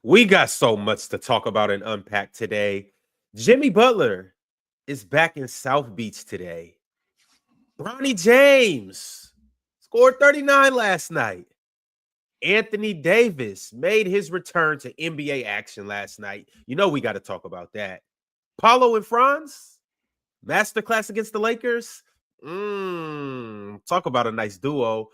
We got so much to talk about and unpack today. Jimmy Butler is back in South Beach today. Bronny James scored 39 last night. Anthony Davis made his return to NBA action last night. You know we got to talk about that. Paulo and Franz, masterclass against the Lakers. Talk about a nice duo.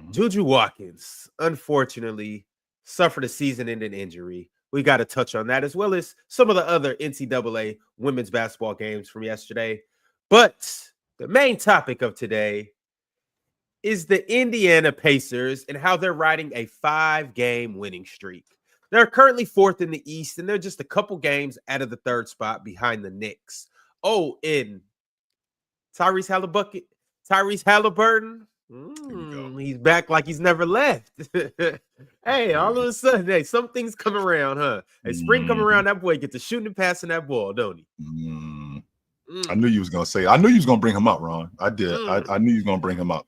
Juju Watkins, unfortunately, suffered a season-ending injury. We got to touch on that, as well as some of the other NCAA women's basketball games from yesterday. But the main topic of today is the Indiana Pacers and how they're riding a 5-game winning streak. They're currently 4th in the East, and they're just a couple games out of the 3rd spot behind the Knicks. Oh, and Tyrese Halliburton, he's back like he's never left. Hey, all of a sudden, hey, some things come around, huh? Hey, spring come around, that boy gets to shooting and passing that ball, don't he? I knew you was gonna say. I knew you was gonna bring him up, Ron. I did. I knew you was gonna bring him up.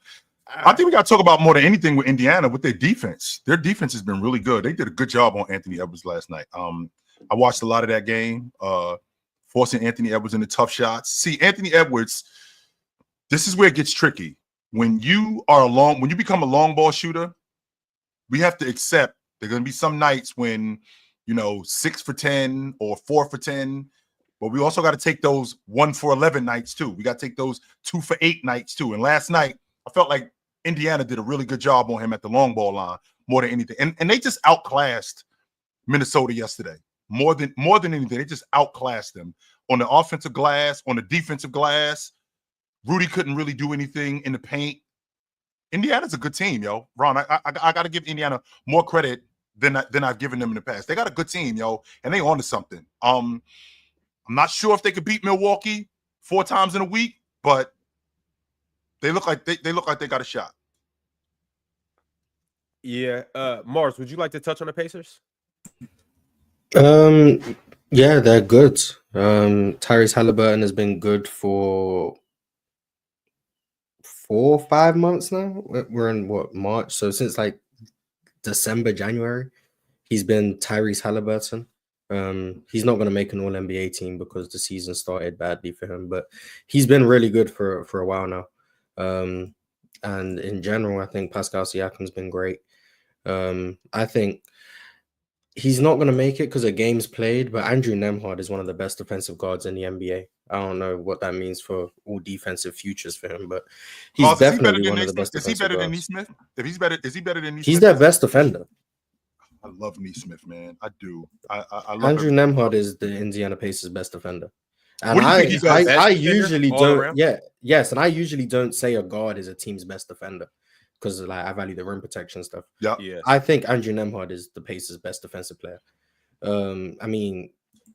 I think we got to talk about more than anything with Indiana with their defense. Their defense has been really good. They did a good job on Anthony Edwards last night. I watched a lot of that game, forcing Anthony Edwards into tough shots. See, Anthony Edwards, this is where it gets tricky. When you become a long ball shooter, we have to accept there are going to be some nights when, 6 for 10 or 4 for 10. But we also got to take those 1 for 11 nights too. We got to take those 2 for 8 nights too. And last night, I felt like Indiana did a really good job on him at the long ball line more than anything. And they just outclassed Minnesota yesterday. More than anything, they just outclassed them on the offensive glass, on the defensive glass. Rudy couldn't really do anything in the paint. Indiana's a good team, yo. Ron, I got to give Indiana more credit than I've given them in the past. They got a good team, yo, and they on to something. I'm not sure if they could beat Milwaukee 4 times in a week, but they look like they got a shot. Yeah, Mars, would you like to touch on the Pacers? Yeah, they're good. Tyrese Halliburton has been good for 4 or 5 months now. We're in March, so since like December, January, he's been Tyrese Halliburton. He's not going to make an All-NBA team because the season started badly for him, but he's been really good for a while now. And in general, I think Pascal Siakam's been great. I think he's not going to make it because of games played, but Andrew Nembhard is one of the best defensive guards in the NBA. I don't know what that means for all defensive futures for him, but he's definitely one of the best defensive guards. Is he better than Nesmith? If he's better, is he better than Nesmith? He's their best defender. I love Nesmith, man. I do. I love Andrew Nembhard is the Indiana Pacers' best defender. And I usually don't. Yes, and I usually don't say a guard is a team's best defender because like I value the rim protection stuff. Yeah. I think Andrew Nembhard is the Pacers' best defensive player. I mean,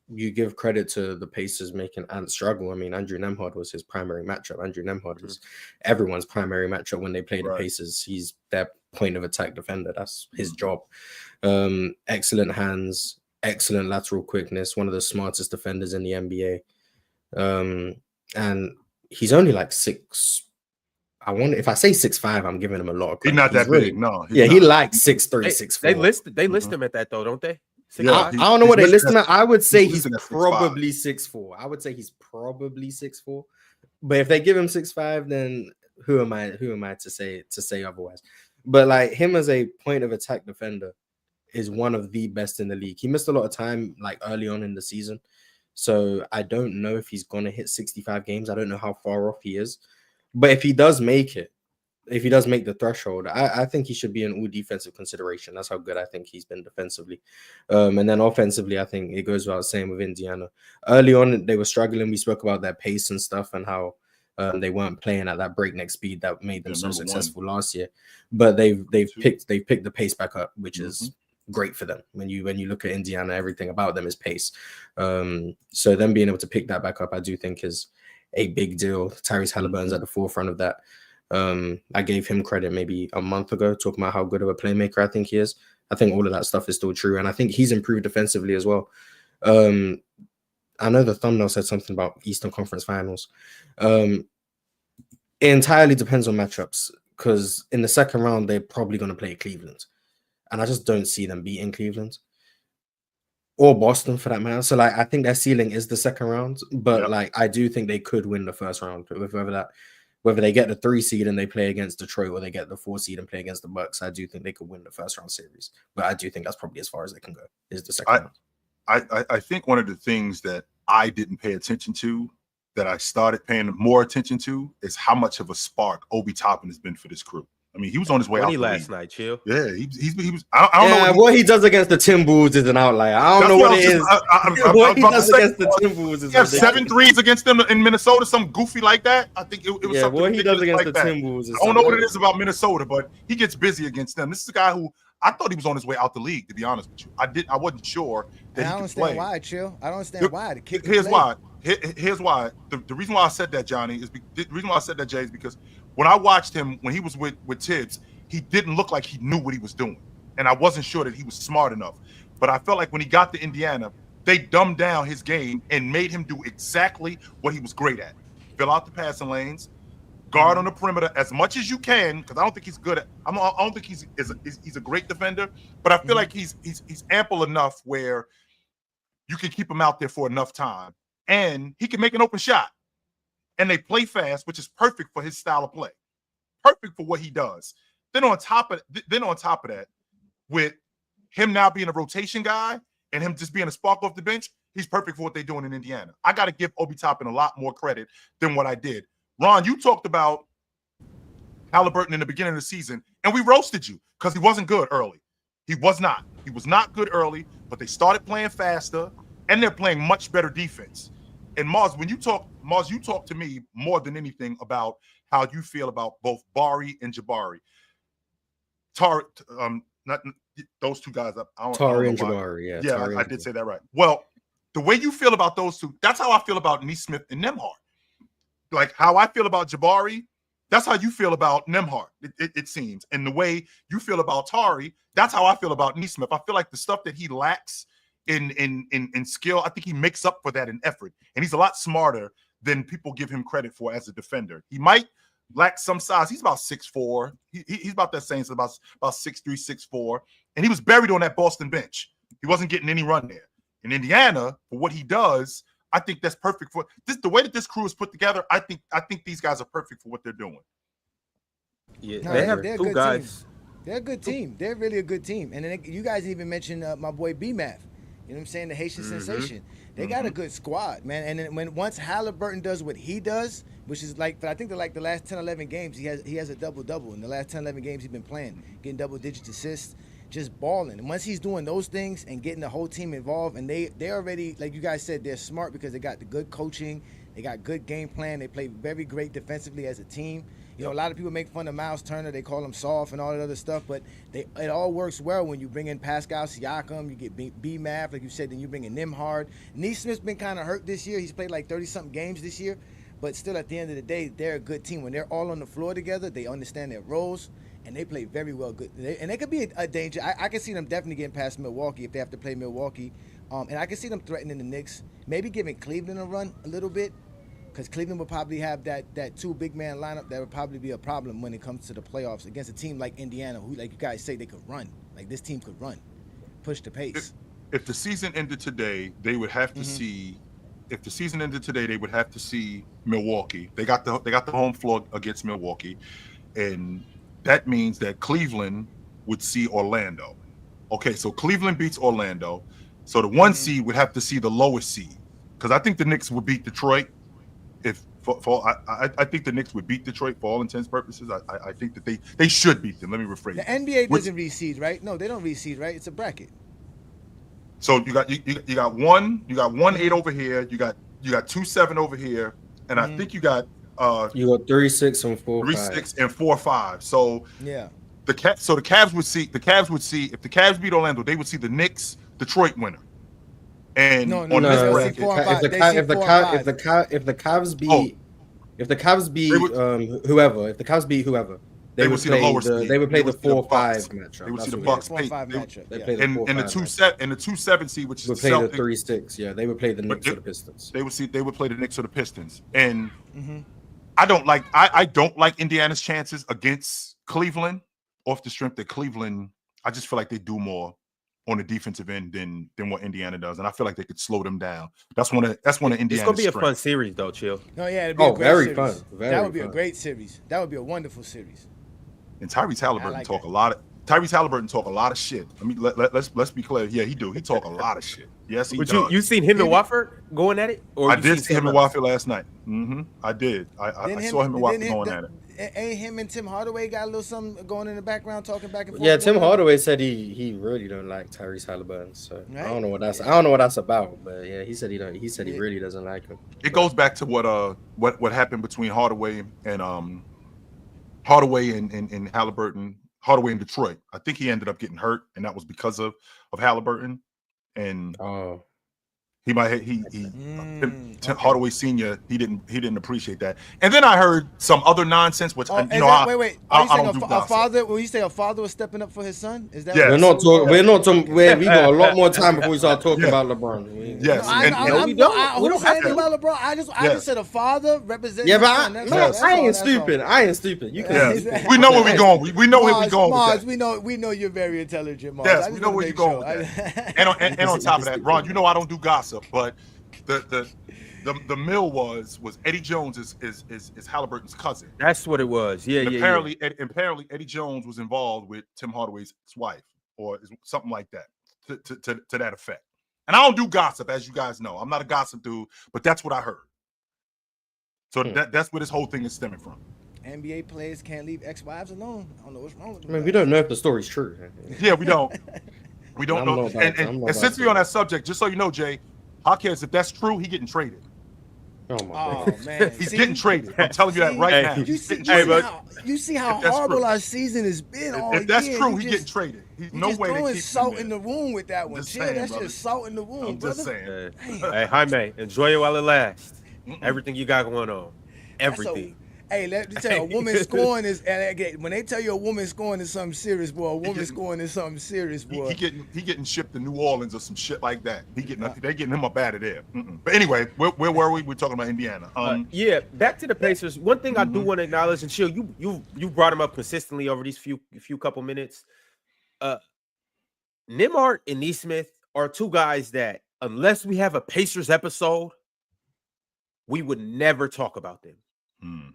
you give credit to the Pacers making Ant struggle. I mean, Andrew Nembhard was his primary matchup. Andrew Nembhard was everyone's primary matchup when they played the Pacers. He's their point of attack defender. That's his job. Excellent hands, excellent lateral quickness, one of the smartest defenders in the NBA. And he's only like 6. If I say 6'5", I'm giving him a lot of credit. He's not that really big. No. He likes 6'3", 6'4". They list him at that though, don't they? I don't know what they list him at. I would say he's probably 6'4". I would say he's probably 6'4". But if they give him 6'5", then who am I to say otherwise? But like him as a point of attack defender is one of the best in the league. He missed a lot of time like early on in the season. So I don't know if he's going to hit 65 games. I don't know how far off he is. But if he does make it, if he does make the threshold, I think he should be an all defensive consideration. That's how good I think he's been defensively. And then offensively, I think it goes without saying with Indiana. Early on, they were struggling. We spoke about their pace and stuff and how they weren't playing at that breakneck speed that made them so successful last year. But they've picked the pace back up, which is great for them. When you look at Indiana, everything about them is pace. So them being able to pick that back up, I do think is a big deal. Tyrese Halliburton's at the forefront of that. I gave him credit maybe a month ago, talking about how good of a playmaker I think he is. I think all of that stuff is still true, and I think he's improved defensively as well. I know the thumbnail said something about Eastern Conference Finals. It entirely depends on matchups, because in the second round, they're probably going to play Cleveland. And I just don't see them beating Cleveland. or Boston for that matter. So like I think their ceiling is the second round, but Yep. like I do think they could win the first round with whether they get the 3 seed and they play against Detroit or they get the 4 seed and play against the Bucks. I do think they could win the first round series, but I do think that's probably as far as they can go is the second round. I think one of the things that I didn't pay attention to that I started paying more attention to is how much of a spark Obi Toppin has been for this crew. I mean, he was on his way out last night, chill. Yeah, he was. I don't know what he does against the Timberwolves is an outlier. I don't know what it is. What he does against the Timberwolves is. He has 7 threes against them in Minnesota, some goofy like that. I think it was something. What he does against like the Timberwolves. I don't know what it is about Minnesota, but he gets busy against them. This is a guy who I thought he was on his way out the league. To be honest with you, I wasn't sure that he could play. I don't understand why, chill. I don't understand why. Here's why. Here's why. The reason why I said that, Johnny, is the reason why I said that, Jay, is because when I watched him when he was with Tibbs, he didn't look like he knew what he was doing, and I wasn't sure that he was smart enough. But I felt like when he got to Indiana, they dumbed down his game and made him do exactly what he was great at: fill out the passing lanes, guard on the perimeter as much as you can. Because I don't think he's good at. I don't think he's a great defender, but I feel like he's ample enough where you can keep him out there for enough time, and he can make an open shot. And they play fast, which is perfect for his style of play, perfect for what he does. Then on top of that, with him now being a rotation guy and him just being a spark off the bench, he's perfect for what they're doing in Indiana. I got to give Obi Toppin a lot more credit than what I did. Ron, you talked about Halliburton in the beginning of the season, and we roasted you because he wasn't good early. He was not. He was not good early, but they started playing faster, and they're playing much better defense. And Mars, you talk to me more than anything about how you feel about both Bari and Jabari. Not those two guys. Tari and Jabari, yeah, I did say that right. Well, the way you feel about those two, that's how I feel about Nesmith and Nembhard. Like how I feel about Jabari, that's how you feel about Nembhard. It seems, and the way you feel about Tari, that's how I feel about Nesmith. I feel like the stuff that he lacks in skill, I think he makes up for that in effort, and he's a lot smarter than people give him credit for as a defender. He might lack some size. He's about 6'4". He's about that same, so about 6'3", 6'4", and he was buried on that Boston bench. He wasn't getting any run there. In Indiana, for what he does, I think that's perfect for this. The way that this crew is put together, I think these guys are perfect for what they're doing. Yeah, they have two guys. Team. They're a good team. They're really a good team. And then you guys even mentioned my boy B-Math. You know what I'm saying? The Haitian sensation. They got a good squad, man. And then once Halliburton does what he does, which is like, I think the last 10, 11 games, he has a double-double. In the last 10, 11 games he's been playing, getting double-digit assists, just balling. And once he's doing those things and getting the whole team involved, and they're already, like you guys said, they're smart because they got the good coaching, they got good game plan, they play very great defensively as a team. You know, a lot of people make fun of Miles Turner. They call him soft and all that other stuff, but it all works well when you bring in Pascal Siakam, you get B-Math, like you said, then you bring in Nembhard. Nesmith's been kind of hurt this year. He's played like 30-something games this year, but still at the end of the day, they're a good team. When they're all on the floor together, they understand their roles, and they play very well. Good, and they could be a danger. I can see them definitely getting past Milwaukee if they have to play Milwaukee, and I can see them threatening the Knicks, maybe giving Cleveland a run a little bit. Because Cleveland would probably have that two big man lineup that would probably be a problem when it comes to the playoffs against a team like Indiana, who, like you guys say, they could run. Like this team could run, push the pace. If the season ended today, they would have to see. If the season ended today, they would have to see Milwaukee. They got the home floor against Milwaukee, and that means that Cleveland would see Orlando. Okay, so Cleveland beats Orlando, so the 1 seed would have to see the lowest seed, because I think the Knicks would beat Detroit. I think the Knicks would beat Detroit for all intents and purposes. I think that they should beat them. Let me rephrase. The NBA doesn't reseed, right? No, they don't reseed, right? It's a bracket. So you got 1 8 over here. You got 2 7 over here, and I think you got 3 6 and 4 3 6 and 4 5. So yeah, the Cavs would see if the Cavs beat Orlando, they would see the Knicks Detroit winner. And if the Cavs beat whoever, they would see the lower seed. They would play the 4-5 matchup. They would see the Bucks matchup. And the 2-7 seed, which is would play the 3-6. Yeah, they would play the Knicks or the Pistons. They would play the Knicks or the Pistons. And I don't like Indiana's chances against Cleveland off the strength that Cleveland. I just feel like they do more on the defensive end than what Indiana does, and I feel like they could slow them down. That's one of Indiana's It's gonna be a strengths. fun series, though. Chill. No, yeah, it'd be a great very series. fun. That would be Very a great series. That would be a wonderful series. And Tyrese Halliburton like talk that. a lot of shit. I mean, let's be clear. Yeah, he do. He talk a lot of shit. Yes, he But does. you seen him and Wofford going at it? Or I you did seen see him and someone else? Wofford last night. I did. I saw him and Wofford going at it. Ain't him and Tim Hardaway got a little something going in the background, talking back and forth? Yeah, Tim Hardaway said he really don't like Tyrese Halliburton. So Right. I don't know what that's about. But yeah, he said he don't. He said he really doesn't like him. It goes back to what happened between Hardaway and Halliburton. Hardaway in Detroit. I think he ended up getting hurt, and that was because of Halliburton. And Hardaway Senior, he didn't appreciate that. And then I heard some other nonsense, which wait. Are you saying a father? Will you say a father was stepping up for his son? Is that? Yes. We're not talking. We got a lot more time before we start talking about LeBron. Yes. We don't say anything about LeBron. I just said a father representing. Yeah, his but son. I ain't stupid. I ain't stupid. You can. Yeah. We know where we're going. We know where we're going. Mars, with that. we know you're very intelligent, Mars. Yes, we know where you're going with that. And on top of that, Ron, you know I don't do gossip, but the mill was Eddie Jones is Halliburton's cousin. That's what it was. Yeah, And yeah. apparently Eddie Jones was involved with Tim Hardaway's wife or something like that to that effect. And I don't do gossip, as you guys know. I'm not a gossip dude, but that's what I heard. So that's where this whole thing is stemming from. NBA players can't leave ex-wives alone. I don't know what's wrong with them. I mean, we don't know if the story's true. Yeah, we don't. We don't know. And since we're on that subject, just so you know, Jay, how cares if that's true? He getting traded. Oh my God. Man, He's getting traded. I'm telling you that right now. You see how horrible our season has been all year. If that's true, he's getting traded. He's no way to throwing keep salt him in the wound with that one. That's just salt in the wound. I'm just saying. Hey, Jaime, enjoy it while it lasts. Everything you got going on. Everything. Hey, let me tell you, a woman scoring is, and when they tell you a woman scoring is something serious, boy, a woman scoring is something serious, boy. He getting shipped to New Orleans or some shit like that. They getting him up out of there. But anyway, where were we? We're talking about Indiana. Yeah, back to the Pacers. One thing I do want to acknowledge, and Chill, you brought him up consistently over these few couple minutes. Nembhard and Nesmith are two guys that, unless we have a Pacers episode, we would never talk about them.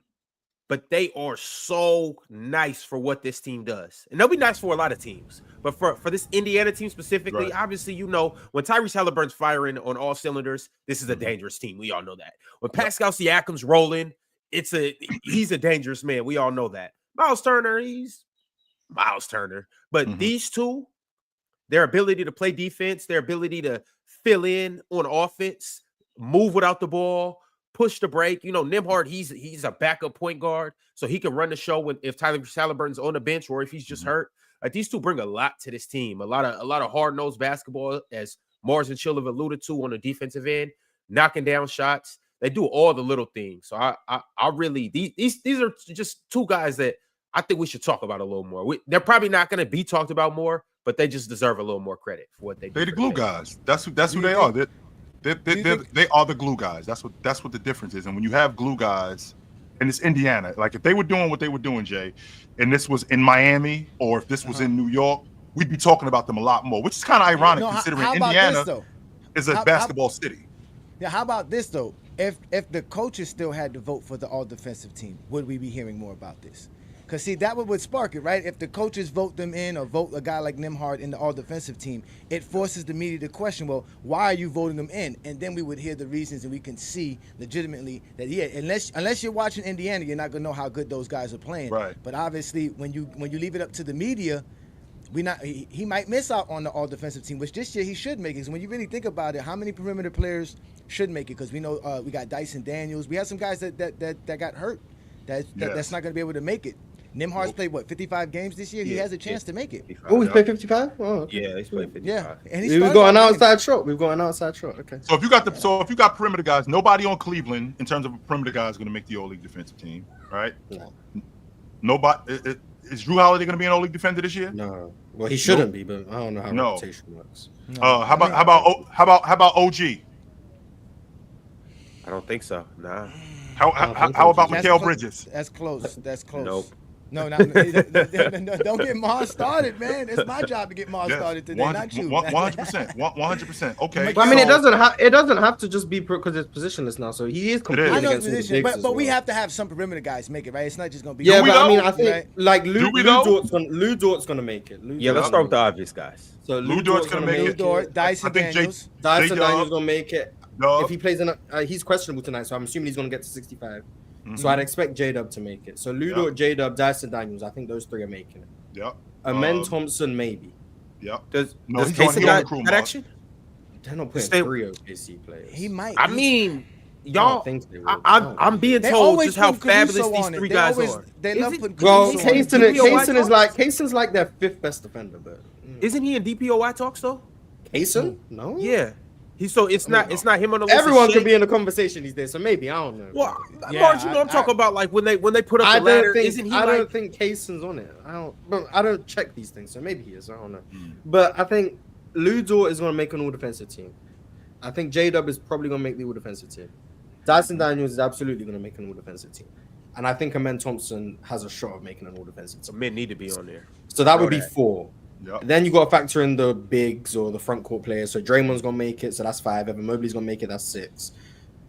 But they are so nice for what this team does. And they'll be nice for a lot of teams. But for this Indiana team specifically, obviously, you know, when Tyrese Halliburton's firing on all cylinders, this is a dangerous team. We all know that. When Pascal Siakam's rolling, he's a dangerous man. We all know that. Miles Turner, he's Miles Turner. But these two, their ability to play defense, their ability to fill in on offense, move without the ball, push the break. You know, Nembhard, he's a backup point guard, so he can run the show if Tyrese Halliburton's on the bench or if he's just hurt. These two bring a lot to this team. A lot of hard-nosed basketball, as Mars and Chill have alluded to, on the defensive end, knocking down shots. They do all the little things. So I really these are just two guys that I think we should talk about a little more. They're probably not going to be talked about more, but they just deserve a little more credit for what they do. They're the glue guys. That's who they are. They are the glue guys. That's what the difference is. And when you have glue guys, and it's Indiana, like if they were doing what they were doing, Jay, and this was in Miami or if this was in New York, we'd be talking about them a lot more, which is kind of ironic considering Indiana is a basketball city. Yeah, how about this though? If the coaches still had to vote for the all defensive team, would we be hearing more about this? Because, see, that would spark it, right? If the coaches vote them in or vote a guy like Nembhard in the all-defensive team, it forces the media to question, well, why are you voting them in? And then we would hear the reasons and we can see legitimately that, yeah, unless you're watching Indiana, you're not going to know how good those guys are playing. Right. But obviously, when you leave it up to the media, he might miss out on the all-defensive team, which this year he should make it. Because when you really think about it, how many perimeter players should make it? Because we know we got Dyson Daniels. We have some guys that got hurt that's not going to be able to make it. Nembhard's played 55 games this year. He has a chance to make it. Oh, he's played 55. Oh, okay. Yeah, he's played 55. Yeah, and we've got an outside shot. Okay. So if you got perimeter guys, nobody on Cleveland in terms of perimeter guys is going to make the All-League defensive team, right? No. Nobody. Is Drew Holiday going to be an All-League defender this year? No. Well, he shouldn't be, but I don't know how rotation works. No. How about OG? I don't think so. Nah. How about Mikal Bridges? That's close. Nope. No, don't get Mars started, man. It's my job to get Mars started today, not you. 100%. 100%. Okay. But I mean, it doesn't have to just be because it's positionless now. So he is competing against all the bigs as but we well. have to have some perimeter guys make it, right? It's not just gonna be. Yeah, but I mean, know? I think Right? like Lou Dort's gonna make it. Yeah, let's start with the obvious guys. So Lou Dort's gonna make it. Dort, Dyson Daniels. Dyson J-Dub. Daniels gonna make it. Dub. If he plays in, he's questionable tonight, so I'm assuming he's gonna get to 65. So I'd expect J-Dub to make it. So Lou Dort, J-Dub, Dyson Daniels, I think those three are making it. Yep. Amen Thompson, maybe. Yep. Does he's Casey on got the crew, that Mark. action? They're not putting Stay- 3 OKC players. He might. I mean, I y'all. don't think they will. I'm being They told always just how put Caruso fabulous these on it. three They guys always- are. they Is love it- putting Well, Caruso on it. Kaysen is like their 5th best defender, but Isn't he in DPOY talks though? Kaysen? No. Yeah. It's not him on the list. Everyone of could Shea. be in the conversation these days, so maybe I don't know. Well, Yeah, Marge, I'm talking about like when they put up I the ladder. don't think Isn't he I like? don't think Kaysen's on it. I don't check these things, so maybe he is. I don't know. But I think Lou Dort is going to make an all-defensive team. I think J-Dub is probably going to make the all-defensive team. Dyson Daniels is absolutely going to make an all-defensive team. And I think Amen Thompson has a shot of making an all-defensive team. Men need to be on there. So that would be 4. Yep. Then you got to factor in the bigs or the front court players. So Draymond's going to make it, so that's 5. Evan Mobley's going to make it, that's 6.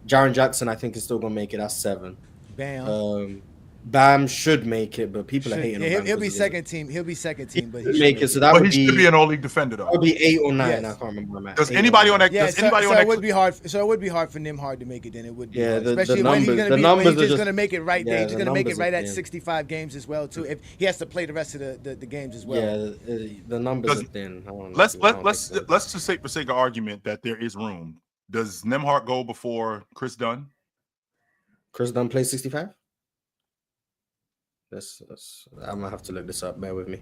Jaren Jackson, I think, is still going to make it, that's 7. Bam. Bam should make it, but people are hating on Bam. He'll be second team. He'll be second team, but he make it. So that But would he should be an all-league defender, though. That would be 8 or 9. Yes. I can't remember where I'm at. Does 8 anybody or on 9. that? Yeah, Does anybody on that? it would be hard. So it would be hard for him hard to make it. Then it would be. Yeah, hard. the Especially numbers- when he's the gonna be. numbers When are he's just just- gonna make it right there. yeah, He's just the gonna make it numbers right are at thin. 65 games as well too. If he has to play the rest of the games as well. Yeah, the numbers are thin. Let's just say for sake of argument that there is room. Does Nembhard go before Chris Dunn? Chris Dunn plays 65? I'm gonna have to look this up. Bear with me.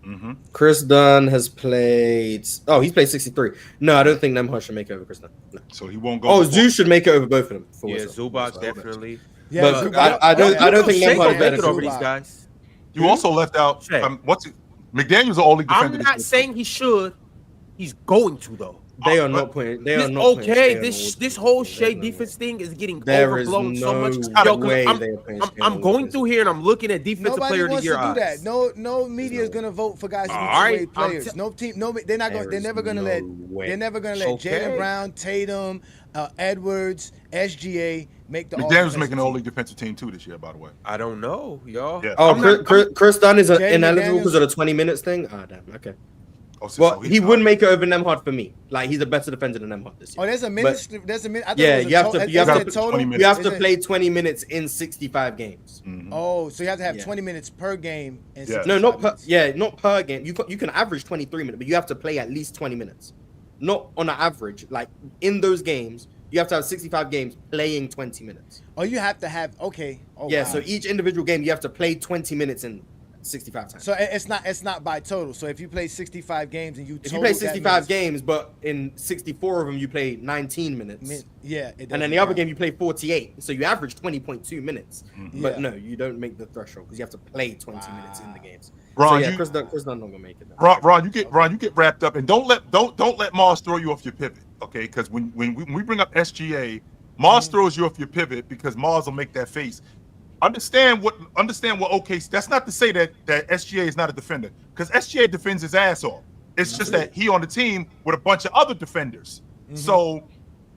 Mm-hmm. Chris Dunn has played. Oh, he's played 63. No, I don't think Nembhard should make it over Chris Dunn. No. So he won't go. Oh, before. Zeus should make it over both of them. Yeah, Zubac definitely. Yeah, But Zubac- I don't think Shea Nembhard gonna is better make it than over these Zubac. guys. You also left out. Shea. McDaniel's an all-league defender. I'm not saying he should. He's going to though. They are not putting. They are This, not. okay, putting Shea this on whole the Shea team. defense thing is getting There is overblown so no much. way I'm, they are putting Shea I'm on going the through here and I'm looking at defensive Nobody player of the wants year to do odds. that. No media is gonna vote for guys who All be right, two-way players. No team. No, they're not going. They're never gonna let. They're never gonna let Okay. Jaylen Brown, Tatum, Edwards, SGA make the. McDaniel's all-defensive making an team. all-league defensive team too this year, by the way. I don't know, y'all. Yeah. Oh, I'm not- Chris Dunn is Jaden ineligible McDaniels- because of the 20 minutes thing. Oh, damn. Okay. Oh, so Well, he's he not. would make it over Nembhard for me. Like he's a better defender than Nembhard this year. Oh, there's a minute. There's a minute. I thought Yeah, it was you have a to- total. you have Is to it put total? 20 minutes. You have Is to it- play 20 minutes in 65 games. Mhm. Oh, so you have to have Yeah. 20 minutes per game. And Yeah. No, 65 not per. minutes. Yeah, not per game. You can average 23 minutes, but you have to play at least 20 minutes. Not on an average. Like in those games, you have to have 65 games playing 20 minutes. Oh, you have to have. Okay. Oh, Yeah, wow. so each individual game you have to play 20 minutes in 65 times. So it's not by total. So if you play 65 games and you If you total play that 65 minutes- games, but in 64 of them you play 19 minutes. yeah, it And then doesn't the other count. game you play 48. So you average 20.2 minutes. But Yeah. no, you don't make the threshold because you have to play 20 minutes in the games. Ron, so yeah, you- Chris Dunn not gonna make it. Ron, you get wrapped up, and don't let Mars throw you off your pivot, okay? Because when we bring up SGA, Mars throws you off your pivot because Mars will make that face. Understand what okay. That's not to say that SGA is not a defender, because SGA defends his ass off. It's just that he on the team with a bunch of other defenders. So,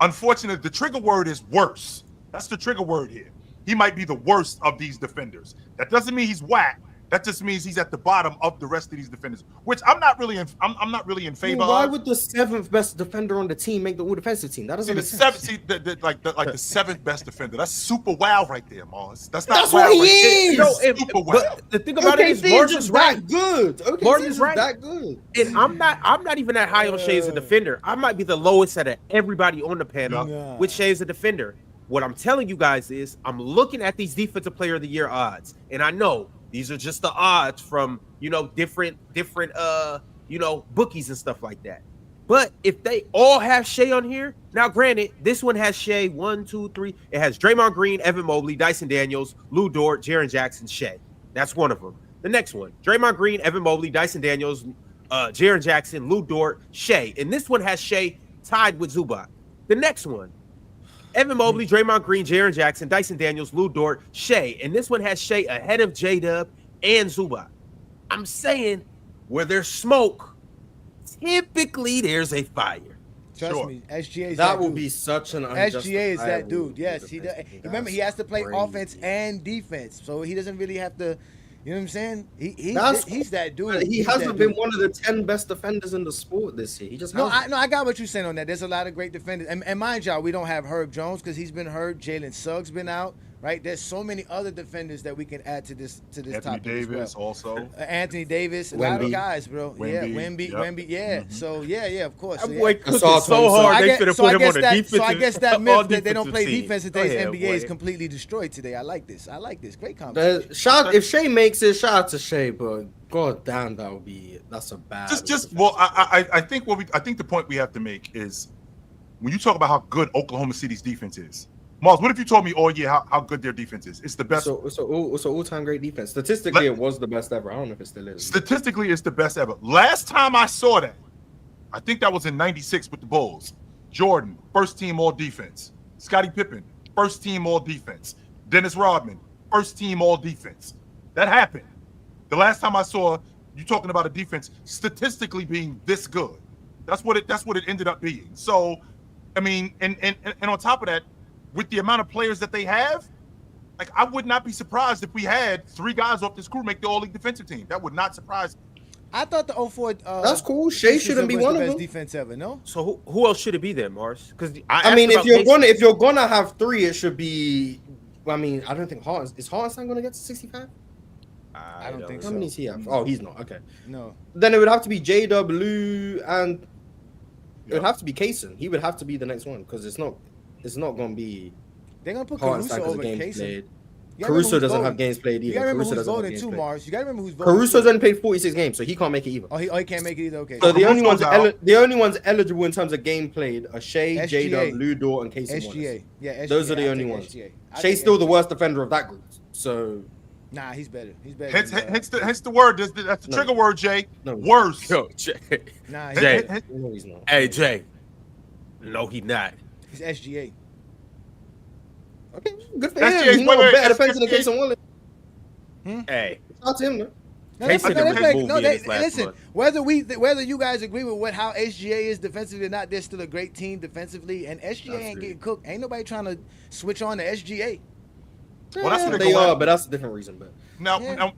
unfortunately, the trigger word is worse. That's the trigger word here. He might be the worst of these defenders. That doesn't mean he's whack. That just means he's at the bottom of the rest of these defenders, which I'm not really in favor Why of. would the 7th best defender on the team make the all defensive team? That doesn't See, make the sense. the 7th best defender. That's super wow right there, Mars. That's not That's wow what he right there. is. No, It's super wow. but the thing about it is Marge is right. that good. Okay, Marge is right. that good. And I'm not even that high on Shea as a defender. I might be the lowest out of everybody on the panel Yeah. with Shea as a defender. What I'm telling you guys is I'm looking at these defensive player of the year odds, and I know these are just the odds from different bookies and stuff like that. But if they all have Shea on here, now granted, this one has Shea 1, 2, 3. It has Draymond Green, Evan Mobley, Dyson Daniels, Lou Dort, Jaren Jackson, Shea. That's one of them. The next one, Draymond Green, Evan Mobley, Dyson Daniels, Jaren Jackson, Lou Dort, Shea. And this one has Shea tied with Zubac. The next one, Evan Mobley, Draymond Green, Jaren Jackson, Dyson Daniels, Lou Dort, Shea. And this one has Shea ahead of J-Dub and Zubac. I'm saying where there's smoke, typically there's a fire. Trust me, SGA is that will dude. be such an SGA is that unjustifiable dude. Yes, he does. Remember, he has to play offense and defense, so he doesn't really have to. You know what I'm saying? He's that dude. He hasn't been one of the 10 best defenders in the sport this year. He just hasn't. I got what you're saying on that. There's a lot of great defenders, and mind y'all, we don't have Herb Jones because he's been hurt. Jalen Suggs been out. Right, there's so many other defenders that we can add to this Anthony topic. Davis as well. also. Anthony Davis, a lot of guys, bro. Wemby, yeah. Mm-hmm. So yeah, of course. That So, boy cooking so hard. They finna put him on the defense. So I guess that myth that they don't play team. defense in today's NBA is completely destroyed today. I like this. Great conversation. If Shea makes it, shout out to Shea, but god damn, that's a bad. I think the point we have to make is when you talk about how good Oklahoma City's defense is. Mars, what if you told me all year how good their defense is? It's the best. It's an all-time great defense. Statistically, it was the best ever. I don't know if it still is. Statistically, it's the best ever. Last time I saw that, I think that was in '96 with the Bulls. Jordan, first team all defense. Scottie Pippen, first team all defense. Dennis Rodman, first team all defense. That happened. The last time I saw you talking about a defense statistically being this good. That's what it ended up being. So, I mean, and on top of that, with the amount of players that they have, like I would not be surprised if we had 3 guys off this crew make the all-league defensive team. That would not surprise me. I thought the 04. That's cool. Shea shouldn't be one of them. Defense ever, no. So who else should it be then, Mars? Because I mean, if you're gonna have 3, it should be. I mean, I don't think is Hartenstein gonna get to 65? I don't think so. How many does he have? Oh, he's not. Okay. No. Then it would have to be J.W. and it would have to be Kaysen. He would have to be the next one because it's not going to be. They're going to put Caruso over Kaysen. Caruso doesn't have games played either. You got to remember who's voting too, Mars. You got to remember who's voting. Caruso's only played 46 games, so he can't make it either. Oh, he can't make it either. Okay. So the only ones eligible in terms of game played are Shea, J.W., Lou Dort, and Kaysen. SGA. Yeah, SGA. Those are the only ones. Shea's still the worst defender of that group. So. Nah, he's better. Hence the word. That's the trigger word, Jay. No, worse. Yo, Jay. Nah, Jay. No, he's not. Hey, Jay. No, he's not. He's SGA. Okay, good for him. He's better defense than Kaysen Wallace. Hey. Shout to him, though. Listen, whether you guys agree with how SGA is defensively or not, they're still a great team defensively, and SGA ain't getting cooked. Ain't nobody trying to switch on to SGA. Well, that's what they are, but that's a different reason. But no. You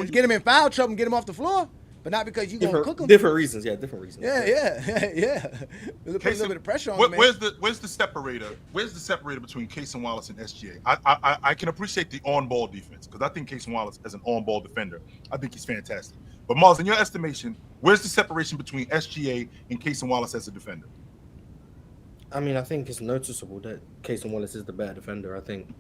get him in foul trouble and get him off the floor, but not because you gonna cook him. Different reasons. Yeah. Put a little bit of pressure on him. Where's the separator? Where's the separator between Kaysen Wallace and SGA? I can appreciate the on-ball defense because I think Kaysen Wallace as an on-ball defender, I think he's fantastic. But Mars, in your estimation, where's the separation between SGA and Kaysen Wallace as a defender? I mean, I think it's noticeable that Kaysen Wallace is the better defender. I think.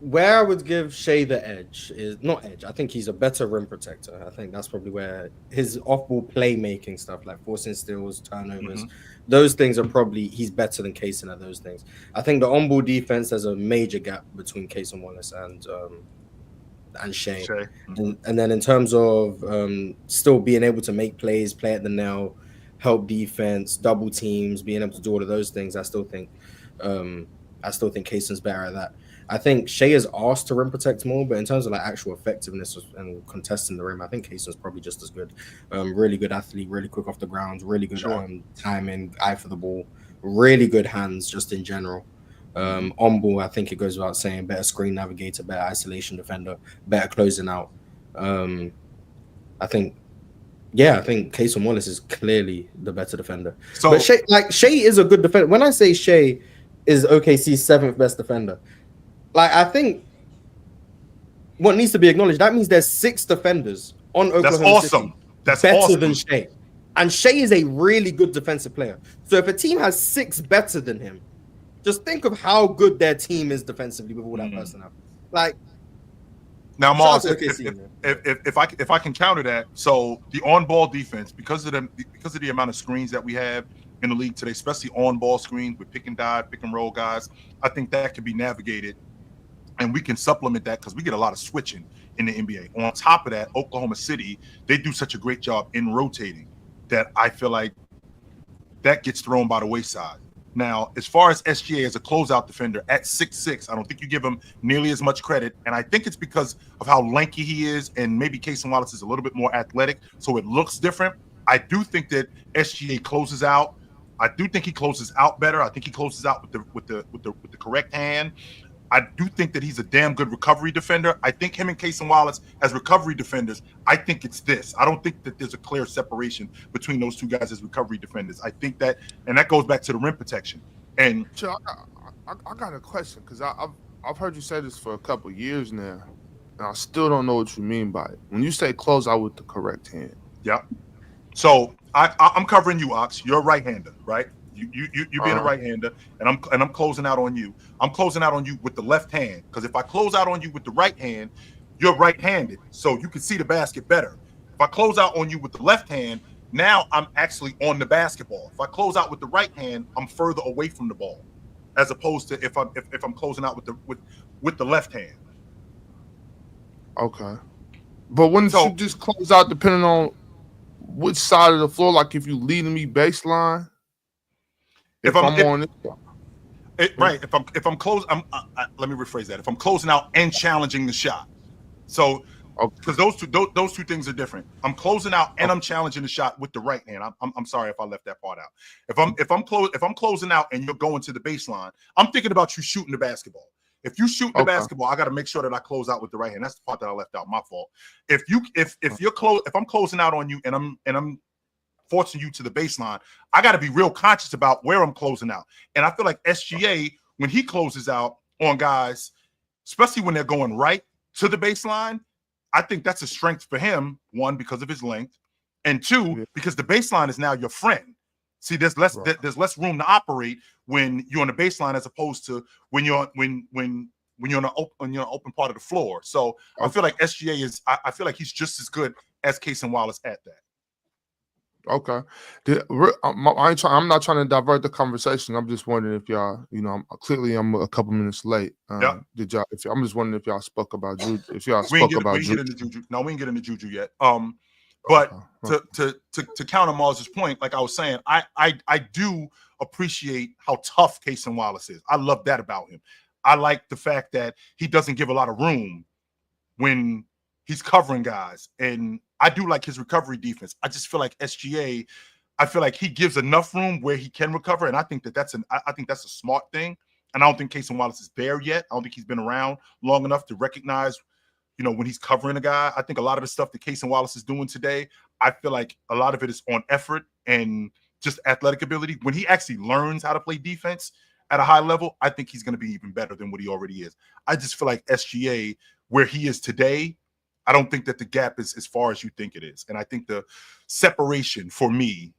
Where I would give Shea the edge is not edge. I think he's a better rim protector. I think that's probably where his off-ball playmaking stuff, like forcing steals, turnovers, those things are probably he's better than Kaysen at those things. I think the on-ball defense has a major gap between Kaysen Wallace and Shea. And then in terms of still being able to make plays, play at the nail, help defense, double teams, being able to do all of those things, I still think Kaysen's better at that. I think Shea is asked to rim protect more, but in terms of like actual effectiveness and contesting the rim, I think Kaysen's probably just as good. Really good athlete, really quick off the ground, really good timing, eye for the ball, really good hands just in general. On ball, I think it goes without saying, better screen navigator, better isolation defender, better closing out. I think Kaysen Wallace is clearly the better defender. But Shea is a good defender. When I say Shea is OKC's 7th best defender, like I think what needs to be acknowledged, that means there's 6 defenders on Oklahoma City better than Shea. And Shea is a really good defensive player. So if a team has 6 better than him, just think of how good their team is defensively with all that personnel. Like now, Mars, if I can counter that, so the on-ball defense, because of the amount of screens that we have in the league today, especially on-ball screens with pick and dive, pick and roll guys, I think that can be navigated. And we can supplement that because we get a lot of switching in the NBA. On top of that, Oklahoma City, they do such a great job in rotating that I feel like that gets thrown by the wayside. Now, as far as SGA as a closeout defender at 6'6", I don't think you give him nearly as much credit. And I think it's because of how lanky he is, and maybe Casey Wallace is a little bit more athletic, so it looks different. I do think that SGA closes out. I do think he closes out better. I think he closes out with the correct hand. I do think that he's a damn good recovery defender. I think him and Casey Wallace as recovery defenders, I think it's this. I don't think that there's a clear separation between those two guys as recovery defenders. I think that, and that goes back to the rim protection. And Chill, I got a question, because I've heard you say this for a couple of years now, and I still don't know what you mean by it. When you say close out with the correct hand. yeah. So I'm covering you, Ox. You're a right-hander, right? You being a right-hander, and I'm closing out on you. I'm closing out on you with the left hand, because if I close out on you with the right hand, you're right-handed, so you can see the basket better. If I close out on you with the left hand, now I'm actually on the basketball. If I close out with the right hand, I'm further away from the ball, as opposed to if I'm closing out with the left hand. Okay, but wouldn't you just close out depending on which side of the floor? Like if you leading me baseline. If I'm on it, right. If I'm close, let me rephrase that. If I'm closing out and challenging the shot, so because those two things are different. I'm closing out and I'm challenging the shot with the right hand. I'm sorry if I left that part out. If I'm closing out and you're going to the baseline, I'm thinking about you shooting the basketball. If you shoot the basketball, I got to make sure that I close out with the right hand. That's the part that I left out. My fault. If I'm closing out on you and I'm forcing you to the baseline, I got to be real conscious about where I'm closing out. And I feel like SGA, when he closes out on guys, especially when they're going right to the baseline, I think that's a strength for him, one, because of his length, and two, because the baseline is now your friend. See, there's less room to operate when you're on the baseline as opposed to when you're on an open part of the floor. So I feel like SGA is. I feel like he's just as good as Casey Wallace at that. Okay, I'm not trying to divert the conversation. I'm just wondering if y'all, I'm a couple minutes late. Did y'all? I'm just wondering if y'all spoke about Juju. If y'all spoke about Juju. No, we ain't getting into Juju yet. But to counter Mars's point, like I was saying, I do appreciate how tough Casey Wallace is. I love that about him. I like the fact that he doesn't give a lot of room when he's covering guys, and I do like his recovery defense. I just feel like SGA, I feel like he gives enough room where he can recover, and I think that's a smart thing. And I don't think Casey Wallace is there yet. I don't think he's been around long enough to recognize, when he's covering a guy. I think a lot of the stuff that Casey Wallace is doing today, I feel like a lot of it is on effort and just athletic ability. When he actually learns how to play defense at a high level, I think he's going to be even better than what he already is. I just feel like SGA, where he is today, I don't think that the gap is as far as you think it is. And I think the separation for me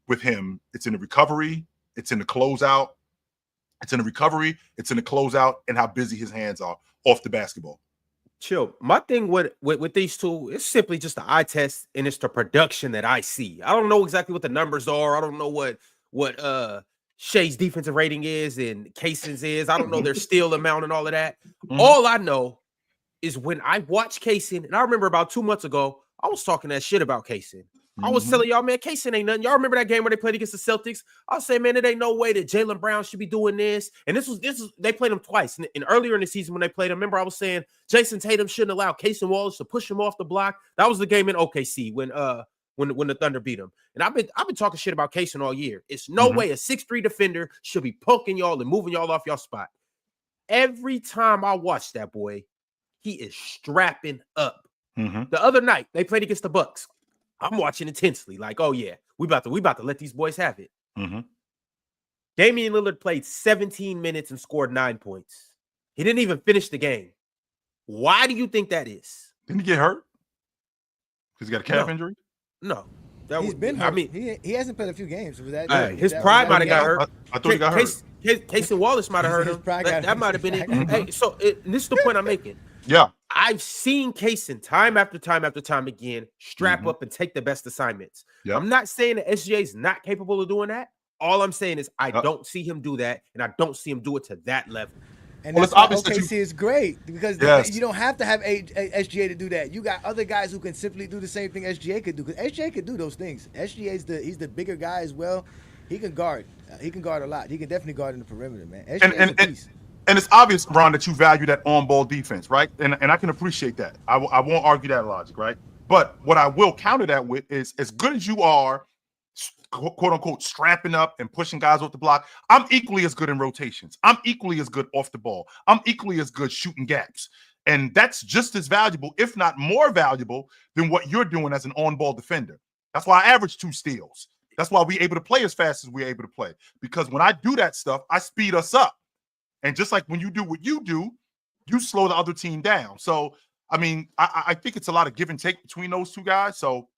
with him, it's in the recovery, it's in the closeout, it's in the recovery, it's in the closeout, and how busy his hands are off the basketball. Chill. My thing with these two, it's simply just the eye test, and it's the production that I see. I don't know exactly what the numbers are. I don't know what Shea's defensive rating is and Casey's is. I don't know their steal amount and all of that. Mm-hmm. All I know is when I watch Casey, and I remember about 2 months ago, I was talking that shit about Casey. I was telling y'all, man, Casey ain't nothing. Y'all remember that game where they played against the Celtics? I was saying, man, it ain't no way that Jaylen Brown should be doing this. And this was they played him twice. And earlier in the season when they played him, remember I was saying Jason Tatum shouldn't allow Casey Wallace to push him off the block. That was the game in OKC when the Thunder beat him. And I've been talking shit about Casey all year. It's no way a 6'3" defender should be poking y'all and moving y'all off y'all spot. Every time I watch that boy, he is strapping up. The other night they played against the Bucks. I'm watching intensely, like, oh yeah, we about to let these boys have it. Damian Lillard played 17 minutes and scored 9 points. He didn't even finish the game. Why do you think that is? Didn't he get hurt? Because he got a calf injury? No. He's been hurt. I mean, he hasn't played a few games. Was that his pride might have got hurt. I thought he got hurt. Casey Wallace might have hurt him. That might have been it. Hey, so this is the point I'm making. Yeah. I've seen Casey time after time after time again strap up and take the best assignments. Yep. I'm not saying that SGA is not capable of doing that. All I'm saying is I don't see him do that, and I don't see him do it to that level. And that's why OKC is great, because you don't have to have SGA to do that. You got other guys who can simply do the same thing SGA could do, because SGA could do those things. SGA he's the bigger guy as well. He can guard. He can guard a lot. He can definitely guard in the perimeter, man. SGA is a beast. And it's obvious, Ron, that you value that on-ball defense, right? And I can appreciate that. I won't argue that logic, right? But what I will counter that with is, as good as you are, quote unquote, strapping up and pushing guys off the block, I'm equally as good in rotations. I'm equally as good off the ball. I'm equally as good shooting gaps. And that's just as valuable, if not more valuable, than what you're doing as an on-ball defender. That's why I average 2 steals. That's why we're able to play as fast as we're able to play. Because when I do that stuff, I speed us up. And just like when you do what you do, you slow the other team down. So, I mean, I think it's a lot of give and take between those 2 guys. So,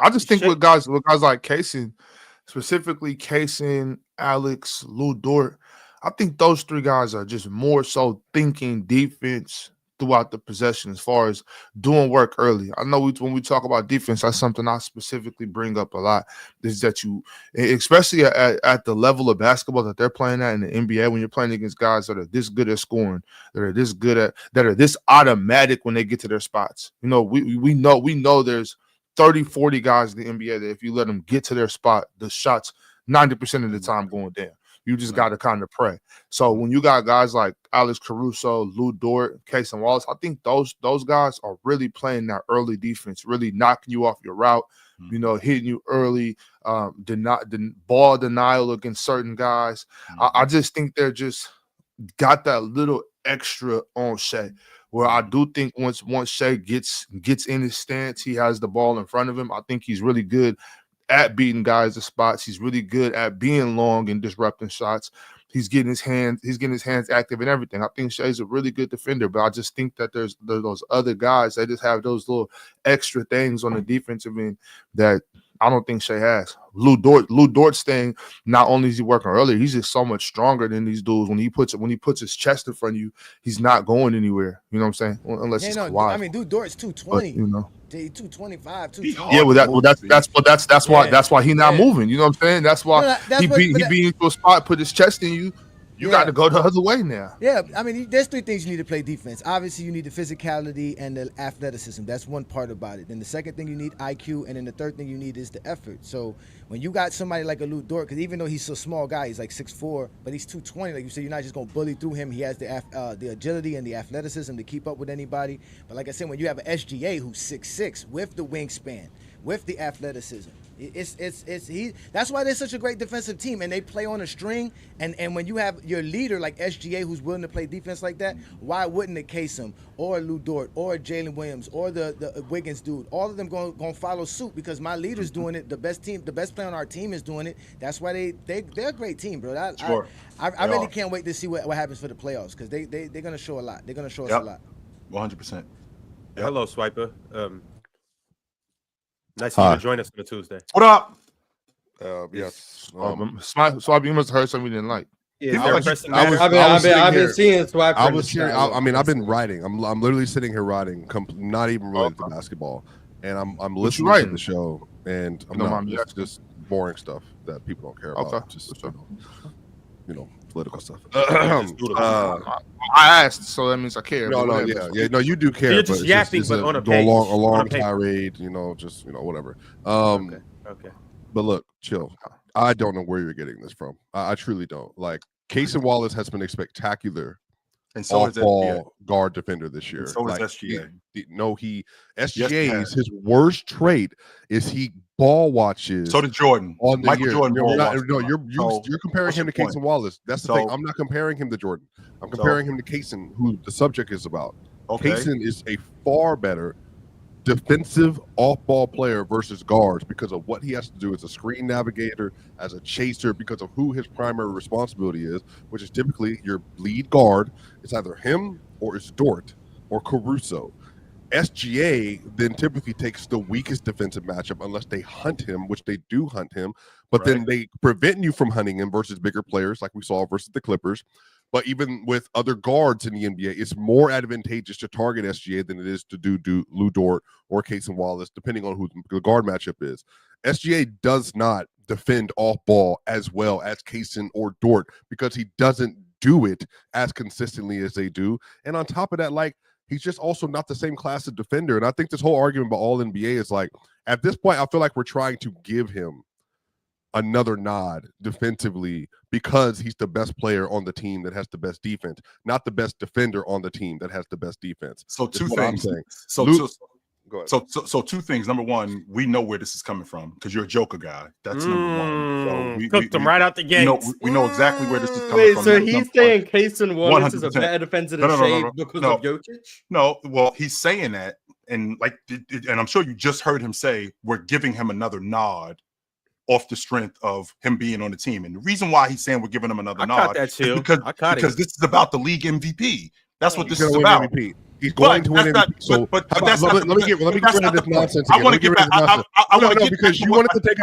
I just think with guys like Kaysen, specifically Kaysen, Alex, Lou Dort, I think those 3 guys are just more so thinking defense throughout the possession as far as doing work early. I know when we talk about defense, that's something I specifically bring up a lot, is that you, especially at the level of basketball that they're playing at in the NBA, when you're playing against guys that are this good at scoring, that are this automatic when they get to their spots. You know, we know there's 30, 40 guys in the NBA that if you let them get to their spot, the shots 90% of the time going down. You just got to kind of pray. So when you got guys like Alex Caruso, Lou Dort, Kaysen Wallace, I think those guys are really playing that early defense, really knocking you off your route, you know, hitting you early, ball denial against certain guys. I just think they're just got that little extra on Shea, where I do think once Shea gets in his stance, he has the ball in front of him. I think he's really good at beating guys to spots. He's really good at being long and disrupting shots. He's getting his hands active and everything. I think Shea's a really good defender, but I just think that there's those other guys that just have those little extra things on the defensive end that I don't think Shea has. Lou Dort's thing, not only is he working earlier, he's just so much stronger than these dudes. When he puts his chest in front of you, he's not going anywhere. You know what I'm saying? Unless he's Kawhi. I mean, dude, Dort's 220. But, you know. 225, 220. Yeah, well, that's why he's not moving. You know what I'm saying? That's why he beat into a spot, put his chest in you. You got to go the other way now. Yeah, I mean, there's 3 things you need to play defense. Obviously, you need the physicality and the athleticism. That's one part about it. Then the second thing you need IQ, and then the third thing you need is the effort. So when you got somebody like a Lou Dort, because even though he's a small guy, he's like 6'4", but he's 220. Like you said, you're not just gonna bully through him. He has the agility and the athleticism to keep up with anybody. But like I said, when you have an SGA who's 6'6" with the wingspan, with the athleticism, that's why they're such a great defensive team, and they play on a string. And when you have your leader like SGA who's willing to play defense like that, why wouldn't it Kaysen or Lou Dort or Jalen Williams or the Wiggins dude? All of them going to follow suit because my leader's doing it. The best player on our team is doing it. That's why they're a great team, bro. I really can't wait to see what happens for the playoffs because they're going to show a lot. They're going to show us a lot. 100%. Hello, Swiper. Nice of you to join us on a Tuesday. What up? Yes. Swipe, you must have heard something we didn't like. Yeah, I've been seeing Swipe. I've been writing. I'm literally sitting here writing, not even related to basketball, and I'm listening to the show, and it's just boring stuff that people don't care about. Just you know, political stuff. I asked, so that means I care. No, you do care. You're just yapping, but on a page. A long tirade, whatever. Okay. But look, chill. I don't know where you're getting this from. I truly don't. Like, Kaysen Wallace has been a spectacular and so off-ball guard defender this year. And so is SGA. SGA is his worst trait is he ball watches. So did Jordan. On the Michael year. Jordan. You're comparing him to Kaysen Wallace. That's the thing. I'm not comparing him to Jordan. I'm comparing him to Kaysen, who the subject is about. Okay. Kaysen is a far better defensive off-ball player versus guards because of what he has to do as a screen navigator, as a chaser, because of who his primary responsibility is, which is typically your lead guard. It's either him or it's Dort or Caruso. SGA then typically takes the weakest defensive matchup unless they hunt him, which they do hunt him, but then they prevent you from hunting him versus bigger players like we saw versus the Clippers. But even with other guards in the NBA, it's more advantageous to target SGA than it is to do Lou Dort or Kaysen Wallace, depending on who the guard matchup is. SGA does not defend off ball as well as Kaysen or Dort because he doesn't do it as consistently as they do. And on top of that, like, he's just also not the same class of defender. And I think this whole argument about all NBA is like, at this point, I feel like we're trying to give him another nod defensively because he's the best player on the team that has the best defense, not the best defender on the team that has the best defense. So two That's what I'm things. saying. So Go ahead. So two things. Number one, we know where this is coming from because you're a Joker guy. That's number one. So we cooked them right out the gate. We know exactly where this is coming Wait, from. so That's he's number saying one. Kaysen Wallace is a 100%. better defender than No. Shea because of Jokic? No, well, he's saying that, and and I'm sure you just heard him say we're giving him another nod off the strength of him being on the team. And the reason why he's saying we're giving him another nod that is chill. because this is about the league MVP. That's what He's this is gonna about. win MVP. He's going to win MVP. So but how about- that's let not me get rid of this nonsense. I want to get back. No, because you wanted to take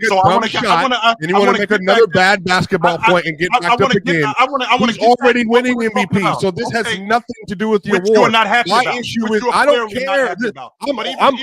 a dumb shot and you want to make another bad basketball point and get backed up again. He's already winning MVP, so this has nothing to do with the award. You are not happy My about. issue is I don't care.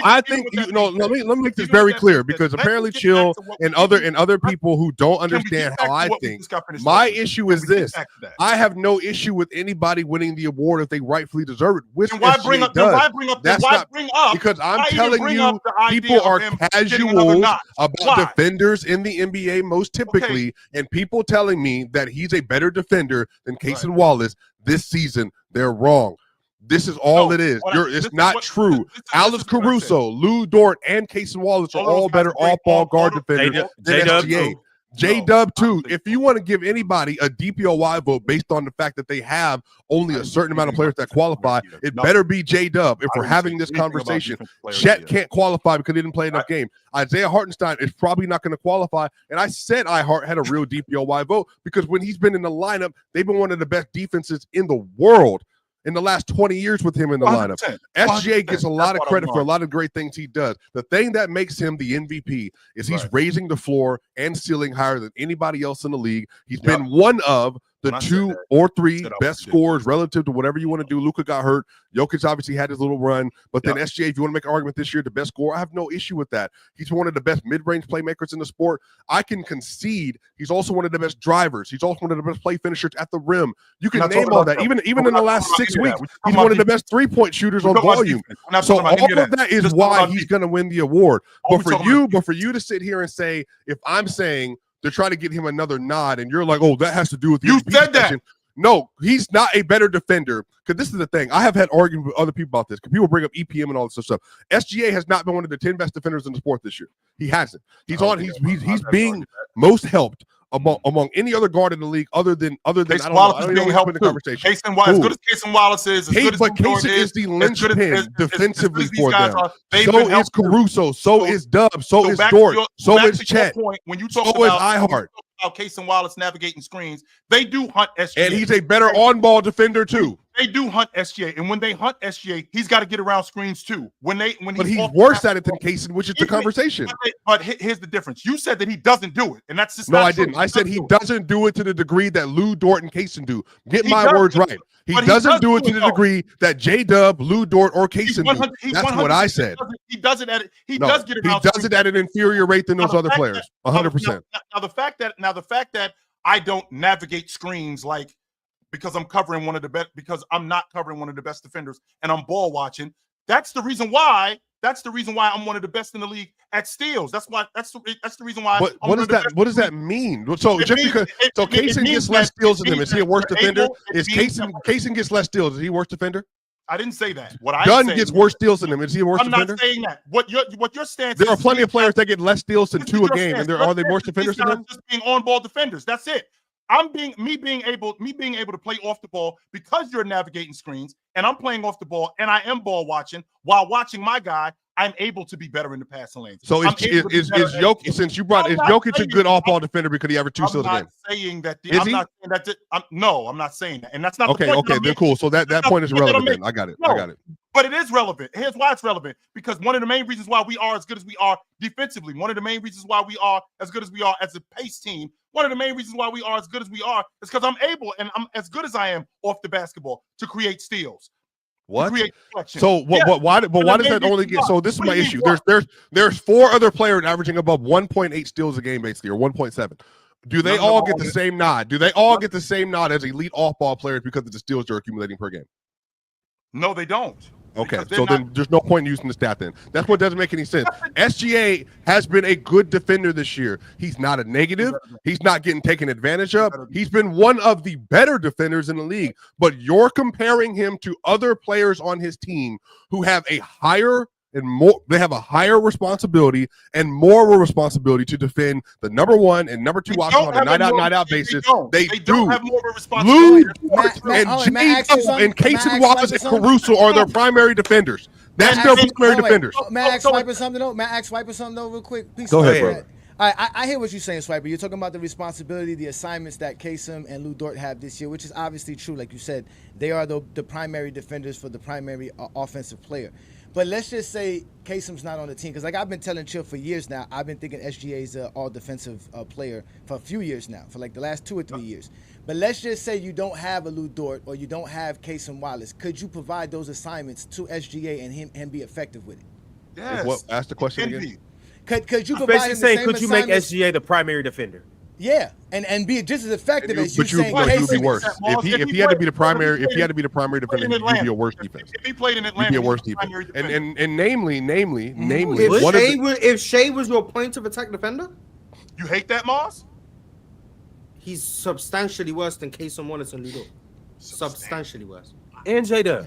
I think let me make this very clear because apparently Chill and other people who don't understand how I think. My issue is this: I have no issue with anybody winning the award if they rightfully deserve it. Which why bring up? Because I'm telling you, people are casuals about defenders in the NBA most typically, and people telling me that he's a better defender than Kaysen Wallace this season, they're wrong. This is all it is. It's not true. Alex Caruso, Lou Dort, and Kaysen Wallace are all better off-ball guard defenders than SGA. J-Dub too. If you want to give anybody a DPOY vote based on the fact that they have only a certain amount of players that qualify, it better be J-Dub. If we're having this conversation, Chet can't qualify because he didn't play enough game. Isaiah Hartenstein is probably not going to qualify. And I said iHeart had a real DPOY vote because when he's been in the lineup, they've been one of the best defenses in the world in the last 20 years with him in the lineup. 100%. SGA gets a lot of credit for a lot of great things he does. The thing that makes him the MVP is he's raising the floor and ceiling higher than anybody else in the league. He's been one of the 2 or 3 best scorers relative to whatever you want to do. Luka got hurt. Jokic obviously had his little run. But then SGA, if you want to make an argument this year, the best scorer, I have no issue with that. He's one of the best mid-range playmakers in the sport. I can concede he's also one of the best drivers. He's also one of the best play finishers at the rim. You can name all that. Even in the last 6 weeks, he's one of the best three-point shooters on volume. So all of that is why he's going to win the award. But for you to sit here and say, if I'm saying they're trying to get him another nod, and you're like, oh, that has to do with the MVP said that. section. No, he's not a better defender. Because this is the thing. I have had arguments with other people about this. Because people bring up EPM and all this stuff. SGA has not been one of the 10 best defenders in the sport this year. He hasn't. He's being most helped among any other guard in the league other than I don't know helping the conversation. As good as Kaysen Wallace is, Kaysen is the linchpin defensively for them. So is Caruso. So is Dub. So is Dort. So is Chet. When you talk so is iHeart. About Kaysen Wallace navigating screens, they do hunt SGA, and he's a better on-ball defender too. They do hunt SGA, and when they hunt SGA, he's got to get around screens too. But he's worse at it than Kaysen, which is the conversation. But here's the difference: you said that he doesn't do it, and that's just no. I didn't. I said he doesn't do it to the degree that Lou Dort and Kaysen do. Get my words right. He doesn't do it to the degree that J-Dub, Lou Dort, or Kaysen do. That's what I said. He does it at he does get around. He does it at an inferior rate than those other players. 100%. Now the fact that I don't navigate screens because I'm covering one of the best, because I'm not covering one of the best defenders and I'm ball watching. That's the reason why I'm one of the best in the league at steals. That's the reason why. What does that mean? So Kaysen gets less steals than him. Is he a worse defender? Is Kaysen gets less steals? Is he a worse defender? I didn't say that. Dunn gets worse steals than him. Is he a worse defender? I'm not saying that. What your stance? There are plenty of players that get less steals than 2 a game, and are they worse defenders than him? Just being on-ball defenders. That's it. being able to play off the ball because you're navigating screens and I'm playing off the ball and I am ball watching while watching my guy. I'm able to be better in the passing lanes. So is Jokic, since you brought, is Jokic a good off-ball defender because he averaged 2 steals a game? No, I'm not saying that, and that's not okay. The point okay, then cool. So that point is relevant. Then I got it. No, I got it. But it is relevant. Here's why it's relevant: because one of the main reasons why we are as good as we are defensively, one of the main reasons why we are as good as we are as a pace team, one of the main reasons why we are as good as we are is because I'm able and I'm as good as I am off the basketball to create steals. What? So why does that only get? So this is my issue. There's 4 other players averaging above 1.8 steals a game, basically, or 1.7. Do they all get the same nod? Do they all get the same nod as elite off-ball players because of the steals they're accumulating per game? No, they don't. Okay, so then there's no point in using the stat then. That's what doesn't make any sense. SGA has been a good defender this year. He's not a negative. He's not getting taken advantage of. He's been one of the better defenders in the league. But you're comparing him to other players on his team who have a higher responsibility and more responsibility to defend the number 1 and number 2 option on a night out basis. They don't have more responsibility. And Casey Wallace and Caruso are their primary defenders. That's their primary defenders. May I ask Swiper something though? Real quick? Please, go ahead, bro. I hear what you're saying, Swiper. You're talking about the responsibility, the assignments that Kasem and Lou Dort have this year, which is obviously true. Like you said, they are the primary defenders for the primary offensive player. But let's just say Kasem's not on the team, because like I've been telling Chill for years now, I've been thinking SGA's an all-defensive player for a few years now, for like the last 2 or 3 years. But let's just say you don't have a Lou Dort or you don't have Kasem Wallace. Could you provide those assignments to SGA and him be effective with it? Yes. Ask the question again. Could you provide him the same could you make SGA the primary defender? Yeah, and be just as effective as you saying. But you'd be worse if he had to be the primary. If he had to be the primary defender, he'd be a worse defense. If he played in Atlanta, he'd be a worse defense. And namely, if Shea was your point of attack defender, you hate that, Moss? He's substantially worse than Kasem Wallace and Ludo. Substantially worse. And J-Dub.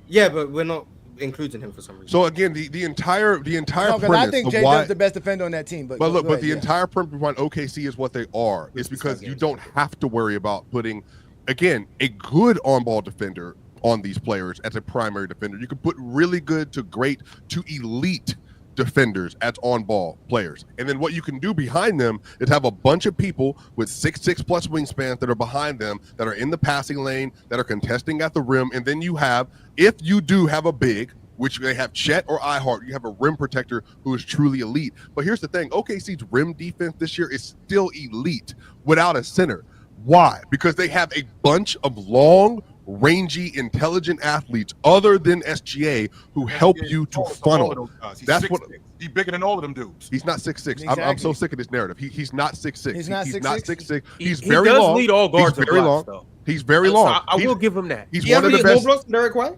Yeah, but we're not including him for some reason. So again, the entire premise. I think J-Dub's the best defender on that team. But look, the entire premise behind OKC is what they are. It's because you don't have to worry about putting, again, a good on-ball defender on these players as a primary defender. You can put really good to great to elite defenders as on-ball players. And then what you can do behind them is have a bunch of people with 6'6" plus wingspans that are behind them, that are in the passing lane, that are contesting at the rim. And then you have, if you do have a big, which they have Chet or iHeart, you have a rim protector who is truly elite. But here's the thing, OKC's rim defense this year is still elite without a center. Why? Because they have a bunch of long, rangy, intelligent athletes other than SGA who help you to funnel. That's what he's bigger than all of them dudes. He's not 6'6". Exactly. I'm so sick of this narrative. He's not 6'6". He's not 6'6". He's very long. He does lead all guards. He's very long. Though. He's very long. I will give him that. He's one of the best. Blocks than Derek White?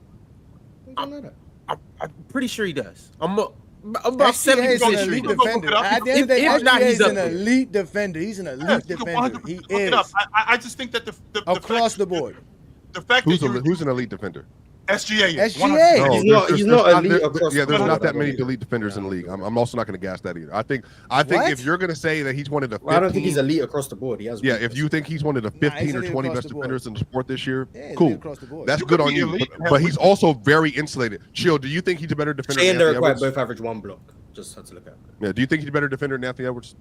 I'm pretty sure he does. I'm about 70% an elite sure. defender. At the end of the day, SGA is an elite defender. He's an elite defender. He is. I just think that the across the board. The fact who's an elite defender? SGA. SGA. No, he's not elite across the board. There's not that many elite defenders in the league. I'm also not going to gas that either. I think if you're going to say that he's one of the 15, I don't think he's elite across the board. He has. Yeah, if you think he's one of the 15 or 20 best defenders in the sport this year, cool. That's You good could on be you. elite. But he's also very insulated. Chill. Do you think he's a better defender? Shea and than Derek Anthony White Edwards? both average 1 block. Just had to look at it. Yeah. Do you think he's a better defender than Anthony Edwards?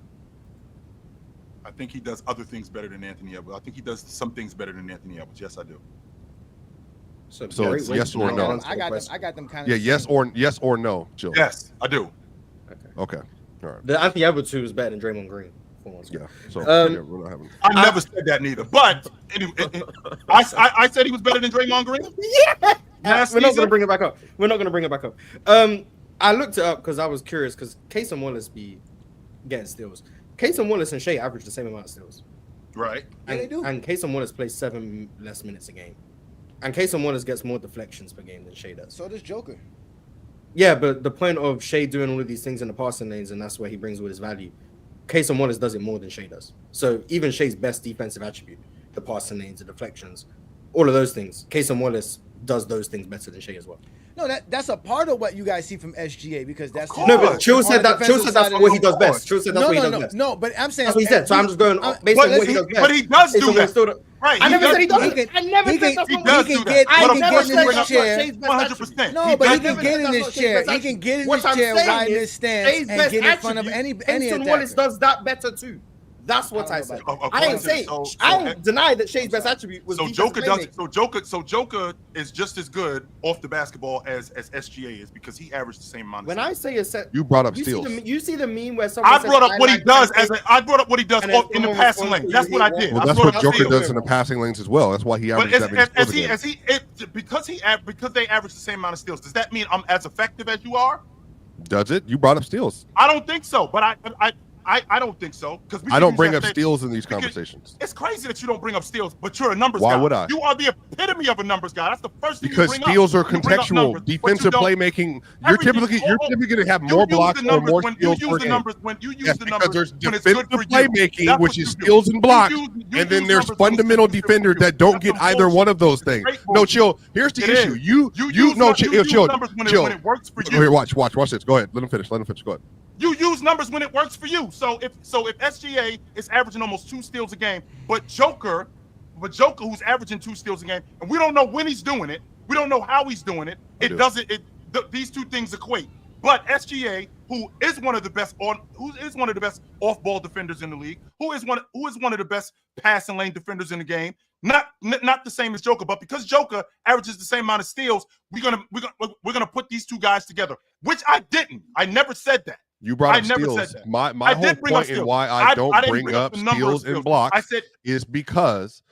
I think he does other things better than Anthony Edwards. I think he does some things better than Anthony Edwards. Yes, I do. So it's yes or no. I got them kind of. Yeah, yes or no, Chill. Yes, I do. Okay. All right. The Anthony Edwards who was better than Draymond Green. Yeah. So we're not having. I never said that neither. But anyway, I said he was better than Draymond Green. Yeah. We're not going to bring it back up. I looked it up because I was curious because Kasem Wallace be getting steals. Kasem Wallace and Shea average the same amount of steals. Right. And, they do. And Kasem Wallace plays 7 less minutes a game. And Kasem Wallace gets more deflections per game than Shea does. So does Joker. Yeah, but the point of Shea doing all of these things in the passing lanes, and that's where he brings all his value. Kasem Wallace does it more than Shea does. So even Shea's best defensive attribute, the passing lanes, the deflections, all of those things, Kasem Wallace does those things better than Shea as well. No, that's a part of what you guys see from SGA because that's no. But Chill said that. Chill said that's what he does best. Chill said that's what he does best. No, but I'm saying that's what he said. So I'm just going based on what he does best. But he does do that. Right. I never said he doesn't. I never said that's what he does. I can get in his chair. 100%. No, but he can get in his chair. He can get in his chair, ride in his stance, and get in front of any Kasem Wallace does that better too. That's what I said. I ain't saying. I ain't deny that Shea's best attribute was. So Joker does. So Joker is just as good off the basketball as SGA is because he averaged the same amount. When I say a set, you brought up steals. You see the meme where someone. I brought up what he does I brought up what he does in the passing lane. That's what I did. Well, that's what Joker does in the passing lanes as well. That's why he averages that many because they average the same amount of steals. Does that mean I'm as effective as you are? Does it? You brought up steals. I don't think so, but I don't think so because I don't bring up steals in these conversations. It's crazy that you don't bring up steals, but you're a numbers guy. Why would I? You are the epitome of a numbers guy. That's the first thing because you bring steals up. are contextual. Defensive playmaking. You're typically going to have more blocks or more steals per game. Because there's defensive playmaking, which is steals and blocks, and then there's fundamental defenders that don't get either one of those things. No, chill. Here's the issue. You chill. Here, watch this. Go ahead. Let him finish. Go ahead. You use numbers when it works for you. So if SGA is averaging almost 2 steals a game, but Joker who's averaging 2 steals a game, and we don't know when he's doing it, we don't know how he's doing it. These two things equate. But SGA, who is one of the best off-ball defenders in the league, who is one of the best passing lane defenders in the game, not the same as Joker, but because Joker averages the same amount of steals, we're gonna put these two guys together, which I didn't. I never said that. You brought up steals. My whole point in why I don't bring up steals and blocks is because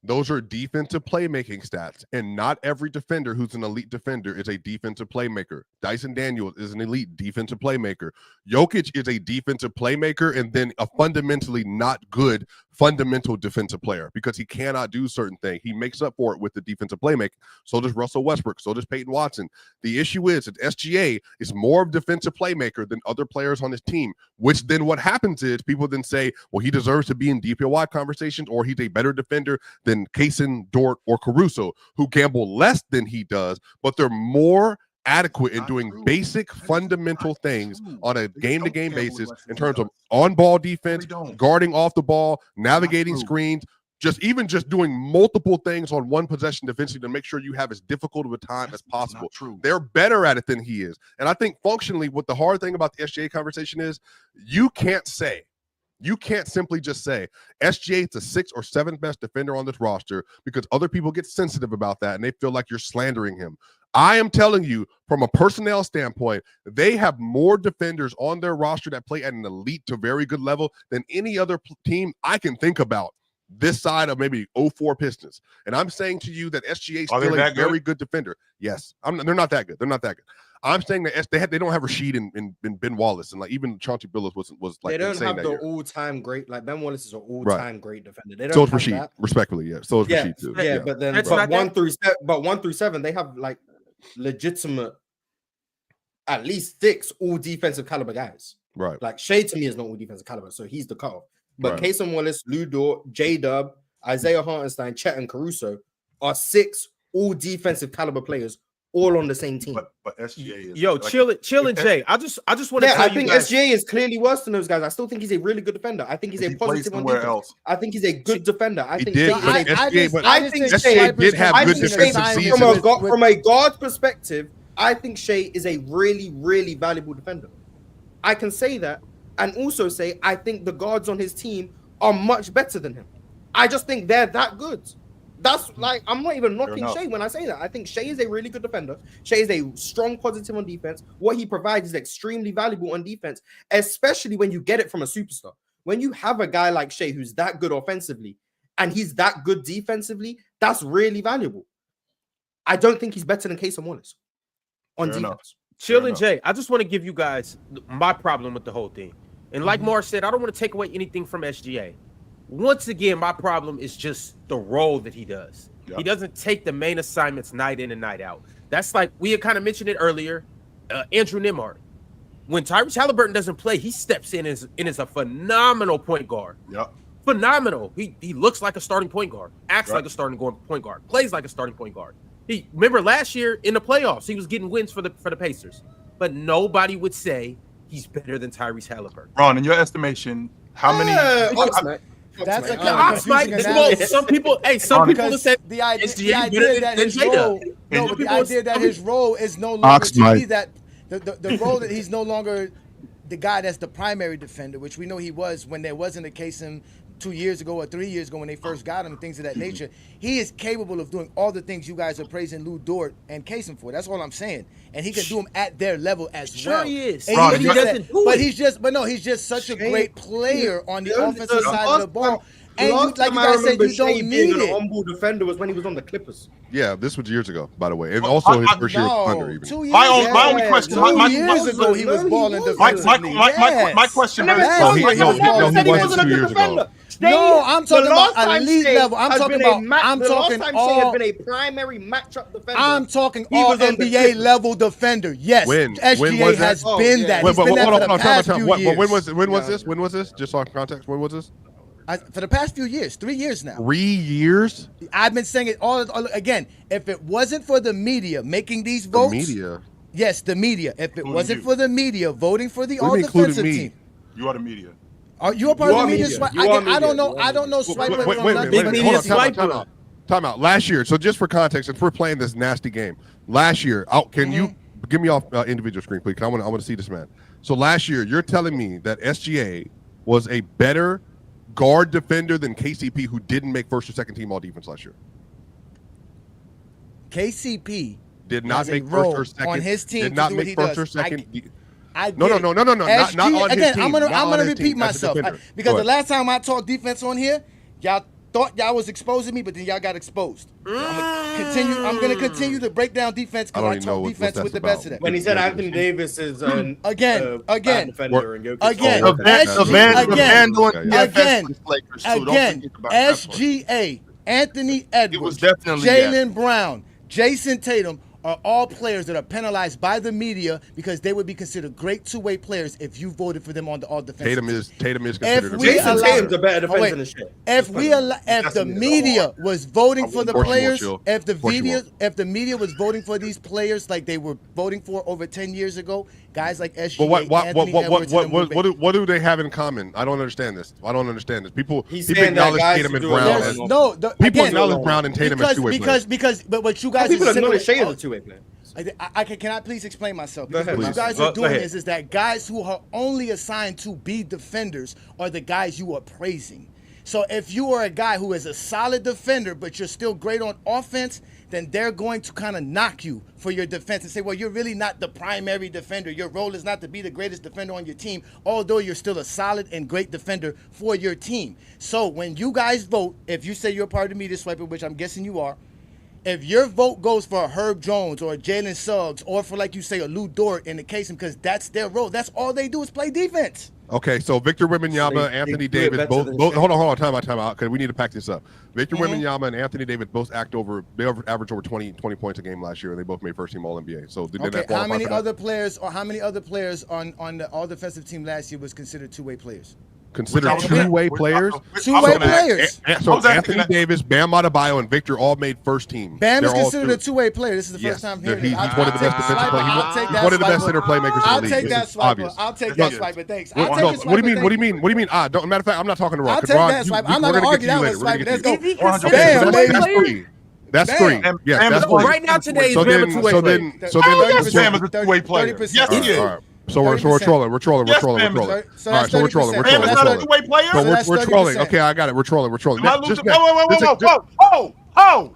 those are defensive playmaking stats, and not every defender who's an elite defender is a defensive playmaker. Dyson Daniels is an elite defensive playmaker. Jokic is a defensive playmaker and then a fundamentally not good fundamental defensive player because he cannot do certain things. He makes up for it with the defensive playmaking. So does Russell Westbrook. So does Peyton Watson. The issue is that SGA is more of a defensive playmaker than other players on his team, which then what happens is people then say, well, he deserves to be in DPOY conversations, or he's a better defender than Kaysen, Dort, or Caruso, who gamble less than he does, but they're more adequate in doing basic fundamental things on a game-to-game basis in terms of on-ball defense, guarding off the ball, navigating screens, just doing multiple things on one possession defensively to make sure you have as difficult of a time as possible. They're better at it than he is. And I think functionally what the hard thing about the SGA conversation is you can't simply just say SGA is the 6th or 7th best defender on this roster because other people get sensitive about that and they feel like you're slandering him. I am telling you from a personnel standpoint, they have more defenders on their roster that play at an elite to very good level than any other team I can think about this side of maybe 04 Pistons. And I'm saying to you that SGA is still a very good defender. Yes, they're not that good. I'm saying that they don't have Rashid and Ben Wallace, and like even Chauncey Billups was like they don't have the all-time great, like Ben Wallace is an all-time great defender. They don't so is Rashid, that. Respectfully, yeah. So is Rashid too. Yeah, but then 1 through 7, they have like legitimate at least 6 all defensive caliber guys. Right. Like Shea to me is not all defensive caliber, so he's the cutoff. But Kaysen Wallace, Lou Dort, J-Dub, Isaiah Hartenstein, Chet, and Caruso are 6 all defensive caliber players, all on the same team. But SGA is chillin' Jay. I just want to tell you guys, SGA is clearly worse than those guys. I still think he's a really good defender. I think he's a positive on defense. I think he's a good defender. I think SGA did have good defensive seasons. From a guard perspective, I think Shea is a really, really valuable defender. I can say that and also say I think the guards on his team are much better than him. I just think they're that good. That's like, I'm not even knocking Shea when I say that. I think Shea is a really good defender. Shea is a strong positive on defense. What he provides is extremely valuable on defense, especially when you get it from a superstar. When you have a guy like Shea who's that good offensively and he's that good defensively, that's really valuable. I don't think he's better than Kaysen Wallace on defense. Chillin' Jay, I just want to give you guys my problem with the whole thing. And like Mark said, I don't want to take away anything from SGA. Once again, my problem is just the role that he does. Yep. He doesn't take the main assignments night in and night out. That's like, we had kind of mentioned it earlier, Andrew Nembhard. When Tyrese Halliburton doesn't play, he steps in as a phenomenal point guard. Yep. Phenomenal. He looks like a starting point guard, acts like a starting point guard, plays like a starting point guard. Remember last year in the playoffs, he was getting wins for the Pacers, but nobody would say he's better than Tyrese Halliburton. Ron, in your estimation, how many? That's a some people will say the idea that his role is no longer to be that the role that he's no longer the guy that's the primary defender, which we know he was when there wasn't a case in 2 years ago or 3 years ago when they first got him, things of that nature. He is capable of doing all the things you guys are praising Lou Dort and Kaysen for. That's all I'm saying. And he can do them at their level as well. Sure he is. He's just such a great player on the offensive side of the ball. And you, Last like time you I guys said, remember you don't Shea need being an it. humble defender was when he was on the Clippers. Yeah, this was years ago, by the way, and also his first year with Thunder. Even 2 years. My ago. only question. 2 years ago, he was balling defensively. My question. Last year, he was balling he wasn't defensively. 2 years ago. No, I'm talking about last time elite Shea level. I'm has talking been a about. I'm the last talking time Shea has all. been a primary matchup defender. I'm talking He all was on the NBA Clippers. level defender. Yes, When SGA was has that? been that. He's been that for the past few years. When was this? When was this? Just on context, when was this? For the past few years, 3 years now. 3 years? I've been saying it all again. If it wasn't for the media making these votes, media. Yes, the media. If it Including wasn't you. for the media voting for the What do all you mean, including defensive me? team, You are the media. are you a part You of are the media? media. Swipe? You are I don't media. know. You I are don't know. media. Swipe Wait from a minute. Big not- media Hold on, swiper. time out. Last year, so just for context, if we're playing this nasty game, last year, can you give me off individual screen, please? 'Cause I want to see this man. So last year, you're telling me that SGA was a better guard defender than KCP, who didn't make first or second team all defense last year. KCP Did not has a make first role or second. on his team Did to not do what make he first does. or second. I No. get it. Not on his again, team. I'm Not on gonna his repeat team as a myself defender. because Go the ahead. last time I talked defense on here, y'all thought y'all was exposing me, but then y'all got exposed. I'm gonna continue to break down defense I because don't I even know talk what defense that's with the best of about. that. When he said Anthony Davis is an Again, bad defender and Jokic. again, Oh, okay. Again, SGA, Anthony Edwards, was definitely Jaylen Brown, Jason Tatum are all players that are penalized by the media because they would be considered great two-way players if you voted for them on the all defensive. Tatum is considered. Jason Tatum's a better defender than shit. If the media was voting for the Of course you players, won't, if Of course you the media was voting for these players like they were voting for over 10 years ago, guys like SGA, But Anthony Edwards, and them would be- what do they have in common? I don't understand this. People He's people saying that acknowledge guys Tatum who and do Brown. it as- well. People again, acknowledge Brown and Tatum as two-way players. but what you guys People are don't know simply- that Shea is a two-way player. can I please explain myself? Go Because ahead, what you please. guys Go are doing ahead. is that guys who are only assigned to be defenders are the guys you are praising. So if you are a guy who is a solid defender, but you're still great on offense, then they're going to kind of knock you for your defense and say, well, you're really not the primary defender. Your role is not to be the greatest defender on your team, although you're still a solid and great defender for your team. So when you guys vote, if you say you're part of the media swiper, which I'm guessing you are, if your vote goes for a Herb Jones or a Jalen Suggs or for, like you say, a Lou Dort in the case, because that's their role. That's all they do is play defense. Okay, so Victor Wembanyama, Anthony do it Davis, better both. than Hold on, time out, because we need to pack this up. Victor Wembanyama and Anthony Davis both averaged over 20 points a game last year, and they both made first team All NBA. So did that qualify how many for that? other players on the all defensive team last year was considered two-way players? Considered two-way players? Two-way players. So Anthony Davis, Bam Adebayo, and Victor all made first team. Bam is They're all considered two. a two-way player. This is the first time hearing He's it. one of the best defensive players. He's one of the best center playmakers I'll in the league. take that This is swiper. obvious. I'll take that swiper. Thanks. What do you mean? What do you mean? Don't, matter of fact, I'm not talking to Ron. I'll take that swiper. I'm not going to argue that one, swiper. Let's go. Bam, That's baby. three. That's three. Yes, that's three. Right now today is So Bam a then, two-way so player. then, Bam is a two-way player. 30%. Yes, he is. all right. So we're trolling. We're trolling. Yes, All Bam is right. So So that's we're trolling. 30%. Bam is not a trolling. two-way player. So that's we're trolling. 30%. Okay, I got it. We're trolling. Am I losing? Just next. Whoa.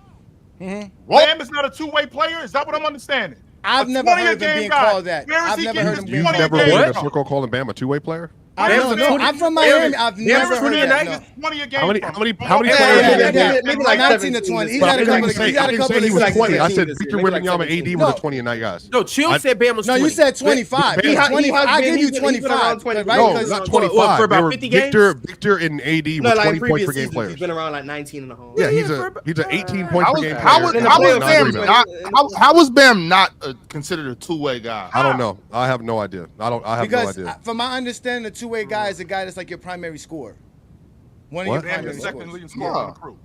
Bam is not a two-way player. Is that what I'm understanding? I've never heard him being called that. Where is I've he never getting heard his him You've being 20 never a heard game in a from? circle calling Bam a two-way player? No, I'm from Miami. I've never heard that. No. 20 a game. How many from. players? Maybe like 19 to 20. He's But had I a couple didn't of. He's had a say couple he was of. 20. I said this Victor year, maybe like Wembanyama, AD No. were the 20 a night guys. No, Chill said Bam was 20. No, you said 25. He has 25. I give you he's been 25. 20. Right? No, Because- not what, 25. for about They were 50 Victor and AD were No, like 20 point previous per game seasons, players. he's been around like 19 and a half. Yeah, he's an 18 point per game How player. was Bam not considered a two-way guy? I don't know. I have no idea. I have no Because idea. from my understanding, the two-way guy is a guy that's like your primary scorer. One of your What? Bam primary is second scorers. leading scorer on the crew.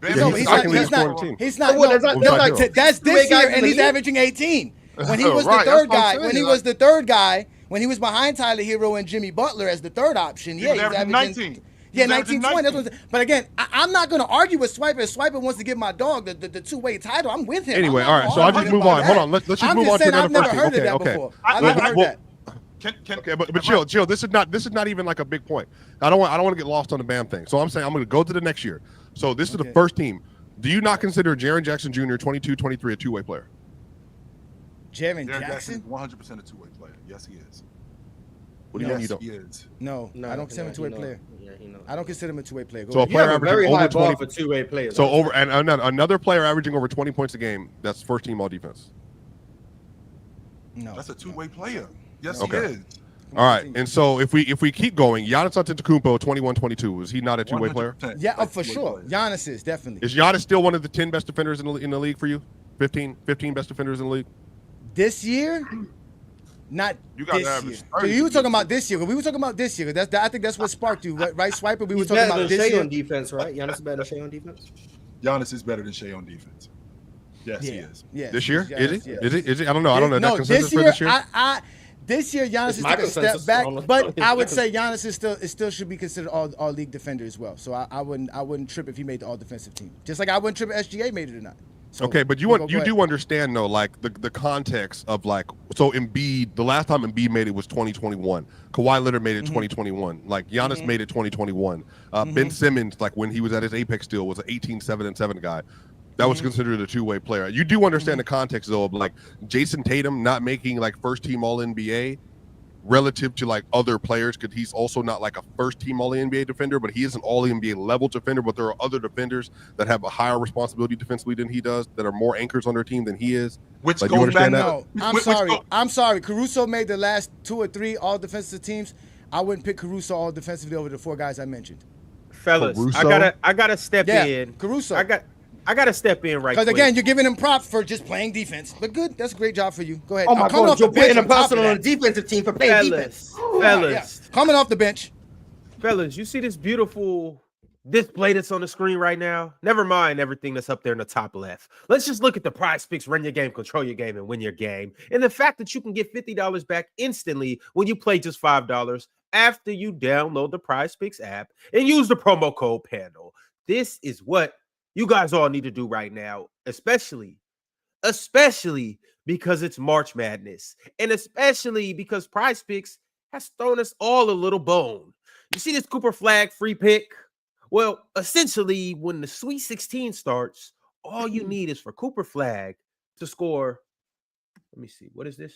Yeah, Bam No, is he's he's second not. leading He's scorer on not. the team. He's not. Well, No, that's not that's true. this Two-way year, guys in and the he's league? averaging 18. When he was the Right, that's third what I'm guy, saying, when he like- was the third guy, when he was behind Tyler Hero and Jimmy Butler as the third option, He yeah, was he's averaging averaging 19. Yeah, He's averaging 19, 20. That's 19. what I'm saying. But again, I'm not going to argue with Swiper. If Swiper wants to give my dog the two-way title, I'm with him. Anyway, I'm all not right. So I'll arguing just move about on. that. Hold on. Let's just I'm move just on to saying another I've never first team. heard of Okay, that okay. before. I've never heard that. Okay, but chill. This is not even like a big point. I don't want to get lost on the Bam thing. So I'm saying I'm going to go to the next year. So this is the first team. Do you not consider Jaren Jackson Jr. 22-23 a two-way player? Jaren Jackson Jackson? is 100% a two-way player. Yes, he is. What do you mean you don't? He is. No, I don't consider him a two-way he player. Yeah, he knows. I don't consider him a two-way player. Go So a ahead. You have player a very averaging high over bar 20. for two-way players. So over and another player averaging over 20 points a game. That's first team all defense. No, That's a two-way player. Yes, Okay. he is. All right, and so if we keep going, Giannis Antetokounmpo 21-22. Is he not a two-way player? 100%. Yeah, Like for two-way sure. player. Giannis is definitely. Is Giannis still one of the 10 best defenders in the league for you? 15 best defenders in the league. This year, not You gotta this average year. 30 So you were to talking be about this year. We were talking about this year. I think that's what sparked you, right, Swiper? We were He's talking better about than this Shea year. on defense, right? Giannis is better than Shea on defense. Giannis is better than Shea on defense. Yes, he Yeah, is. yes, This year, yes, is he? yes. Is he? I don't know. I don't know. No, That consensus this year, for this year. this year Giannis It's has my took a step consensus. I back, don't know. but It's I my would say Giannis is still should be considered all league defender as well. So I wouldn't trip if he made the all defensive team. Just like I wouldn't trip if SGA made it or not. So, Okay, but you go do ahead. understand though, like the context of like, so Embiid, the last time Embiid made it was 2021. Kawhi Leonard made it 2021. Like Giannis made it 2021. Ben Simmons, like when he was at his apex still, was an 18-7-7 guy. That was considered a two-way player. You do understand the context though of like Jason Tatum not making like first team All NBA relative to like other players, because he's also not like a first team All NBA defender, but he is an All NBA level defender. But there are other defenders that have a higher responsibility defensively than he does, that are more anchors on their team than he is. Which Like, you goes back understand that? to No, I'm sorry. I'm sorry. Caruso made the last 2 or 3 all defensive teams. I wouldn't pick Caruso all defensively over the 4 guys I mentioned. Fellas, Caruso? I gotta step Yeah, in. Caruso. I gotta step in right Because quick. again, you're giving him props for just playing defense. But good, that's a great job for you. Go ahead. Oh my coming God, off you're the bench putting a on top person of on a that. defensive team for playing defense. fellas, Coming off the bench. fellas, you see this beautiful display that's on the screen right now? Never mind everything that's up there in the top left. Let's just look at the PrizePicks, run your game, control your game, and win your game. And the fact that you can get $50 back instantly when you play just $5 after you download the PrizePicks app and use the promo code PANDLE. This is what you guys all need to do right now, especially because it's March Madness, and especially because PrizePicks has thrown us all a little bone. You see this Cooper Flag free pick? Well, essentially, when the Sweet 16 starts, all you need is for Cooper Flag to score. Let me see. What is this?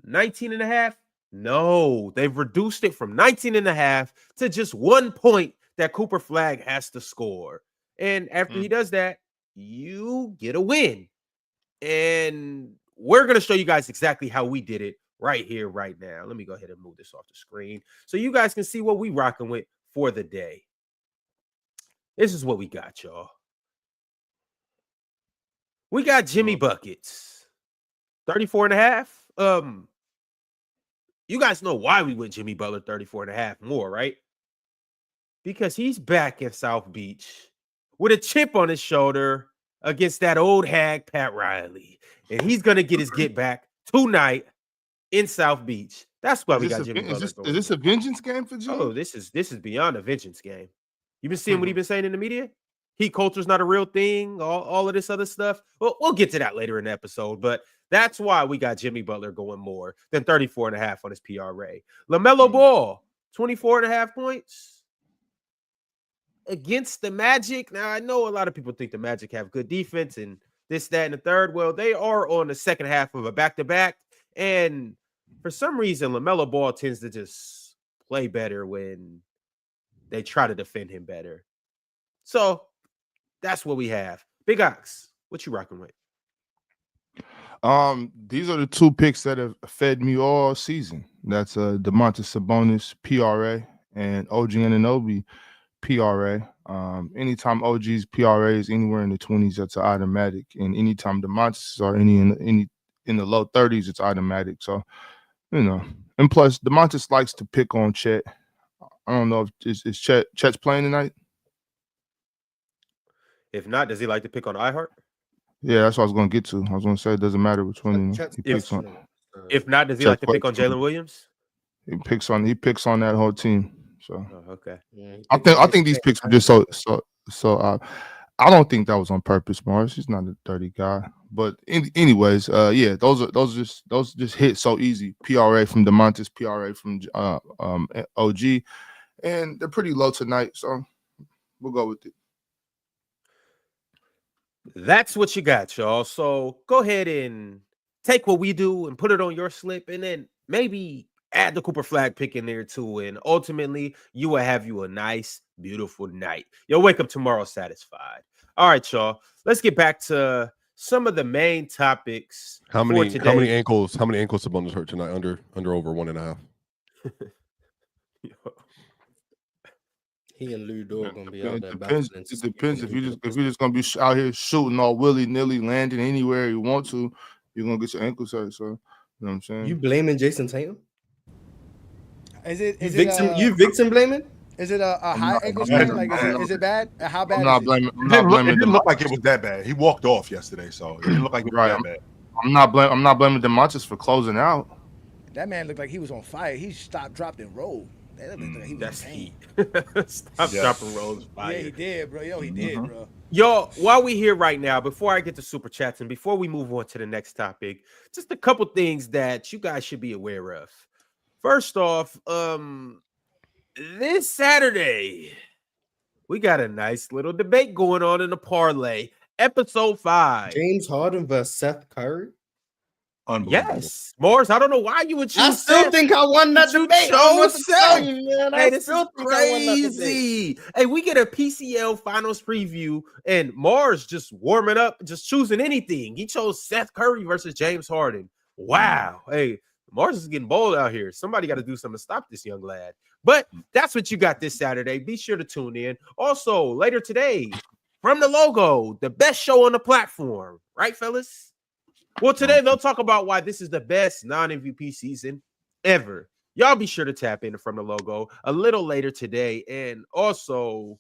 19 and a half? No, they've reduced it from 19 and a half to just 1 point that Cooper Flag has to score. And after he does that, you get a win. And we're going to show you guys exactly how we did it right here, right now. Let me go ahead and move this off the screen so you guys can see what we rocking with for the day. This is what we got, y'all. We got Jimmy Buckets, 34 and a half. You guys know why we went Jimmy Butler 34 and a half more, right? Because he's back in South Beach with a chip on his shoulder against that old hag, Pat Riley. And he's going to get his get back tonight in South Beach. That's why we got Jimmy Butler. Is this a vengeance game for Jimmy? Oh, this is beyond a vengeance game. You been seeing what he been saying in the media? Heat culture's not a real thing, all of this other stuff. Well, we'll get to that later in the episode, but that's why we got Jimmy Butler going more than 34 and a half on his PRA. LaMelo Ball, 24 and a half points against the Magic. Now, I know a lot of people think the Magic have good defense and this, that, and the third. Well, they are on the second half of a back-to-back, and for some reason, LaMelo Ball tends to just play better when they try to defend him better. So that's what we have. Big Ox, what you rocking with? These are the 2 picks that have fed me all season. That's Domantas Sabonis PRA and OG Anunoby PRA. Anytime OG's PRA is anywhere in the 20s, that's an automatic. And anytime Domantas are any in the low 30s, it's automatic. So, you know. And plus, Domantas likes to pick on Chet. I don't know if is Chet's playing tonight. If not, does he like to pick on iHeart? Yeah, that's what I was going to get to. I was going to say it doesn't matter which one he picks on. If not, does he like to pick on Jalen Williams? He picks on that whole team. So okay. Yeah, I think these picks were just so I don't think that was on purpose, Morris. He's not a dirty guy. But anyways, yeah, those just hit so easy. PRA from Domantas, PRA from OG, and they're pretty low tonight, so we'll go with it. That's what you got, y'all. So go ahead and take what we do and put it on your slip, and then maybe add the Cooper flag pick in there too, and ultimately you will have you a nice, beautiful night. You'll wake up tomorrow satisfied. All right, y'all. Let's get back to some of the main topics. How many ankles today. Sabonis hurt tonight? Under over 1.5. He and Lou Dort gonna be out there. It depends. If you're just gonna be out here shooting all willy nilly, landing anywhere you want to, you're gonna get your ankles hurt. So you know what I'm saying. You blaming Jason Tatum? Is it you victim blaming? Is it a high ankle sprain? Like, is it bad? How bad? I'm not blaming. It didn't look like it was that bad. He walked off yesterday, so it didn't look like it was that bad. I'm not blaming DeMontis for closing out. That man looked like he was on fire. He stopped, dropped, and rolled. That looked like he was in pain. Stop dropping rolls. Yeah, he did, bro. Yo, he did, bro. Yo, while we here right now, before I get to super chats and before we move on to the next topic, just a couple things that you guys should be aware of. First off, this Saturday, we got a nice little debate going on in the parlay. Episode 5. James Harden versus Seth Curry. Yes, Morris. I don't know why you would choose. I still think I won that debate. Hey, this is crazy. Hey, we get a PCL finals preview, and Mars just warming up, just choosing anything. He chose Seth Curry versus James Harden. Wow. Hey, Mars is getting bold out here. Somebody got to do something to stop this young lad. But that's what you got this Saturday. Be sure to tune in. Also, later today, from the logo, the best show on the platform. Right, fellas? Well, today they'll talk about why this is the best non-MVP season ever. Y'all be sure to tap in from the logo a little later today. And also,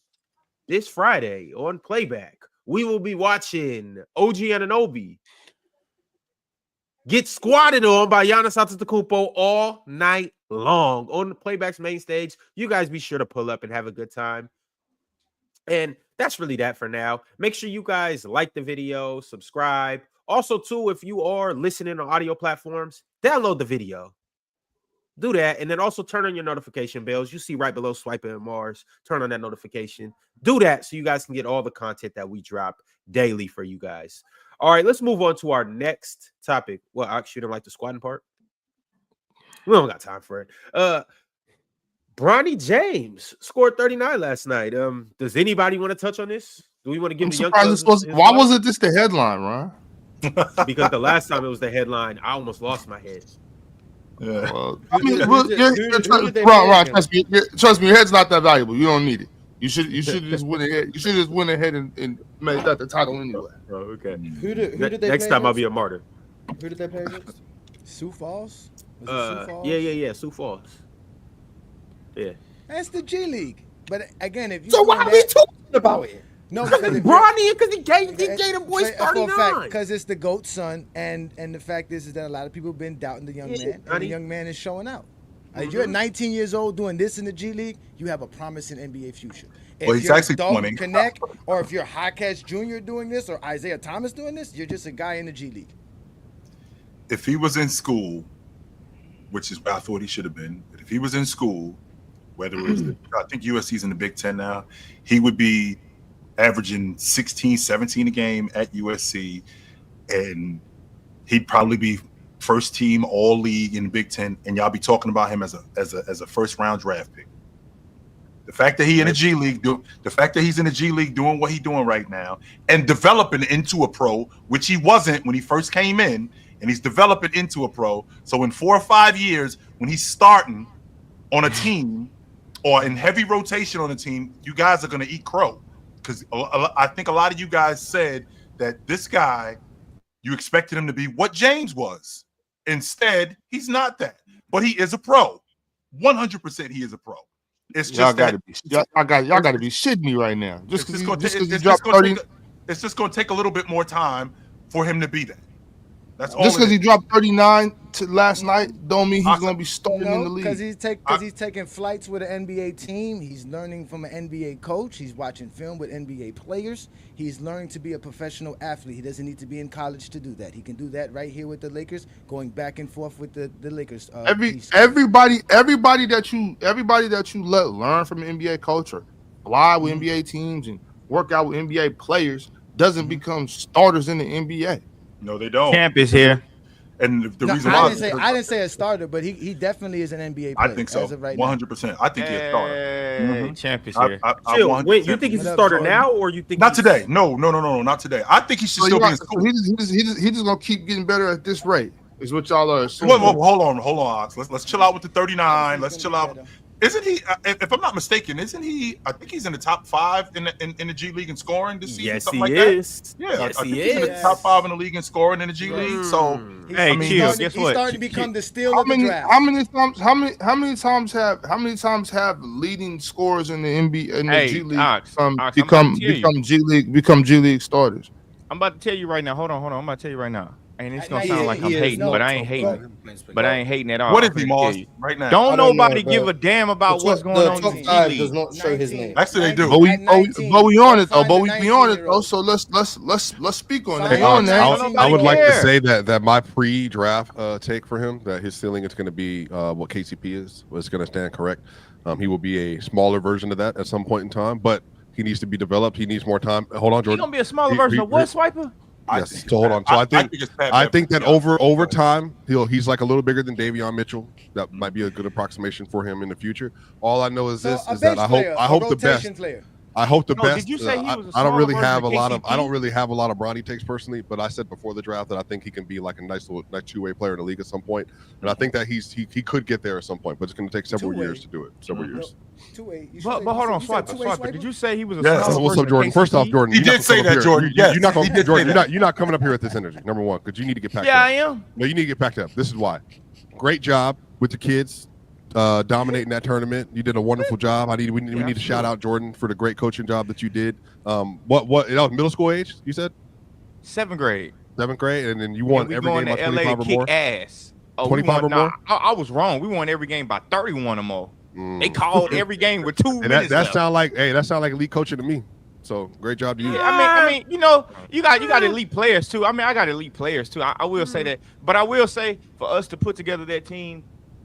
this Friday on Playback, we will be watching OG Anunoby get squatted on by Giannis Antetokounmpo all night long on the Playback's main stage. You guys be sure to pull up and have a good time. And that's really that for now. Make sure you guys like the video, subscribe. Also, too, if you are listening on audio platforms, download the video. Do that. And then also turn on your notification bells. You see right below Swiping and Mars. Turn on that notification. Do that so you guys can get all the content that we drop daily for you guys. All right, let's move on to our next topic. Well, actually, don't like the squatting part. We don't got time for it. Bronny James scored 39 last night. Does anybody want to touch on this? Do we want to give the young why wasn't this the headline, Ron? Because the last time it was the headline, I almost lost my head. Yeah. Well, I mean, Ron, trust me, your head's not that valuable. You don't need it. You should just went ahead. You should just went ahead and made that the title anyway. Oh, okay. Who did they Next play time against? I'll be a martyr. Who did they play against? Sioux Falls? Was it Sioux Falls? Yeah. Sioux Falls. Yeah. That's the G League. But again, if you So why are we talking about it? No, because Bronny, because he gave them boys 39. Because it's the GOAT's son, and the fact is that a lot of people have been doubting the young man, and the young man is showing out. You're 19 years old doing this in the G League, you have a promising NBA future. Well, he's actually 20. Connect, or if you're High-Catch Jr. doing this, or Isaiah Thomas doing this, you're just a guy in the G League. If he was in school, which is where I thought he should have been, but if he was in school, whether it was, I think USC's in the Big Ten now, he would be averaging 16, 17 a game at USC, and he'd probably be first team all league in the Big Ten, and y'all be talking about him as a first round draft pick. The fact that he's in the G League doing what he's doing right now and developing into a pro, which he wasn't when he first came in, and he's developing into a pro. So in 4 or 5 years, when he's starting on a team or in heavy rotation on a team, you guys are going to eat crow. Because I think a lot of you guys said that this guy, you expected him to be what James was. Instead, he's not that. But he is a pro. 100% he is a pro. It's just y'all gotta be shitting me right now. It's just going to take a little bit more time for him to be that. That's all. Just because he dropped 39 last night, don't mean he's going to be starting in the league. Because he's taking flights with an NBA team. He's learning from an NBA coach. He's watching film with NBA players. He's learning to be a professional athlete. He doesn't need to be in college to do that. He can do that right here with the Lakers, going back and forth with the Lakers. Everybody that you let learn from an NBA coach or fly with NBA teams and work out with NBA players doesn't become starters in the NBA. No, they don't. Camp is here. And the No, reason why I didn't say a starter, but he definitely is an NBA player. I think so. As of right 100%. I think he's a starter. Hey, championship. Chill, 100% wait, you think he's a starter now, or you think not he's... today? No, not today. I think he should still be in school. He just gonna keep getting better at this rate. Is what y'all are assuming. Whoa, hold on, Ox. Let's chill out with the 39. Let's chill out. Isn't he? If I'm not mistaken, isn't he? I think he's in the top 5 in the G League in scoring this season. Yes, something he like that. is. Yeah, Yes, I think he he's in the is. top 5 in the league in scoring in the G League. So, Hey, He's guess what? starting to become the steal How of the many draft. how many times have leading scorers in the NBA in the G League become G League starters? I'm about to tell you right now. Hold on. I'm about to tell you right now. And it's At gonna 19, sound like I'm he is. hating, No, but I ain't hating. But I ain't hating at all. what I'm is he, finna Moss? tell you. Right now, Don't I don't know, nobody give bro. a damn about what's going on The in the top 5 G does League. not show his name. Actually, they do. But we At 19, on it though. find But the we be on it though. 19-year-old. So let's speak on Find it. the On that. Nobody I would like to care. say that my pre-draft take for him, that his ceiling is going to be what KCP is going to stand correct. He will be a smaller version of that at some point in time, but he needs to be developed. He needs more time. Hold on, He Jordan. gonna be a smaller version of what, Swiper? Yes. So hold on. So I think that over time he's like a little bigger than Davion Mitchell. That might be a good approximation for him in the future. All I know is this: is that I hope the best. Player. I hope the No, best. did you say he was a I don't smaller really version have a of lot of. KCP? I don't really have a lot of Bronny takes personally, but I said before the draft that I think he can be like a nice two-way player in the league at some point, and I think that he could get there at some point, but it's going to take several years to do it. Several years. But hold on, Swiper. Did you say he was a Yes. smaller What's version up, Jordan? of First off, KCP? Jordan, He you're not did say gonna come that, up here. Jordan. You're Yes, not going he to did Jordan. say that. You're not coming up here with this energy. Number one, because you need to get packed Yeah, up. I am. No, you need to get packed up. This is why. Great job with the kids. Dominating that tournament. You did a wonderful job. We need to shout out Jordan for the great coaching job that you did. What that was middle school age, you said? 7th grade. 7th grade, and then you won We every going game by to LA 25 to or kick more. ass. Oh, 25 or more? I was wrong. We won every game by 31 or more. They called every game with 2 And minutes that left. sound like elite coaching to me. So great job to you. Yeah, I mean, you know, you got elite players too. I mean, I got elite players too. I will say that, but I will say for us to put together that team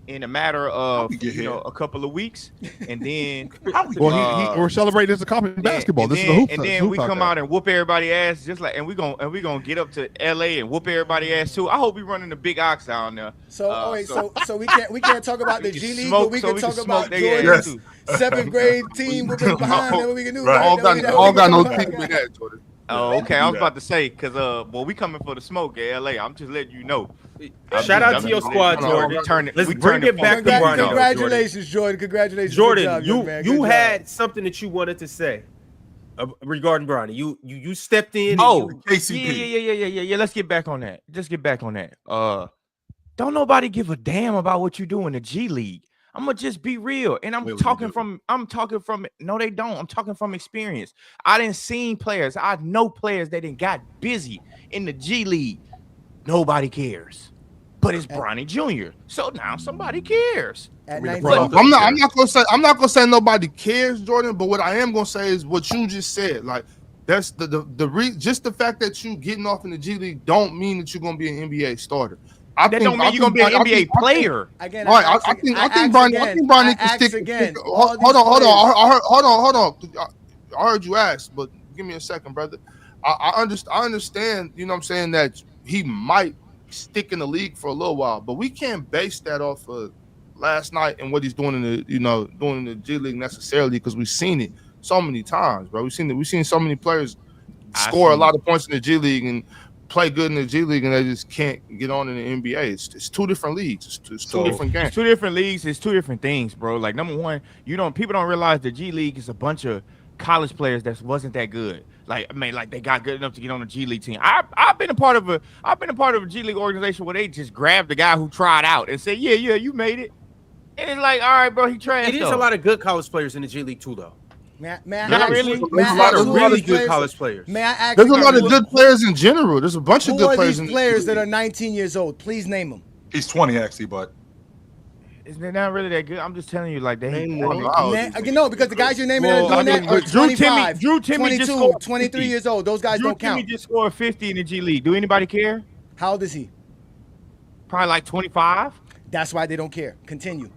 in a matter of a couple of weeks, and then we're celebrating this accomplishment in basketball. This is a hoop. And then we come out and whoop everybody ass just like, and we gonna get up to LA and whoop everybody ass too. I hope we running the big ox down there. So we can't talk about the G League, but we can talk about their Jordan's 7th grade team whooping behind them. What we can do? All got no team in that, Jordan. Oh, okay. I was about to say because we coming for the smoke at LA. I'm just letting you know. Shout out to your squad, Jordan. Let's bring it back to Bronny. Congratulations, Jordan. Congratulations, Jordan. Good You job. had something that you wanted to say regarding Bronny. You stepped in. Oh, KCP. yeah. Let's get back on that. Just get back on that. Don't nobody give a damn about what you do in the G League. I'm gonna just be real, and I'm talking from. No, they don't. I'm talking from experience. I didn't see players. I know players that didn't got busy in the G League. Nobody cares, but it's Bronny Jr. So now somebody cares. At I'm 19. not gonna say nobody cares, Jordan. But what I am gonna say is what you just said. Like that's just the fact that you getting off in the G League don't mean that you're gonna be an NBA starter. That don't mean you're gonna be an NBA player. Again, I think Bronny can stick again. Hold on. I heard you ask, but give me a second, brother. I understand. You know what I'm saying, that he might stick in the league for a little while, but we can't base that off of last night and what he's doing in the G League necessarily, because we've seen it so many times, bro. We've seen so many players score a lot of points in the G League and play good in the G League, and they just can't get on in the NBA. It's two different leagues. It's two different games. It's 2 different leagues. It's 2 different things, bro. Like, number one, people don't realize the G League is a bunch of college players that wasn't that good. Like they got good enough to get on the G League team. I've been a part of a G League organization where they just grabbed the guy who tried out and said, yeah, you made it. And it's like, all right, bro, he tried. It is a lot of good college players in the G League too, though. There's a lot of really good college players. May I ask? There's a lot of good players in general. There's a bunch of good players. Who are these players that are 19 years old? Please name them. He's 20 actually, but Isn't it not really that good? I'm just telling you, like they ain't no, because the guys you're naming that are doing that are 25, Drew Timmy 22, just scored 23 years old. Those guys don't count. Drew Timmy just scored 50 in the G League. Do anybody care? How old is he? Probably like 25. That's why they don't care. Continue.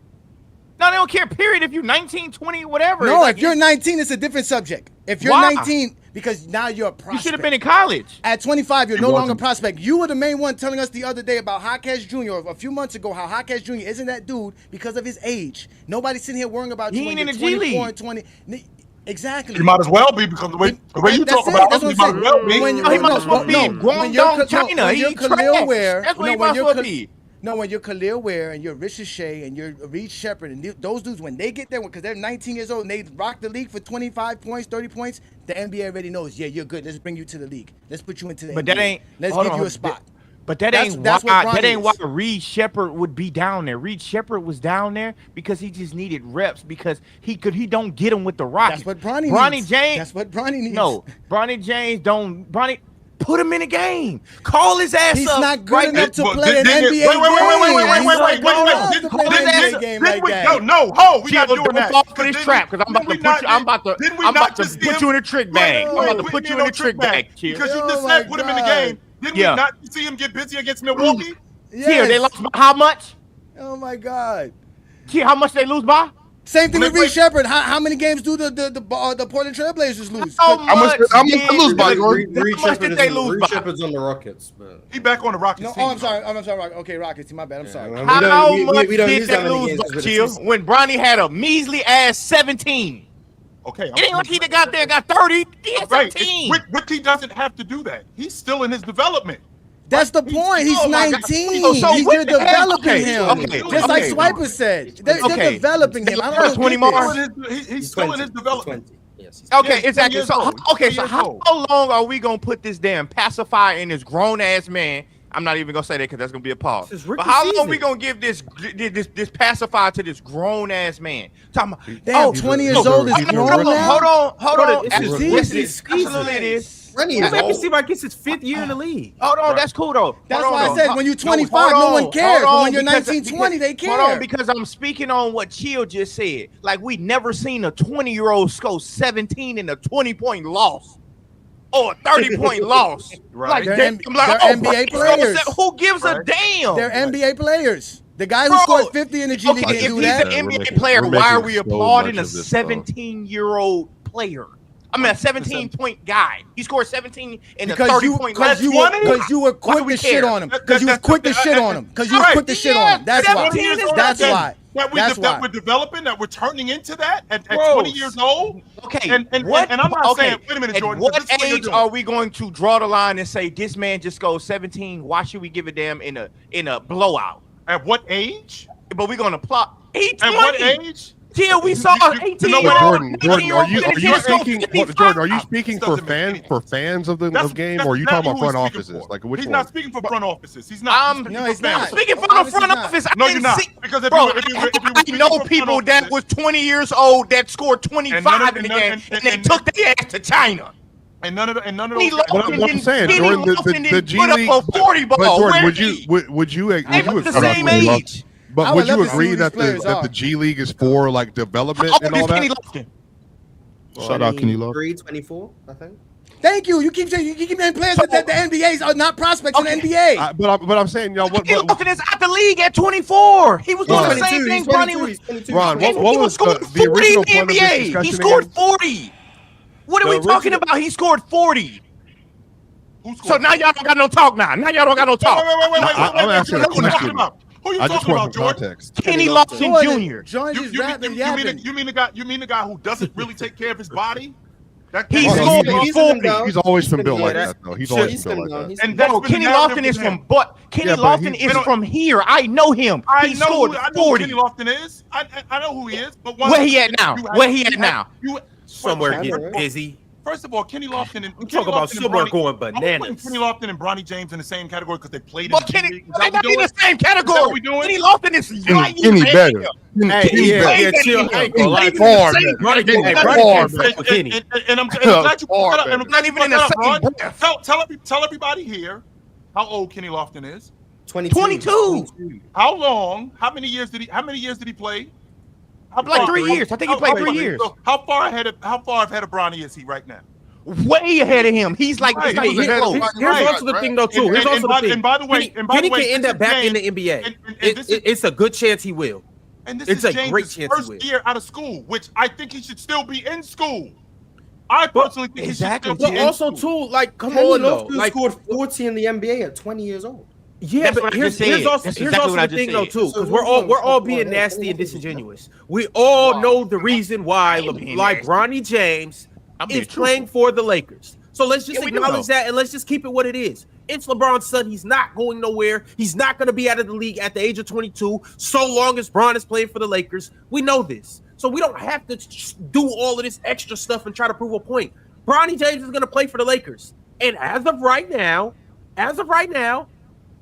No, they don't care, period. If you're 19, 20, whatever. No, if you're 19, it's a different subject. If you're 19, because now you're a You prospect. should have been in college. At 25, you're He no longer a wasn't. prospect. You were the main one telling us the other day about Hawkeye Jr. a few months ago how Hawkeye Jr. isn't that dude because of his age. Nobody's sitting here worrying about He you when ain't you're in the G 24 League. and 20. Exactly. He might as well be because the way you That's talk it. about That's him, what he might I'm as well be. saying. No, he might as well be in Guangdong, China. When you're He Khalil trash. Ware, That's what he when might as you're well Khal- be. No, when you're Khalil Ware and you're Richard Shea and you're Reed Shepard and those dudes, when they get there, because they're 19 years old and they rock the league for 25 points, 30 points, the NBA already knows, yeah, you're good. Let's bring you to the league. Let's put you into the But NBA. that ain't. Let's hold give on, you a spot. But that That's ain't what why. Bronny That ain't why is. Reed Shepard would be down there. Reed Shepard was down there because he just needed reps because he don't get him with the Rockets. That's what Bronny needs. James. That's what Bronny needs. No, Bronny James don't. Bronny, put him in a game. Call his ass He's up. not good right enough now. to play an NBA game. No, we not doing Don't that. fall for this trap because I'm about to put you. I'm about to put you in a trick bag. I'm about to put you in a trick bag. Chill. Because you Oh just my said put him in the God. game. Didn't Yeah. we not see him get busy against Milwaukee? Chill. They lost by how much? Oh my God. Chill. How much they lose by? Same thing When with they Reed Shepard. How many games do the Portland Trailblazers lose? How much they lose by, Jordan? Reed How much did they lose by? Shepard's on the Rockets, but He back on the Rockets No, team. oh, I'm sorry. I'm sorry. Okay, Rockets. My bad. I'm sorry. well, How much we don't did use that they many lose games by, with the Chill, season. when Bronny had a measly ass 17? Okay, It ain't like he got there, got 30. He had right. 17. Ricky doesn't have to do that. He's still in his development. That's the point. He's Oh my God. 19. So You're what the heck? developing him. Okay, Just like okay. Swiper said. They're Okay. developing him. I don't 20 know. more? He's still in his development. 20. Yes, he's Okay, Yeah, he's exactly. 20 years So, old. okay, He's so 20 years how long are we gonna put this damn pacifier in this grown ass man? I'm not even gonna say that because that's gonna be a pause. This is But rookie how long season. we gonna give this pacifier to this grown ass man? Talking about, Damn, 20 years old is grown now? Hold on. This is Absolutely, rookie absolutely it is. Bronny You is make me old. seem like it's his 5th year in the league. Hold on, that's cool though. That's Hold why on, I said though. when you're No, 25, hold no one on, cares. hold But on, when you're because- 19, 20, they care. Hold on, because I'm speaking on what Chill just said. Like we never seen a 20-year-old score 17 in a 20-point loss. Or a 30-point loss. Right. They're I'm NBA players. Who gives a Right. damn? They're NBA players. The guy who Bro, scored 50 in the G League Okay, didn't if do he's that. an We're NBA making- player, we're why are making we so applauding a much of this, though. 17-year-old player? I mean, a 17-point guy. He scored 17 in a Because 30-point loss. you were Why quick we to shit care? on him. Because you was quick to shit on him. Because you was Right. quick to shit Yeah, on him. That's why. 17 is That's nothing. why. That That's why. we're developing, that we're turning into that at Gross. 20 years old. Okay, And I'm not saying, wait a minute, at Jordan. what this is what you're age doing. are we going to draw the line and say this man just goes 17? Why should we give a damn in a blowout? At what age? But we're gonna plot. He's At 20. what age? Till we saw You- 18 you know year what, old. Jordan, are you speaking? Jordan, are you This speaking for doesn't make any fans of the That's- game, that's or are you exactly talking about who front he's speaking offices? for. Like which He's one? not speaking for front offices. He's not. No, he's not. Speaking from the Obviously front not. office, No, I you're didn't not. see- Because if Bro, you were I speaking know for front people that offices- was 20 years old that scored 25 in the game, and they took their ass to China. And none of Kenny those. But Lofton I'm saying, Kenny Jordan, Lofton the didn't G put League. up a 40 ball. But Jordan, Where would he? you They was the same age. But I would would you love to see agree who that these players the are. G League is for like development How and old all is Kenny that? Lofton? Shout out Kenny Love. 24, I think. Thank you. You keep saying you keep naming players that the NBAs are not prospects in the NBA. But I'm saying, y'all, what, Kenny Lofton is out the league at 24. He was doing Ron, the same thing Bronny was. Ron, And what he was scoring the 40 original in point the of this NBA. He discussion scored again? 40. What are we talking about? He scored 40. So now y'all don't got no talk now. Now y'all don't got no talk. I'm asking a Who you talking question. about? Who you I just talking want about, some Jordan? context. Kenny Lofton Jr. Jordan just rapping, yapping. You mean the guy who doesn't really take care of his body? He Oh, no, scored he's- 40. He's always been built like Yeah, that, though. He's shit, always He's been been built like gone. that. And that's been Kenny the narrative Lofton is with him. from Kenny Yeah, but Lofton he's- is from here. I know him. I He know scored who 40. Kenny Lofton is. I know who he is. But Where he at now? Where he at now? Somewhere China, getting right? busy. First of all, Kenny Lofton and I'm talking about somewhere going Are we putting bananas. Kenny Lofton and Bronny James in the same category because they played in But the G Kenny, League? Is they that not what in we the doing? same category. Is that what we doing? Kenny Lofton is right Kenny here. better. Hey, Kenny yeah, better. yeah, chill. I ain't gonna lie. Not even in the same Bronny category. can't- Not Bronny even- can't fuck with Kenny. And I'm glad you brought that up. And I'm glad Not you even in brought the that up, same Ron. breath. Tell everybody here how old Kenny Lofton is. 22. How long? How many years did he play? Like 3 years. I think he played 3 years. So how far ahead of Bronny is he right now? Way ahead of him. He's like Right. this Hey, was here's close. also the thing, though, too. Here's also the thing. And by the way, Kenny can end up back in the NBA. It's a good chance he will. And this It's is a great James' chance he first will. year out of school, which I think he should still be in school. I personally think exactly. But also too, like, come Kenny on, though. Loftus Like, scored 40 in the NBA at 20 years old. yeah, That's but what I here's just said. also That's here's exactly also what I the just thing though said. too, So because we're we're all on- being on- nasty and on- disingenuous. We all Wow. know the reason why I ain't being like nasty. Bronny James I'm being is playing for the Lakers. So let's just Yeah, we do acknowledge know. that and let's just keep it what it is. It's LeBron's son. He's not going nowhere. He's not going to be out of the league at the age of 22 so long as Bron is playing for the Lakers. We know this. So we don't have to do all of this extra stuff and try to prove a point. Bronny James is going to play for the Lakers. And as of right now,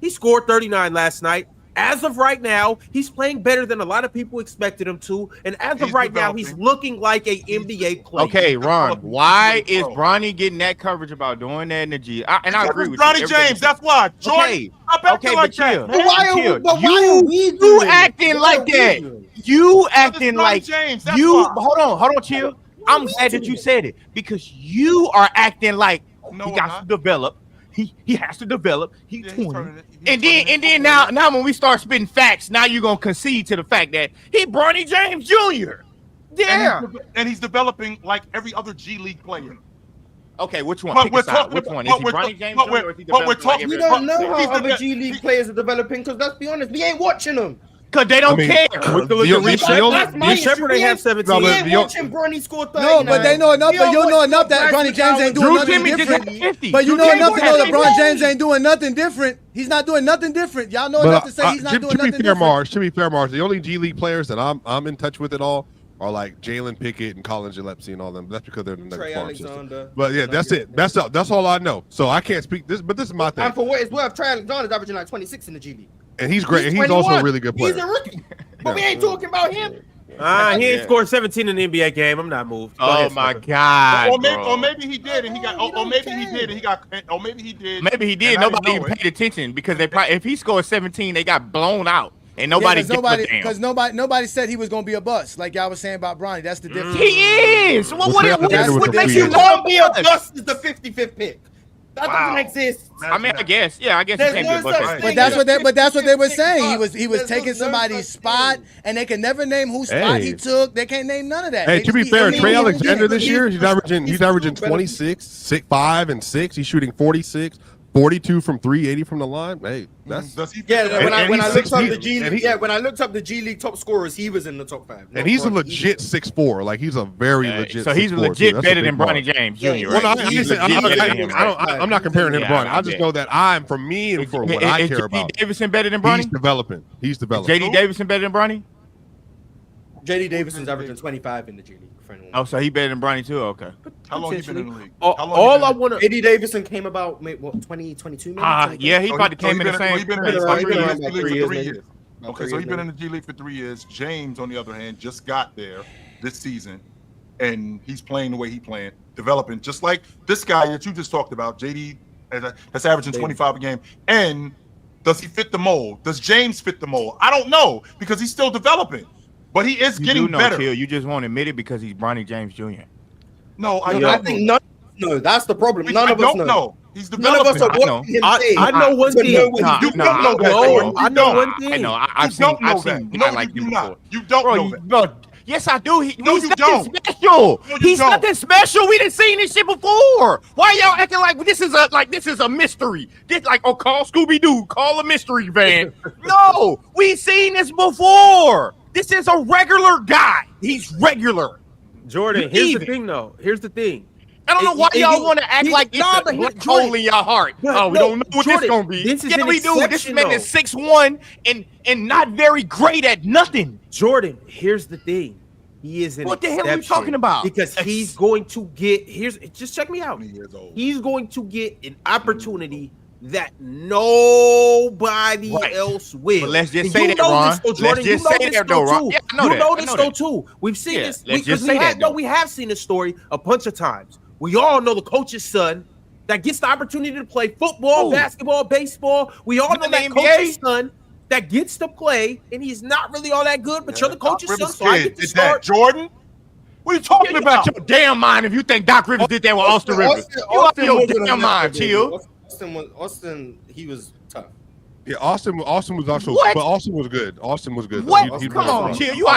he scored 39 last night. As of right now, he's playing better than a lot of people expected him to. And as of right now, he's looking like a NBA player. Okay, Ron, why is Bronny getting that coverage about doing that in the G? I agree with Bronny you. James, that's why. Jordan, Okay, stop acting like but chill. that. But why Chill. are we You doing it? acting Why like are we that. doing it? You acting Bronny like James, that's you. why. Hold on, chill. I'm glad that you said it because you are acting like No, he I'm got not. to develop. He has to develop. He's Yeah, 20. And then now when we start spitting facts, now you're gonna concede to the fact that he Bronny James Jr. Yeah. And he's developing like every other G League player. Okay, which one? But Pick we're a side. talking Which about- one? but Is he we're Bronny ta- James but Jr. we're- or is he but we're developing like talking- We every don't know He's how other the- G League players are developing because let's be honest, we ain't watching them. Because they don't care. Look at Reed Shepherd ain't have 17. We ain't watching Bronny score 39. No, but they know enough. But you know enough that Bronny James ain't doing Drew nothing Timmy just different. had 50. But you Drew know Timmy enough to had know that 50. LeBron James ain't doing nothing different. He's not doing nothing different. Y'all know enough to say he's not doing to nothing be fair, different. Mars, to be fair, Mars, the only G League players that I'm in touch with at all are like Jalen Pickett and Colin Gillespie and all them. That's because they're in the Trey farm system. Alexander. But yeah, that's it. That's all I know. So I can't speak this, but this is my thing. And for what it's worth, Trey Alexander's averaging like 26 in the G League. And he's great. And he's also a really good player. He's a rookie. But we ain't talking about him. He ain't scored 17 in the NBA game. I'm not moved. Go Oh ahead, my Snooker. God. Or maybe he did, and he got. Or maybe he did, and he got. Or maybe he did. Maybe he did. and I didn't Nobody know even it. paid attention because they probably, if he scored 17, they got blown out. And nobody gave a damn. Because nobody said he was gonna be a bust, like y'all was saying about Bronny. That's the difference. He is. Well, Trey Alexander was What a makes free you agent. know Don't be a bust is the 55th pick. That Wow. doesn't exist. I mean, I guess. Yeah, I guess There's you can't no be a such bust. thing. But that's what they were saying. He was There's taking no somebody's such spot, thing. and they can never name whose spot he Hey. took. They can't name none of that. Hey, They to be just fair, naming Trey who he Alexander did. this year, he's averaging 26, 5 and 6. He's shooting 46, 42 from 3, 80 from the line. Hey, that's Does he? Yeah, And- when I and looked he's up 16, the G and League, he- when I looked up the G League top scorers, he was in the top 5. and he's a legit 6'4". Like he's a very Hey, legit. so he's 6'4", legit too. That's a better big than bar. Bronny James Jr. Yeah, right? Well, no, He's legit better than him. I'm not comparing him to Yeah, Bronny. I I just bet. know that for me and for what I Is care JD about, Davidson better than he's Bronny? developing. He's Is developing. JD Davidson better than Bronny? JD Davidson's averaging 25 in the G League. For anyone. Oh, so he better than Bronny too? Okay. How long he been in the league? All How long he been I in- want to JD Davidson came about, what, 2022 maybe? Yeah, he So probably came in the so same. he been Been in around- the been around G about League 3 for years, 3 maybe. years. About Okay, 3 so he's years, been in the G League for 3 years. James, on the other hand, just got there this season, and he's playing the way he playing, developing just like this guy that you just talked about, JD, that's averaging 25 a game. And does he fit the mold? Does James fit the mold? I don't know because he's still developing, but he is You getting do know, better. Chill. You just won't admit it because he's Bronny James Jr. No, I No, don't I think none. No, that's the problem. know. None I of us don't know. He's None of developing. us are I know. watching him I say. know one to thing. know what Nah, he's You doing. don't know that, No, Jordan. I You know don't. one thing. I know. You I've seen. don't know I've that. seen No, guy like you you do not. before. You don't Bro, know that. bro, yes, I do. No, He's you nothing don't. special. No, you He's don't. nothing special. We didn't see this shit before. Why y'all acting like this is a mystery? This call Scooby Doo, call a mystery van. No, we seen this before. This is a regular guy. He's regular. Jordan, here's the thing, though. Here's the thing. I don't know why y'all want to act like it's but a black hole in your heart. But Oh, we no, don't know what Jordan, this gonna be. this is Yeah, an we do. This exception, man though. is 6'1" and not very great at nothing. Jordan, here's the thing. He is an What the hell are you exception talking about? Because he's going to get just check me out. 20 years old. He's going to get an opportunity that nobody Right. else will. But let's just And say you that, know Ron. this, though, Let's Jordan. just You know say this, that, though, though, Ron. too. Yeah, I know you that. know I this, know though, that. too. We've seen Yeah, this. let's just say that, though. We have seen this story a bunch of times. We all know the coach's son that gets the opportunity to play football, Ooh. basketball, baseball. We all You know in that the NBA? coach's son that gets to play, and he's not really all that good, but you're the coach's son, Rivers so I kid get to did start. that. Jordan, what are you talking You about? got your damn mind if you think Doc Rivers did that with Austin Rivers. You out your damn mind, chill. Austin, he was tough. Yeah, Austin was also, What? but Austin was good. Austin was good. What? He Come on, chill. chill. You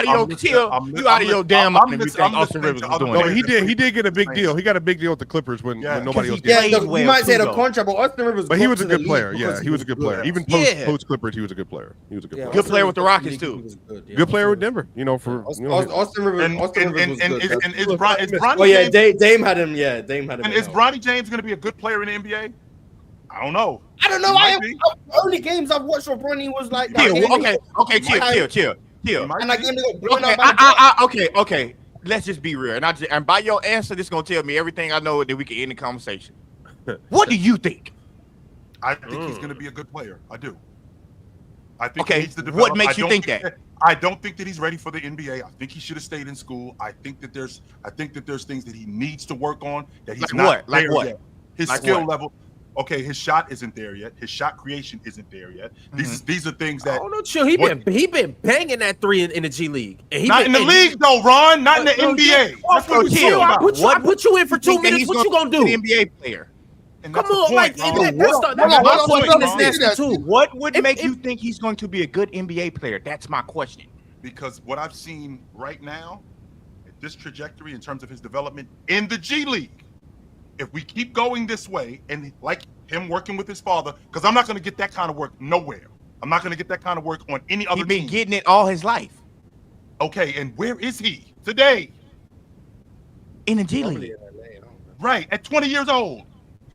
out of your damn mind. You think Austin Rivers was doing No, that? but he did get a big deal. He got a big deal with the Clippers when nobody else Yeah, did. you might say the contract, but Austin Rivers. But he was a good player. Yeah, he was a good player. Even post Clippers, he was a good player. He was a good player. Good player with the Rockets too. Good player with Denver. You know, for Austin Rivers. And is Bronny? Oh yeah, Dame had him. Yeah, Dame had him. And is Bronny James going to be a good player in the NBA? I don't know. The only games I've watched for Bronny was like that. Chill. And like blown Okay. Let's just be real. And by your answer, this is gonna tell me everything I know that we can end the conversation. What do you think? I think he's going to be a good player. I do. I think he needs to develop. What makes you think that? I don't think that he's ready for the NBA. I think he should have stayed in school. I think that there's things that he needs to work on that he's not there yet. His skill level. Okay, his shot isn't there yet. His shot creation isn't there yet. These are things that. Oh no, chill. He been banging that three in the G League. And not in the league though, Ron. Not in the NBA. I put you in for 2 minutes. What you gonna do? NBA player. And Come on, point, what would make you think he's going to be a good NBA player? That's my question. Because what I've seen right now, at this trajectory in terms of his development in the G League, if we keep going this way, and like him working with his father, because I'm not going to get that kind of work nowhere. I'm not going to get that kind of work on any other team. He's been getting it all his life. Okay, and where is he today? In the G League. Right, at 20 years old.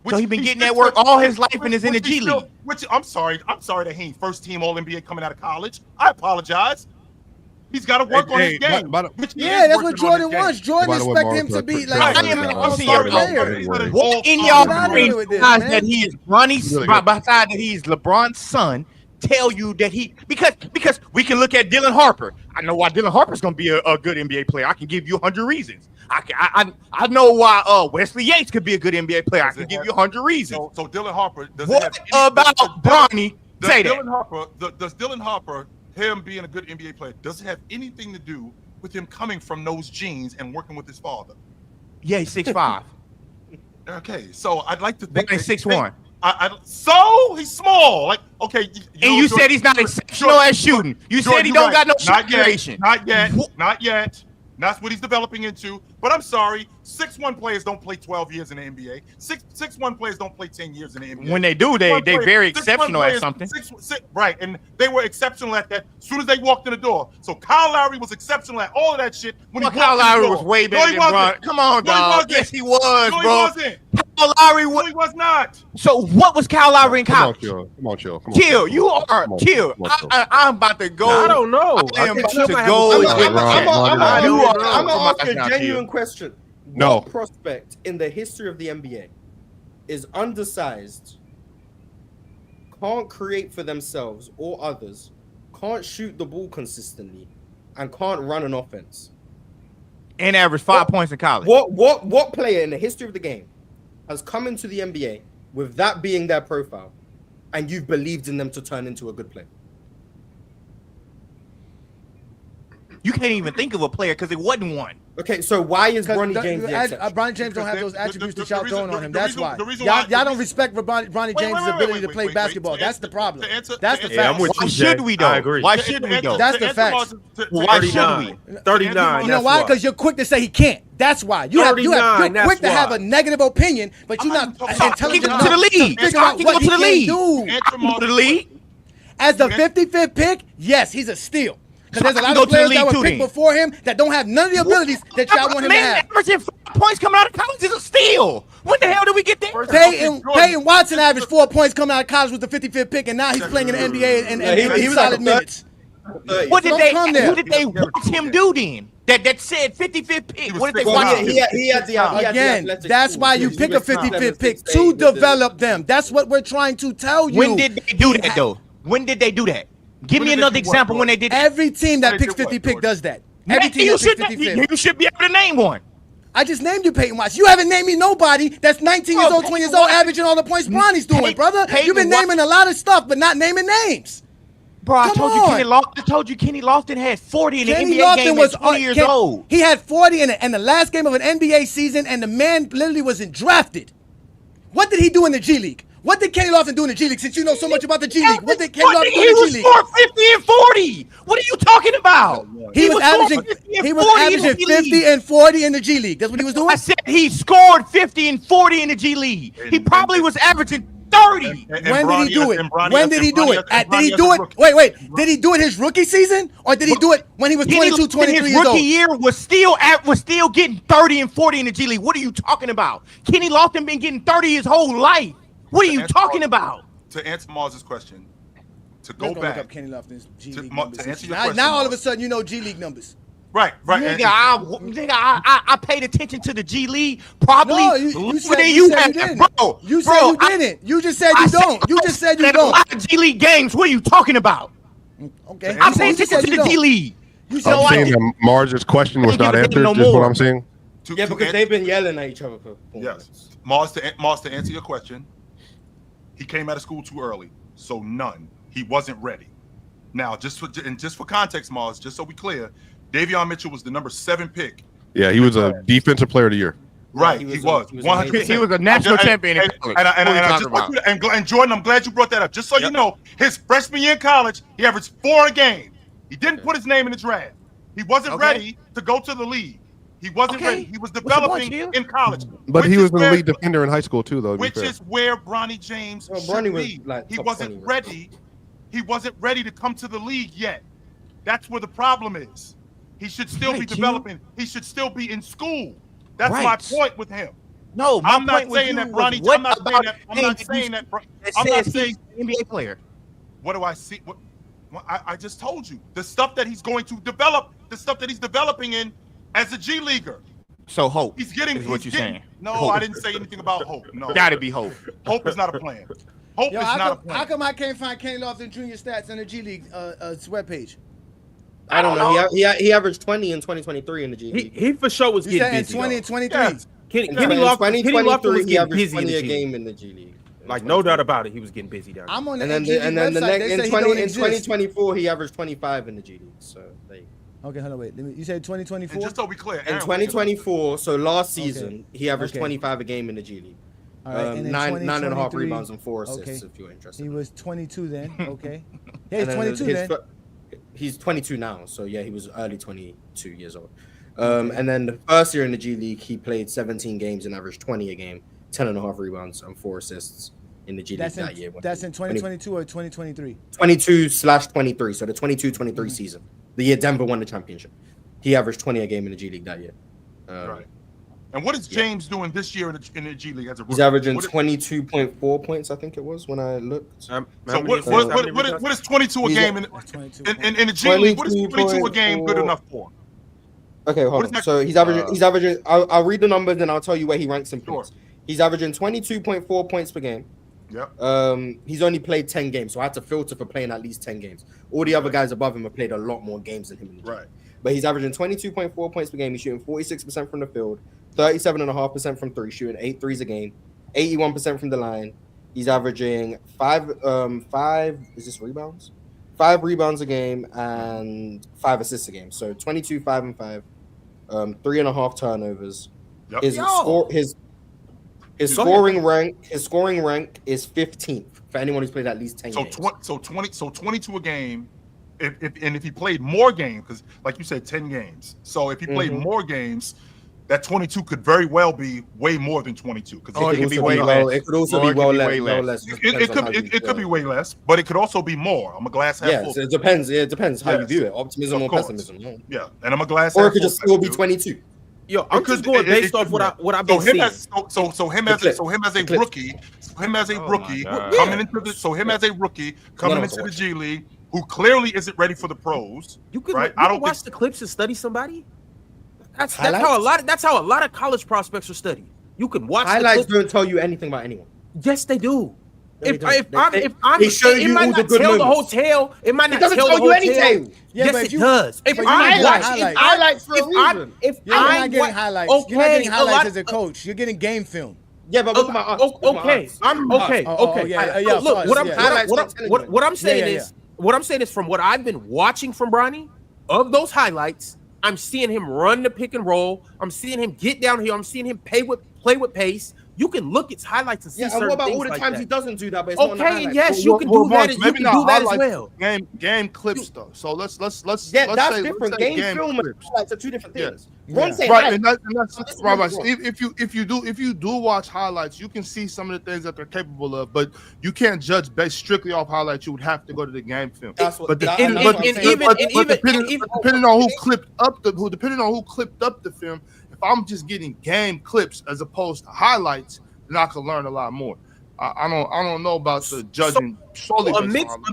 So he's been getting that work all his life and is in the G League. I'm sorry that he ain't first team All NBA coming out of college. I apologize. He's got to work on his game. That's what Jordan wants. Jordan expected him to be like what in y'all that he is Bronny's beside that he's LeBron's son tell you that he because we can look at Dylan Harper. I know why Dylan Harper's gonna be a good NBA player. I can give you 100 reasons. I know why Wesley Yates could be a good NBA player. I can give you 100 reasons. So Dylan Harper does what about Bronny? Say that. Does Dylan Harper, him being a good NBA player, does it have anything to do with him coming from those genes and working with his father? Yeah, he's 6'5". Okay, so I'd like to think he's 6'1". So he's small. Like, okay. You said he's not exceptional at shooting. You said he don't got no shot creation. Not yet. That's what he's developing into. But I'm sorry, 6'1" players don't play 12 years in the NBA. 6'1" players don't play 10 years in the NBA. When they do, they're very exceptional at something. Right, and they were exceptional at that as soon as they walked in the door. So Kyle Lowry was exceptional at all of that shit. Kyle Lowry was way better than Bron. Come on, dog. Yes, he was, bro. He wasn't. Kyle Lowry he was not. So what was Kyle Lowry in college? Come on, chill. Chill. You are chill. I'm about to go. I don't know. I am about to go. I'm gonna ask a genuine question. No what prospect in the history of the NBA is undersized, can't create for themselves or others, can't shoot the ball consistently, and can't run an offense, and average 5 points in college? What player in the history of the game has come into the NBA with that being their profile, and you've believed in them to turn into a good player? You can't even think of a player because it wasn't one. Okay, so why is Bronny James the exception? Bronny James don't have those attributes that y'all throwing on him. That's why. Y'all don't respect Bronny James' ability to play basketball. That's the problem. That's the fact. Why should we though? I agree. Why should we though? That's the fact. Why should we? 39. You know why? Because you're quick to say he can't. That's why. You're quick to have a negative opinion, but you're not intelligent enough to the league. Figure out what he can do. To the league. As the 55th pick, yes, he's a steal. Because there's a lot of players that were picked before him that don't have none of the abilities that y'all want him to have. Averaging 4 points coming out of college is a steal. When the hell did we get there? Peyton Watson averaged 4 points coming out of college with the 55th pick, and now he's playing in the NBA and he was solid minutes. Who did they watch him do then? That said 55th pick. What did they watch him? He had the Again, that's why you pick a 55th pick to develop them. That's what we're trying to tell you. When did they do that though? When did they do that? Give me another example when they did that. Every team that picks 50 pick does that. Every team that picks 55th. You should be able to name one. I just named you Peyton Watson. You haven't named me nobody that's 19 years old, 20 years old, averaging all the points Bronny's doing, brother. You've been naming a lot of stuff, but not naming names. Bro, I told you Kenny Lofton had 40 in the NBA game at 20 years old. He had 40 in the last game of an NBA season, and the man literally wasn't drafted. What did he do in the G League? What did Kenny Lofton do in the G League? Since you know so much about the G League, what did Kenny Lofton do He in the was G League? scoring 50 and 40. What are you talking about? He was averaging 50 and 40 in the G League. That's what he was doing. I said he scored 50 and 40 in the G League. He probably was averaging 30. When did he do it? When did he do it? Did he do it? Wait. Did he do it his rookie season, or did he do it when he was 22, 23 his years rookie old? year was still getting 30 and 40 in the G League. What are you talking about? Kenny Lofton been getting 30 his whole life. What are you talking about? To answer Mars's question, to go Look back up Kenny Lofton's G League to numbers. answer your question, Now all of a sudden you know G League numbers. right. Nigga, I paid attention to the G League probably No, you said didn't. you didn't. You just said you don't. You just said you A don't. lot of G League games. What are you talking about? Okay. I'm paying You attention said to you the don't. G League. You said I'm you saying don't. that Mars's question was Can't not give a answered. no Is what more. I'm saying. Yeah, because they've been yelling at each other for 4 Yes, minutes. Mars, to answer your question, he came out of school too early, so none. He wasn't ready. Now, just for context, Mars, just so we clear, Davion Mitchell was the number 7 pick. Yeah, he was a defensive player of the year. Right, he he was was. a- 100%. He was a national champion. And I just want you to, and Jordan, I'm glad you brought that up. Just so you know, his freshman year in college, he averaged 4 a game. He didn't put his name in the draft. He wasn't ready to go to the league. He wasn't ready. He was developing in college. But he was an elite defender in high school too, though. Which is where Bronny James should be. He wasn't ready. He wasn't ready to come to the league yet. That's where the problem is. He should still be developing. He should still be in school. That's my point with him. No, I'm not saying that Bronny. I'm not saying that. I'm not saying that. I'm not saying NBA player. What do I see? What I just told you. The stuff that he's going to develop. The stuff that he's developing in as a G leaguer. So hope. He's getting. Is what you're saying? No, Hope. I didn't say anything about hope. No, Gotta be hope. Hope is not a plan. Hope Yo, is not a plan. how come I can't find Kenny Lofton Jr. stats on the G League webpage? I don't know. He averaged 20 in 2023 in the G League. He for sure was You getting said in busy. 20 and 23. Yes. Kenny In Lofton was 2023, he getting averaged busy in 20 the a G game League. in the G League. Like no doubt about it, he was getting busy down there. I'm on the And then NGG website. They say he don't in exist. 2024, he averaged 25 in the G League. So there you go. Okay, hold on, wait. You said 2024? And just so we clear, In Aaron, 2024, so last season, he averaged Okay. 25 a game in the G League. All right, and in 9.5 2023 rebounds and 4 assists, okay. if you're interested. He was 22 then. Okay. Yeah, he's And then 22 then. He's 22 now, so yeah, he was early 22 years old. And then the first year in the G League, he played 17 games and averaged 20 a game, 10.5 rebounds and 4 assists in the G League that year. That's in 2022 or 2023? 22/23, so the 22-23 season, the year Denver won the championship. He averaged 20 a game in the G League that year. Right. And what is James doing this year in the G League as a rookie? He's averaging 22.4 points, I think it was when I looked. So what is 22 a game in the G League? What is 22 a game good enough for? Okay, hold on. So he's averaging. I'll read the numbers and I'll tell you where he ranks in points. He's averaging 22.4 points per game. Yep. He's only played 10 games, so I had to filter for playing at least 10 games. All the other guys above him have played a lot more games than him. Right. But he's averaging 22.4 points per game. He's shooting 46% from the field, 37.5% from 3, shooting 8 threes a game, 81% from the line. He's averaging 5 is this rebounds? 5 rebounds a game and 5 assists a game. So 22, 5 and 5, 3.5 turnovers. Yep. His scoring rank is 15th for anyone who's played at least 10 games. So 22 a game. If he played more games, because like you said, 10 games. So if he played more games, that 22 could very well be way more than 22. Because it could be way less. It could also be way less. It could be way less, but it could also be more. I'm a glass half full. Yeah, it depends. It depends how you view it, optimism or pessimism. Yeah, and I'm a glass or half it could just still be 22. Yo, I'm just going based off what I've been seeing. So him as a rookie coming into the G League, who clearly isn't ready for the pros. You could right? I don't watch the clips and study somebody. That's how a lot of college prospects are studied. You can watch highlights. Don't tell you anything about anyone. Yes, they do. They show you all the good moments. The whole tale. It might not doesn't tell you any tale. Yes, it does. If I'm watching highlights for a reason. You're not getting highlights. Okay, you're not getting highlights as a coach. You're getting game film. Yeah, but look at my Look, what I'm saying is from what I've been watching from Bronny, of those highlights, I'm seeing him run the pick and roll. I'm seeing him get down here. I'm seeing him play with pace, You can look at highlights and see Yeah, and certain what about things all the like times that. he doesn't do that? But it's not on the Okay, and highlights. yes, you can do that. You can do that as well. Game clips though. So let's Yeah, let's that's say, different. Let's say Game film and clips. highlights are two different Yeah. things. One saying Right, highlights. and that's right. Right. If you do watch highlights, you can see some of the things that they're capable of, but you can't judge based strictly off highlights. You would have to go to the game film. That's what. But Depending on who clipped up the film, if I'm just getting game clips as opposed to highlights, then I could learn a lot more. I don't know about the judging solely. A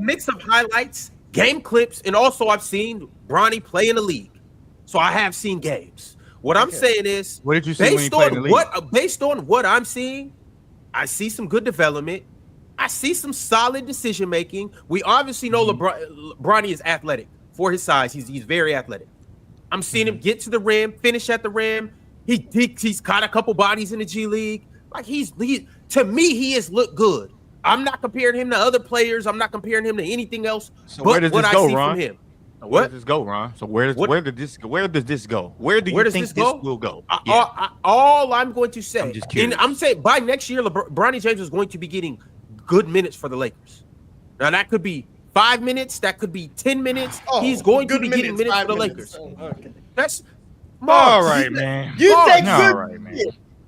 mix of highlights, game clips, and also I've seen Bronny play in the league, so I have seen games. What I'm saying is, what did you see when he played in the league? Based on what I'm seeing, I see some good development. I see some solid decision making. We obviously know Bronny is athletic for his size. He's very athletic. I'm seeing him get to the rim, finish at the rim. He's caught a couple bodies in the G League. Like to me, he has looked good. I'm not comparing him to other players. I'm not comparing him to anything else. So where does this go, Ron? Him. Where does this go, Ron? So where does this go? Where do you think this will go? All I'm going to say, I'm just curious. I'm saying by next year, Bronny James is going to be getting good minutes for the Lakers. Now that could be 5 minutes, that could be 10 minutes. He's going to be getting minutes for the Lakers. Okay. That's all right, man. You say good. All right, man.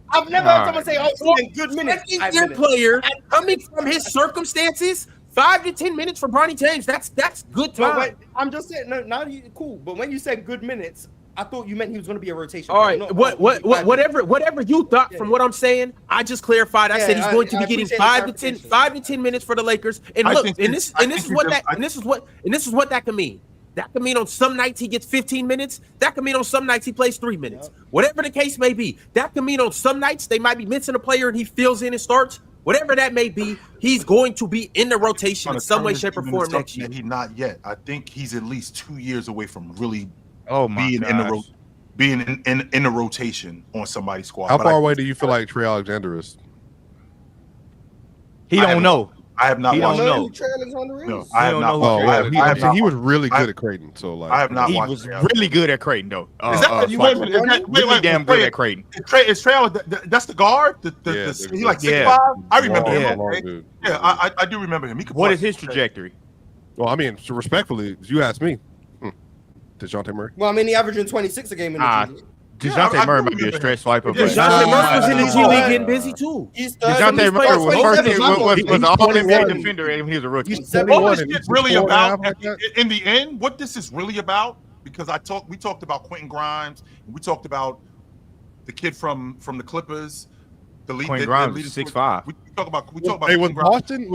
I've never heard someone say, "Oh, good minutes." Second-year player coming from his circumstances, 5 to 10 minutes for Bronny James. That's good time. Wait, I'm just saying. No, now you cool. But when you said good minutes, I thought you meant he was going to be a rotation. All right, whatever you thought from what I'm saying, I just clarified. I said he's going to be getting 5 to 10 minutes for the Lakers. And look, this is what that can mean. That could mean on some nights he gets 15 minutes. That could mean on some nights he plays 3 minutes. Yep. Whatever the case may be, that could mean on some nights they might be missing a player and he fills in and starts. Whatever that may be, he's going to be in the rotation in some way, shape, or form next year. He's not yet. I think he's at least 2 years away from really being in the rotation on somebody's squad. How far away do you feel like Trey Alexander is? He don't know. I have not. He don't know. No, I have not. He was really good at Creighton. So like, I have not. He was really good at Creighton, though. Really damn good at Creighton. Is Trey? That's the guard. He like 6'5". I remember him. Yeah, I do remember him. What is his trajectory? Well, I mean, so respectfully, you asked me. DeJounte Murray. Well, I mean, he averaging 26 a game in the G League. DeJounte Murray might be a stretch swiper. DeJounte Murray was in the G League getting busy too. DeJounte Murray was an all-NBA defender and he was a rookie. What this is really about, in the end, what this is really about, because we talked about Quentin Grimes, and we talked about the kid from the Clippers. Quentin Grimes is 6'5". We talk about Boston.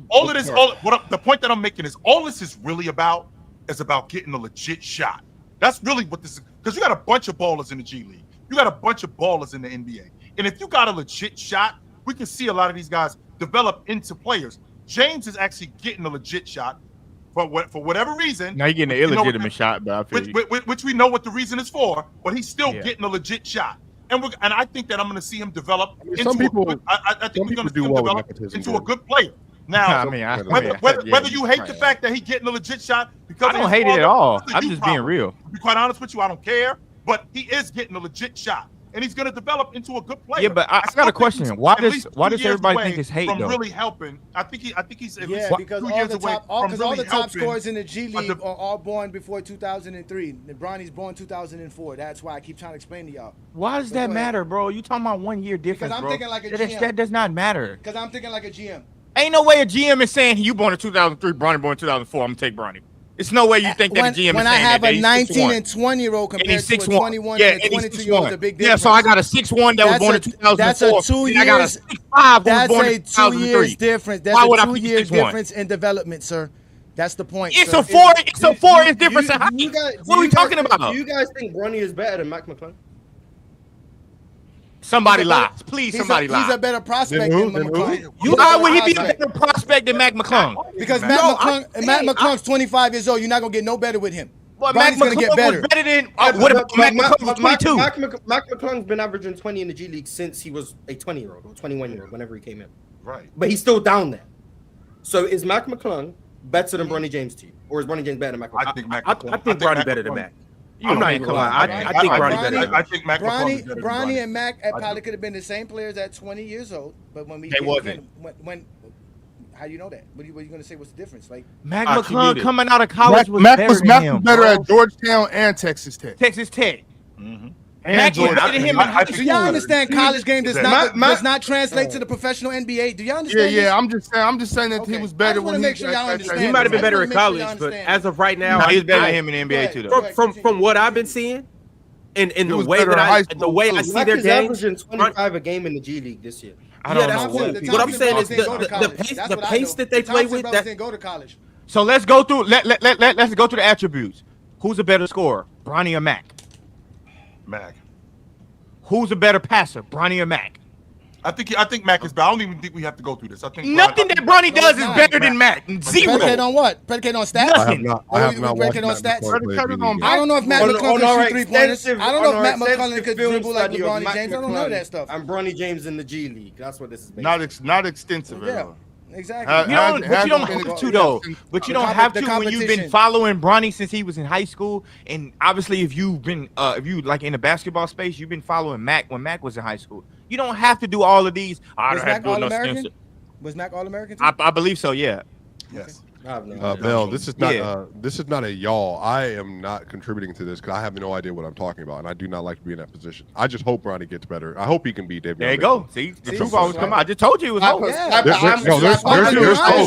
All of this. The point that I'm making is all this is really about is about getting a legit shot. That's really what this is. Because you got a bunch of ballers in the G League. You got a bunch of ballers in the NBA. And if you got a legit shot, we can see a lot of these guys develop into players. James is actually getting a legit shot for whatever reason. Now you're getting an illegitimate shot, but I feel which we know what the reason is for, but he's still getting a legit shot. And I think that I'm going to see him develop into a good player. Now, whether you hate the fact that he's getting a legit shot, because I don't hate it at all. I'm just being real. To be quite honest with you, I don't care. But he is getting a legit shot, and he's going to develop into a good player. Yeah, but I got a question. Why does everybody think it's hate though? Really helping. I think he's at least because 2 years away from really all the top scorers in the G League are all born before 2003. Bronny's born 2004. That's why I keep trying to explain to y'all. Why does that matter, bro? You talking about 1 year difference, because I'm thinking like a GM. That does not matter. Because I'm thinking like a GM. Ain't no way a GM is saying you born in 2003, Bronny born in 2004. I'm gonna take Bronny. It's no way you think that a GM is saying that. When I have a 19 and 20-year-old compared to a 21 and a 22-year-old, a big difference. Yeah, so I got a 6'1" that was born in 2004. That's a 2 years. I got a 6'5" That's born in 2003. 2 years difference. That's a 2 year difference in development, sir. That's the point. It's a 4 years difference in height. What are we talking about? Do you guys think Bronny is better than Mac McClung? Somebody lies. Please, somebody lies. He's a better prospect than McClung. Why would he be a better prospect than Mac McClung? Because Mac McClung's 25 years old. You're not going to get no better with him. Well, Mac McClung get better. was better than what about Mac McClung was 22? Mac McClung's been averaging 20 in the G League since he was a 20-year-old or 21-year-old, whenever he came in. Right. But he's still down there. So is Mac McClung better than Bronny James to you? Or is Bronny James better than Mac McClung? I think Bronny better than Mac. I'm not even. Come on, I think Bronny better. I think Mac Bronny and Mac probably could have been the same players at 20 years old, but when we They wasn't. When how do you know that? What are you going to say? What's the difference? Like Mac McClung coming out of college was Mac better was than him. better at Georgetown and Texas Tech. Texas Tech. Mm-hmm. Mac was better than him in high do school. y'all understand college game does not translate to the professional NBA? Do y'all understand? Yeah. I'm just saying that he was better when make sure y'all understand. He might have been better at college, but as of right now, He's better than him in the NBA too. Though. From what I've been seeing, and the way that I see their games, averaging 25 a game in the G League this year. I don't know what I'm saying is the pace that they play with. That didn't go to college. So let's go through. Let's go through the attributes. Who's a better scorer, Bronny or Mac? Mac. Who's a better passer, Bronny or Mac? I think Mac is better. I don't even think we have to go through this. I think nothing that Bronny does is better than Mac. Zero. Predicate on what? Predicate on stats? I have not watched on stats. I don't know if Matt McClung can shoot 3-pointers. I don't know if Matt McClung could dribble like Bronny James. I don't know that stuff. I'm Bronny James in the G League. That's what this is based on. Not extensive. Yeah. Exactly. You don't have to though. But you don't have to when you've been following Bronny since he was in high school, and obviously if you've been if you like in the basketball space, you've been following Mac when Mac was in high school. You don't have to do all of these. Was Mac All-American? Was Mac All-American? I believe so. Yeah. Yes. Mel, this is not a y'all. I am not contributing to this because I have no idea what I'm talking about, and I do not like to be in that position. I just hope Bronny gets better. I hope he can be David. There you go. See, the truth always come out. I just told you it was hope.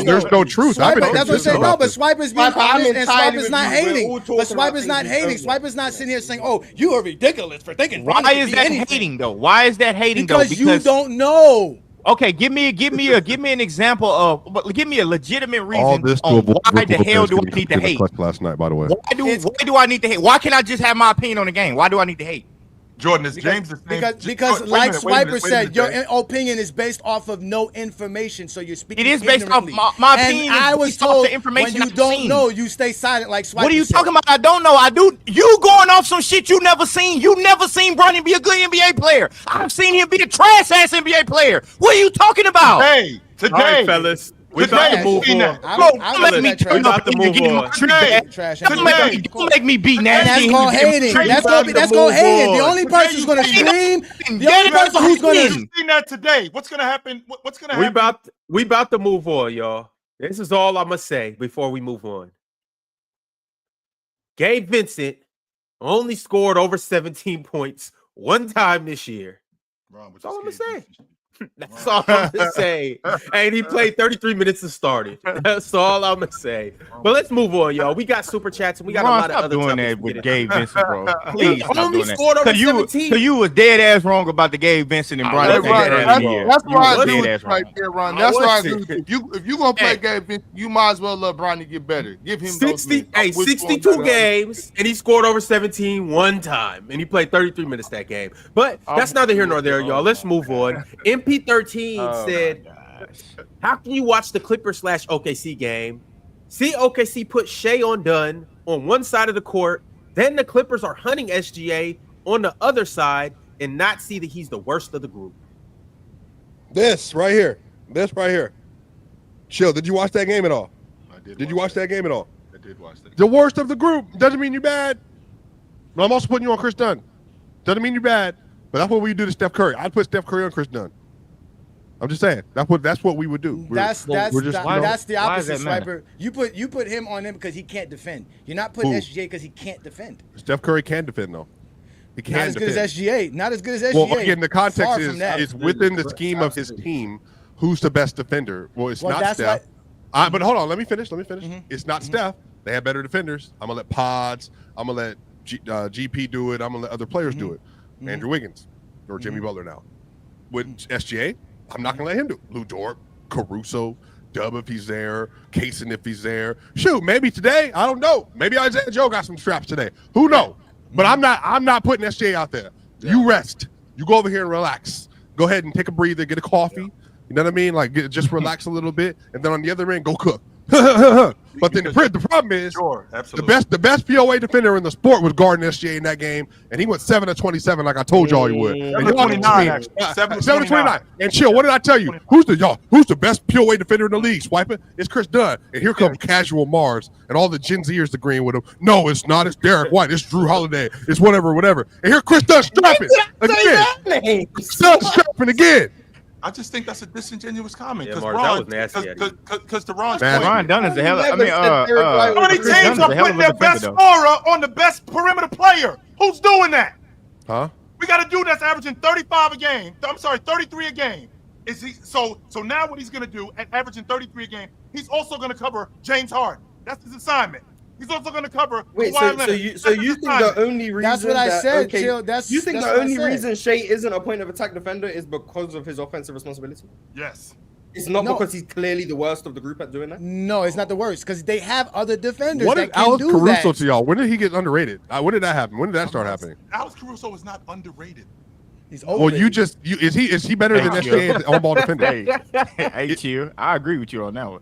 There's no truth. That's what I'm saying. No, but Swiper's being honest, and Swiper's not hating. But Swiper's not hating. Swiper's not sitting here saying, "Oh, you are ridiculous for thinking." Why is that hating though? Why is that hating though? Because you don't know. Okay, give me an example of, give me a legitimate reason. All this on why the hell do I need to hate? Last night, by the way. Why do I need to hate? Why can't I just have my opinion on the game? Why do I need to hate? Jordan, is James the same? Because like Swiper said, your opinion is based off of no information, so you're speaking. It is based off my opinion. And I was told the information when you don't know, you stay silent like Swiper. What are you talking about? I don't know. I do. You going off some shit you never seen. You never seen Bronny be a good NBA player. I've seen him be a trash ass NBA player. What are you talking about? Hey, today, all right, fellas. We about to move on. Don't make me be nasty. That's called hating. That's called hating. The only person who's gonna scream. The only person who's gonna seen that today. What's gonna happen? What's gonna happen? We about to move on, y'all. This is all I'm gonna say before we move on. Gabe Vincent only scored over 17 points one time this year. That's all I'm gonna say. That's all I'm gonna say. And he played 33 minutes and started. That's all I'm gonna say. But let's move on, y'all. We got super chats and we got a lot of other doing that with Gabe Vincent, bro. Please stop only doing that. scored over 17. So you was dead ass wrong about the Gabe Vincent and Bronny. That's why I agree with you right there, Ron. That's why I agree with you. If you gonna play Gabe Vincent, you might as well let Bronny get better. Give him 62 games, and he scored over 17 one time, and he played 33 minutes that game. But that's neither here nor there, y'all. Let's move on. MP13 said, how can you watch the Clippers/OKC game, see OKC put Shea on Dunn on one side of the court, then the Clippers are hunting SGA on the other side, and not see that he's the worst of the group? This right here. Chill. Did you watch that game at all? I did. Did you watch that game at all? I did watch that. The worst of the group doesn't mean you're bad. But I'm also putting you on Chris Dunn. Doesn't mean you're bad. But that's what we do to Steph Curry. I'd put Steph Curry on Chris Dunn. I'm just saying that's what we would do. That's the opposite, Swiper. You put him on him because he can't defend. You're not putting SGA because he can't defend. Steph Curry can defend though. He can not as good as SGA. Not as good as SGA. Well, again, the context is within the scheme of his team. Who's the best defender? Well, it's not Steph. But hold on, let me finish. Mm-hmm. It's not Steph. They have better defenders. I'm gonna let Pods. I'm gonna let GP do it. I'm gonna let other players do it. Andrew Wiggins or Jimmy Butler now. With SGA, I'm not gonna let him do it. Lou Dort, Caruso, Dub if he's there, Kaysen if he's there. Shoot, maybe today. I don't know. Maybe Isaiah Joe got some straps today. Who knows? But I'm not putting SGA out there. Yeah. You rest. You go over here and relax. Go ahead and take a breather, get a coffee. You know what I mean? Like just relax a little bit, and then on the other end, go cook. But then the problem is, absolutely. the best POA defender in the sport was guarding SGA in that game, and he went 7 of 27, like I told y'all he would. 7 of 29. And chill, what did I tell you? Who's the best POA defender in the league? Swiper? It's Chris Dunn. And here comes Casual Mars, and all the Gen Zers agreeing with him. No, it's not. It's Derek White. It's Drew Holiday. It's whatever. And here Chris Dunn strapping again. Strapping again. I just think that's a disingenuous comment because Mark, that was nasty. Because to Ron's Ron Dunn is the hell. I mean, Bronny James are putting their best scorer on the best perimeter player. Who's doing that? Huh? We got a dude that's averaging 35 a game. I'm sorry, 33 a game. Is he so now what he's going to do at averaging 33 a game? He's also going to cover James Harden. That's his assignment. He's also going to cover. Wait, so you think the only reason that's what I said? Okay, Chill, you think the only reason Shea isn't a point of attack defender is because of his offensive responsibility? Yes. It's not because he's clearly the worst of the group at doing that. No, it's not the worst because they have other defenders. What that is Alex can do Caruso that. to y'all? When did he get underrated? When did that happen? When did that start happening? Alex Caruso is not underrated. He's overrated. Well, is he better than SGA as on-ball defender? Hey, chill. I agree with you on that one.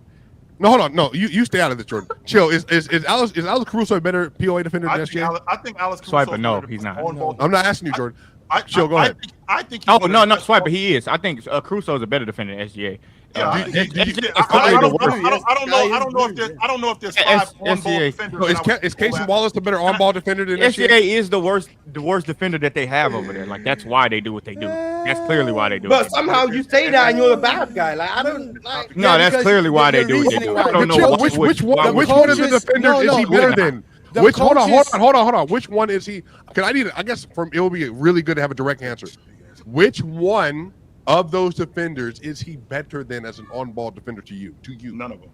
No, hold on. No, you stay out of this, Jordan. Chill. Is Alex Caruso a better POA defender than SGA? I think Alex Caruso. Swiper, no, he's not. I'm not asking you, Jordan. Chill, go ahead. I think. Oh no, not Swiper. He is. I think Caruso is a better defender than SGA. I don't know if there's 5 on-ball defenders. Is Casey Wallace the better on-ball defender than SGA? SGA is the worst defender that they have over there. Like that's why they do what they do. That's clearly why they do. But somehow you say that and you're the bad guy. Like I don't like. No, that's clearly why they do what they do. I don't know which one of the defenders is he better than? Hold on. Which one is he? I guess it will be really good to have a direct answer. Which one of those defenders is he better than as an on-ball defender to you? None of them.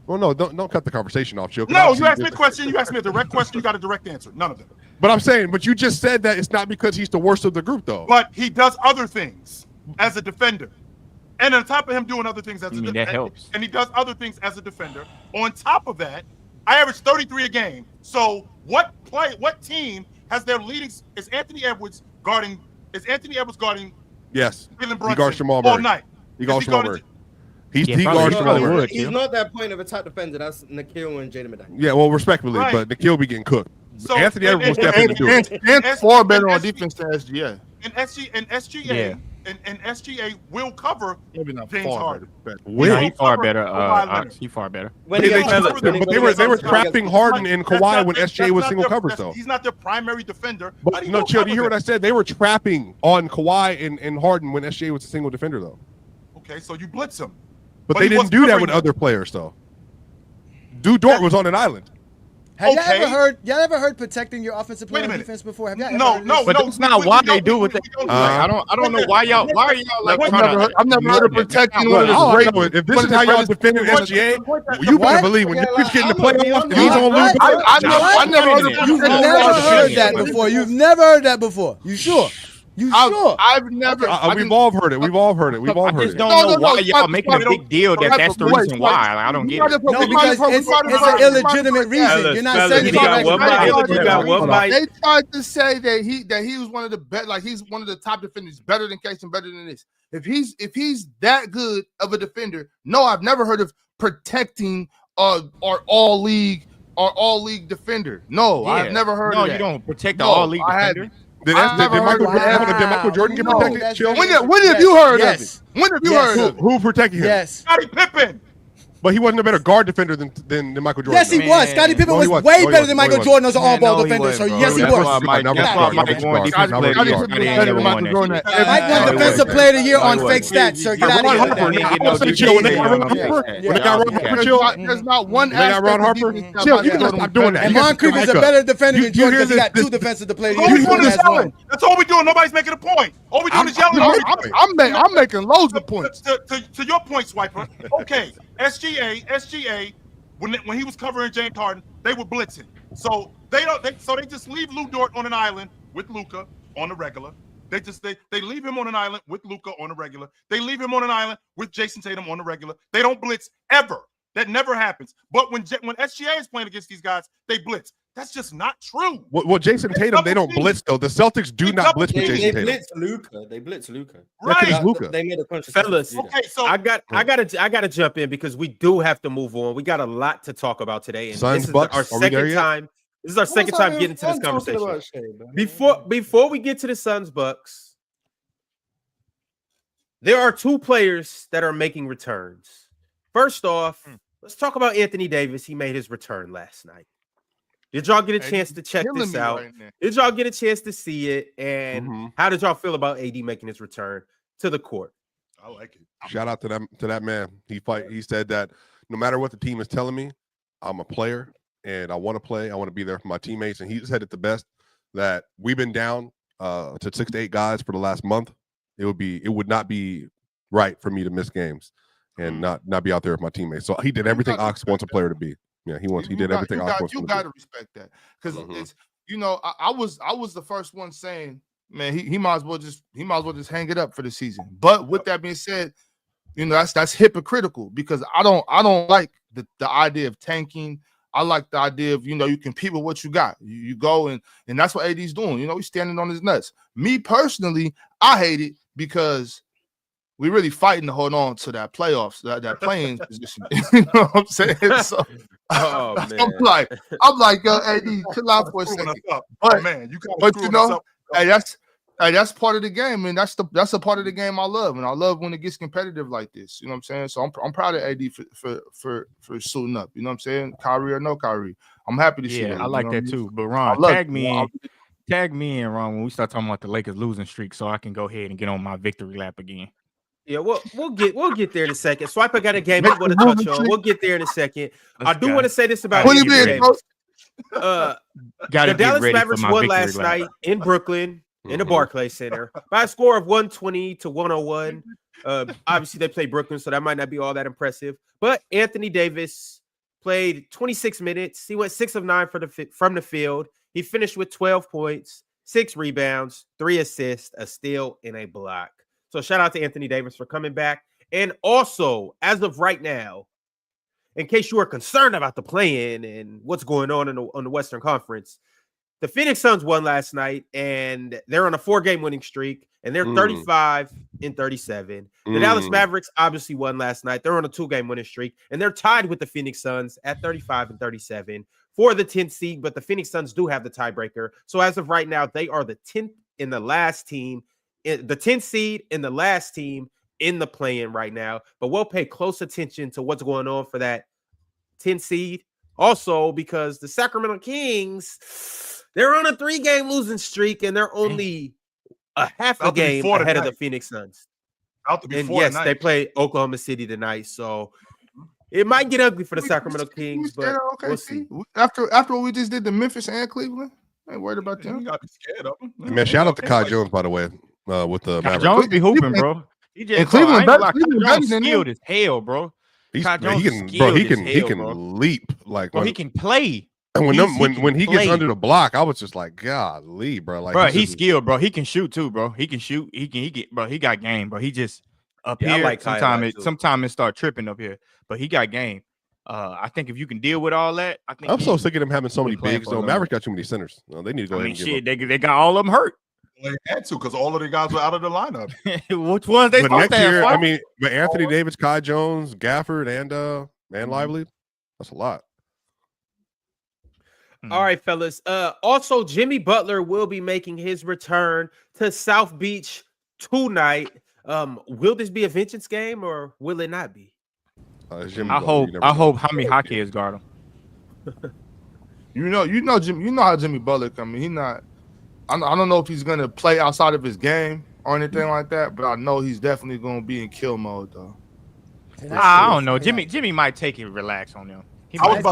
Well, no, don't cut the conversation off, Chill. No, you asked me a question. You asked me a direct question. You got a direct answer. None of them. But you just said that it's not because he's the worst of the group, though. But he does other things as a defender. And on top of him doing other things as a defender, that helps. And he does other things as a defender. On top of that, I average 33 a game. So what team has their leading? Is Anthony Edwards guarding? Yes. He guards Jamal all Murray. night. He guards Jamal Murray. He guards Jamal Murray. He's not that point of attack defender. That's Nikhil and Jaden McDaniel. Yeah, well, respectfully, Right. but Nikhil be getting cooked. So, Anthony Edwards will step in and do it. And far better on defense than SGA. And SGA and SGA will cover Maybe not James far Harden. better. No, he's far better. He's far better. But they were trapping Harden and Kawhi when SGA was single coverage, though. He's not their primary defender. But no, Chill, do you hear what I said? They were trapping on Kawhi and Harden when SGA was a single defender, though. Okay, so you blitz him. But they didn't do that with other players, though. Dort was on an island. Have y'all ever heard protecting your offensive player on defense before? Have y'all No. But that's not why they do what they do. I don't know why y'all. Why are y'all like? I've never heard of protecting one of the great. If this is how y'all defending SGA, you better believe when you get in the playoffs and he's on Luka. I never heard of. You've never heard that before. You've never heard that before. You sure? You sure? I've never. We've all heard it. I just don't know why y'all making a big deal that that's the reason why. Like, I don't get it. No, because it's an illegitimate reason. You're not saying They tried to say that he was one of the best, like he's one of the top defenders, better than Case and better than this. If he's that good of a defender, no, I've never heard of protecting our all league defender. No, I've never heard of that. No, you don't protect the all league defender. Did Michael Jordan get protected? Chill. When have you heard of it? When have you heard of it? Who protected him? Yes. Scottie Pippen. But he wasn't a better guard defender than Michael Jordan. Yes, he was. Scottie Pippen was way better than Michael Jordan as an on-ball defender. So yes, he was. Mike won Defensive Player of the Year on fake stats. So get out of here. There's not one. Ron Harper. Chill. You can stop doing that. And Moncrief is a better defender than Jordan because he got 2 defensive player of the year. That's all we're doing. Nobody's making a point. All we're doing is yelling. I'm making loads of points. To your point, Swiper. Okay. SGA, when he was covering James Harden, they were blitzing. So they just leave Lou Dort on an island with Luka on the regular. They leave him on an island with Luka on the regular. They leave him on an island with Jason Tatum on the regular. They don't blitz ever. That never happens. But when SGA is playing against these guys, they blitz. That's just not true. Well, Jason Tatum, they don't blitz though. The Celtics do not blitz with Jason Tatum. They blitz Luka. Right. Luka. They made a conscious Fellas, effort to do that. okay, so I gotta jump in because we do have to move on. We got a lot to talk about today, and Suns, this is Bucks, our are we there second yet? time. This is our second time getting to this conversation. Before we get to the Suns Bucks, there are two players that are making returns. First off, let's talk about Anthony Davis. He made his return last night. Did y'all get a chance to check this out? Right, did y'all get a chance to see it? And how did y'all feel about AD making his return to the court? I like it. Shout out to that man. He said that no matter what the team is telling me, I'm a player and I want to play. I want to be there for my teammates. And he said it the best, that we've been down to 6 to 8 guys for the last month. It would not be right for me to miss games and not be out there with my teammates. So he did everything Ox wants a player to be. Yeah, he did everything. You got to respect that, because it's I was the first one saying, man, he might as well just hang it up for the season. But with that being said, that's hypocritical, because I don't like the idea of tanking. I like the idea of you compete with what you got. You go and that's what AD's doing. He's standing on his nuts. Me personally, I hate it because we really fighting to hold on to that playoffs, that playing position. You know what I'm saying? So I'm like, yo, AD, chill out for a second. But man, that's part of the game, and that's a part of the game I love, and I love when it gets competitive like this. You know what I'm saying? So I'm proud of AD for suiting up. You know what I'm saying? Kyrie or no Kyrie, I'm happy to see that. I like that too. But Ron, tag me in, Ron, when we start talking about the Lakers losing streak, so I can go ahead and get on my victory lap again. Yeah, we'll get there in a second. Swiper got a game I want to touch on. We'll get there in a second. I do want to say this about the Dallas Mavericks won last night in Brooklyn in the Barclays Center by a score of 120 to 101. Obviously, they play Brooklyn, so that might not be all that impressive. But Anthony Davis played 26 minutes. He went 6 of 9 from the field. He finished with 12 points, 6 rebounds, 3 assists, a steal, and a block. So shout out to Anthony Davis for coming back. And also, as of right now, in case you are concerned about the play-in and what's going on the Western Conference, the Phoenix Suns won last night, and they're on a 4-game winning streak, and they're 35 and 37. The Dallas Mavericks obviously won last night. They're on a 2-game winning streak, and they're tied with the Phoenix Suns at 35 and 37 for the 10th seed, but the Phoenix Suns do have the tiebreaker. So as of right now, they are the 10th and the last team, the 10th seed and the last team in the play-in right now. But we'll pay close attention to what's going on for that 10th seed. Also, because the Sacramento Kings, they're on a 3-game losing streak, and they're only a half a game ahead of the Phoenix Suns. And yes, they play Oklahoma City tonight, so it might get ugly for the Sacramento Kings, but we'll see. After what we just did to Memphis and Cleveland, I ain't worried about them. You gotta be scared of them. Man, shout out to Kai Jones, by the way, with the Kai Jones be hooping, bro. He just Cleveland skilled as hell, bro. He can leap like he can play. And when he gets under the block, I was just like, golly, bro. Like, bro, he's skilled, bro. He can shoot too, bro. He can shoot. Bro. He got game, bro. He just up here. Like sometimes it start tripping up here, but he got game. I think if you can deal with all that, I think I'm so sick of them having so many bigs. Though Mavericks got too many centers. No, they need to go ahead and give up. They got all of them hurt. They had to, because all of the guys were out of the lineup. Which ones they? But next year, but Anthony Davis, Kai Jones, Gafford, and Lively, that's a lot. All right, fellas. Also, Jimmy Butler will be making his return to South Beach tonight. Will this be a vengeance game or will it not be? I hope Hami Haki guard him. You know, Jimmy. You know how Jimmy Butler coming. He not. I don't know if he's gonna play outside of his game or anything like that, but I know he's definitely gonna be in kill mode though. I don't know. Jimmy might take it relax on them.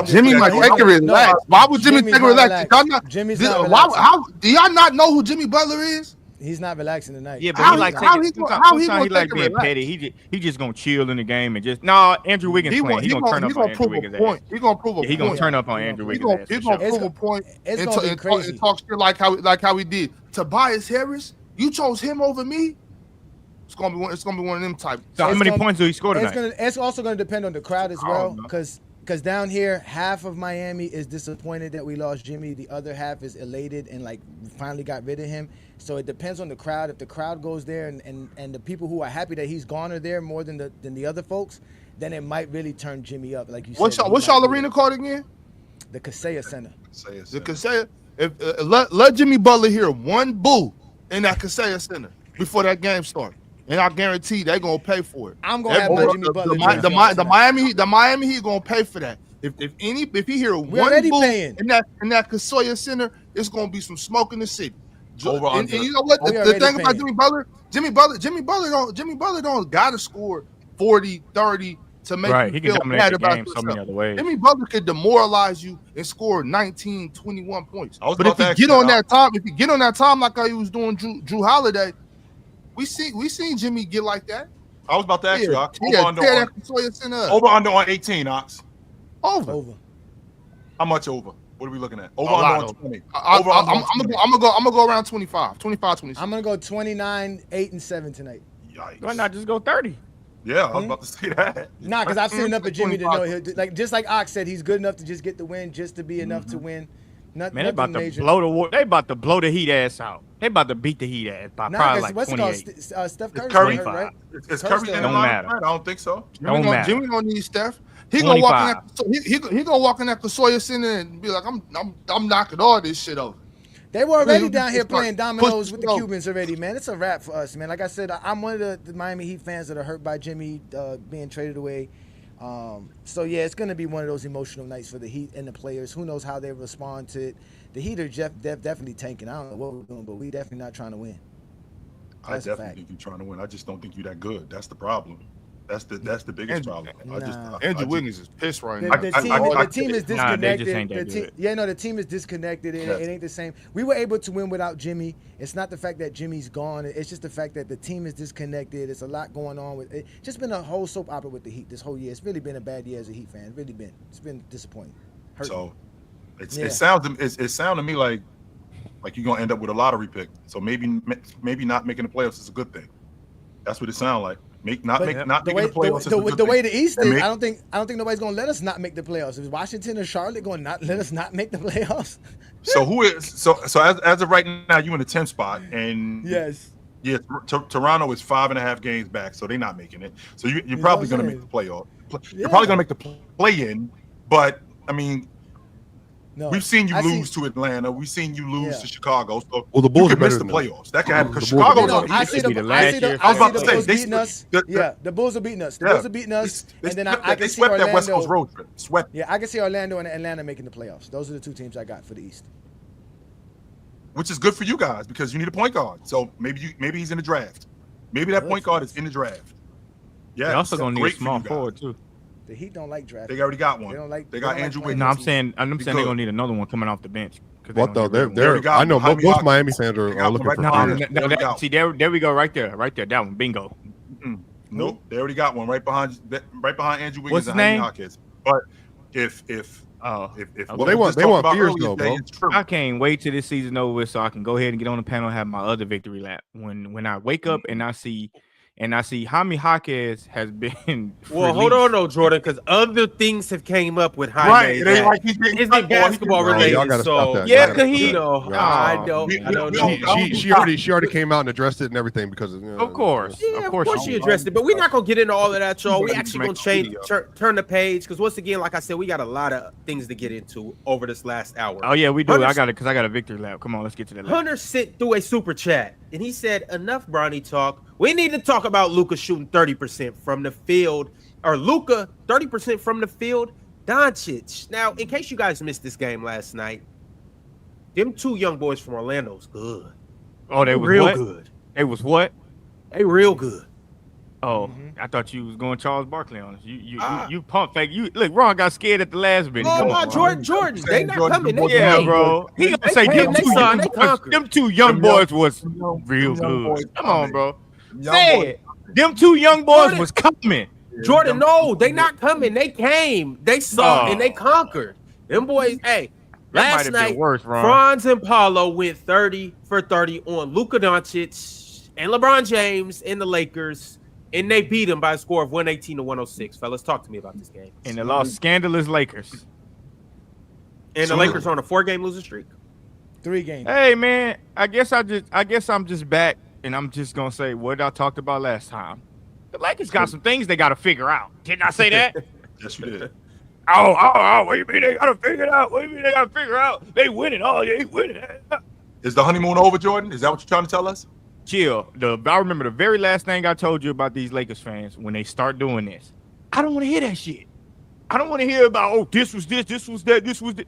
Jimmy might take it relax. Why would Jimmy take it relax? Jimmy's not relaxing. How do y'all not know who Jimmy Butler is? He's not relaxing tonight. Yeah, but sometimes he like being petty. He just gonna chill in the game and just Andrew Wiggins playing. He gonna turn up on Andrew Wiggins' ass. He gonna prove a point. He gonna turn up on Andrew Wiggins' ass. He gonna prove a point and talk shit like how he did. Tobias Harris, you chose him over me. It's gonna be one of them type. So how many points do he score tonight? It's also gonna depend on the crowd as well, because because down here, half of Miami is disappointed that we lost Jimmy. The other half is elated and like finally got rid of him. So it depends on the crowd. If the crowd goes there and the people who are happy that he's gone are there more than the other folks, then it might really turn Jimmy up. Like you said. What's y'all arena called again? The Kaseya Center. The Kaseya. If let Jimmy Butler hear one boo in that Kaseya Center before that game starts, and I guarantee they're gonna pay for it. I'm gonna have my Jimmy Butler. The Miami Heat gonna pay for that. If he hear one boo in that Kaseya Center, it's gonna be some smoke in the city. And you know what? The thing about Jimmy Butler don't gotta score 40, 30 to make you feel bad about yourself. So many other ways. Jimmy Butler could demoralize you and score 19, 21 points. But if you get on that time like how he was doing Drew Holiday, we seen Jimmy get like that. I was about to ask you, Ox. Over under on 18, Ox. Over. How much over? What are we looking at? Over under on 20. I'm gonna go around 25, 26. I'm gonna go 29, 8, and 7 tonight. Yikes. Why not just go 30? Yeah, I was about to say that. Nah, because I've seen enough of Jimmy to know just like Ox said, he's good enough to just get the win, just to be enough to win. Man, they about to blow the Heat ass out. They about to beat the Heat ass by probably like 28. Steph Curry's Curry, hurt, right? Is Curry in the line? I don't think so. Jimmy gonna need Steph. He gonna walk in that Kaseya Center and be like, I'm knocking all this shit over. They were already down here playing dominoes with the Cubans already, man. It's a wrap for us, man. Like I said, I'm one of the Miami Heat fans that are hurt by Jimmy being traded away. So, yeah, it's going to be one of those emotional nights for the Heat and the players. Who knows how they respond to it. The Heat are definitely tanking. I don't know what we're doing, but we definitely not trying to win. I definitely think you're trying to win. I just don't think you're that good. That's the problem. That's the biggest problem. Andrew Wiggins is pissed right now. The team is disconnected. The team is disconnected. It ain't the same. We were able to win without Jimmy. It's not the fact that Jimmy's gone. It's just the fact that the team is disconnected. It's a lot going on with it. Just been a whole soap opera with the Heat this whole year. It's really been a bad year as a Heat fan. Really been. It's been disappointing. So it sounds to me like you're gonna end up with a lottery pick. So maybe not making the playoffs is a good thing. That's what it sounds like. Not making the playoffs. The way the East is, I don't think nobody's gonna let us not make the playoffs. Is Washington or Charlotte going to not let us not make the playoffs? So who is so as of right now, you in the 10th spot, and yes, Toronto is 5.5 games back, so they're not making it. So you're probably gonna make the playoff. You're probably gonna make the play-in, but I mean. No, we've seen you lose to Atlanta. We've seen you lose to Chicago. So the Bulls you can miss the playoffs. That can happen because Chicago's on the East. I was about to say the Bulls are beating us. The Bulls are beating us, and then I can see Orlando. That West Coast road trip. Swept. Yeah, I can see Orlando and Atlanta making the playoffs. Those are the two teams I got for the East. Which is good for you guys because you need a point guard. So maybe he's in the draft. Maybe that point guard is in the draft. Yeah, they're also gonna need a small forward too. The Heat don't like draft. They already got one. They got Andrew Wiggins. No, I'm saying they're gonna need another one coming off the bench. What though? I know most Miami fans are looking for. See, there we go, right there, that one, bingo. Nope, they already got one right behind Andrew Wiggins. What's his name? But if they want Fears though, bro. I can't wait till this season over with so I can go ahead and get on the panel and have my other victory lap. When I wake up and I see Jaime Jaquez has been. Well, hold on, though, Jordan, because other things have came up with Jaime. Right, isn't basketball related? So yeah, because I don't. She already came out and addressed it and everything because of course, she addressed it. But we're not gonna get into all of that, y'all. We actually gonna turn the page because once again, like I said, we got a lot of things to get into over this last hour. Oh yeah, we do. I got it because I got a victory lap. Come on, let's get to that. Hunter sent through a super chat and he said, "Enough Bronny talk. We need to talk about Luka shooting 30% from the field, or Luka 30% from the field. Doncic. Now, in case you guys missed this game last night, them two young boys from Orlando's good. Oh, they were real good. They was what? They real good. Oh, I thought you was going Charles Barkley on us. You pump fake. You look, Ron got scared at the last minute. Oh my, Jordan, they not coming. Yeah, bro. He gonna say them two young boys was real good. Come on, bro. Say it. Them two young boys was coming. Jordan, no, they not coming. They came. They saw and they conquered. Them boys, hey, last night, Franz and Paulo went 30 for 30 on Luka Doncic and LeBron James and the Lakers. and they beat them by a score of 118 to 106. Fellas, talk to me about this game. And they lost scandalous Lakers. And the Lakers are on a 4-game losing streak. 3 games. Hey man, I guess I'm just back, and I'm just gonna say what I talked about last time. The Lakers got some things they got to figure out. Didn't I say that? Yes, you did. Oh, what do you mean they got to figure it out? What do you mean they got to figure out? They winning. Oh, they winning. Is the honeymoon over, Jordan? Is that what you're trying to tell us? Chill. I remember the very last thing I told you about these Lakers fans when they start doing this. I don't want to hear that shit. I don't want to hear about, oh, this was this was that, this was that.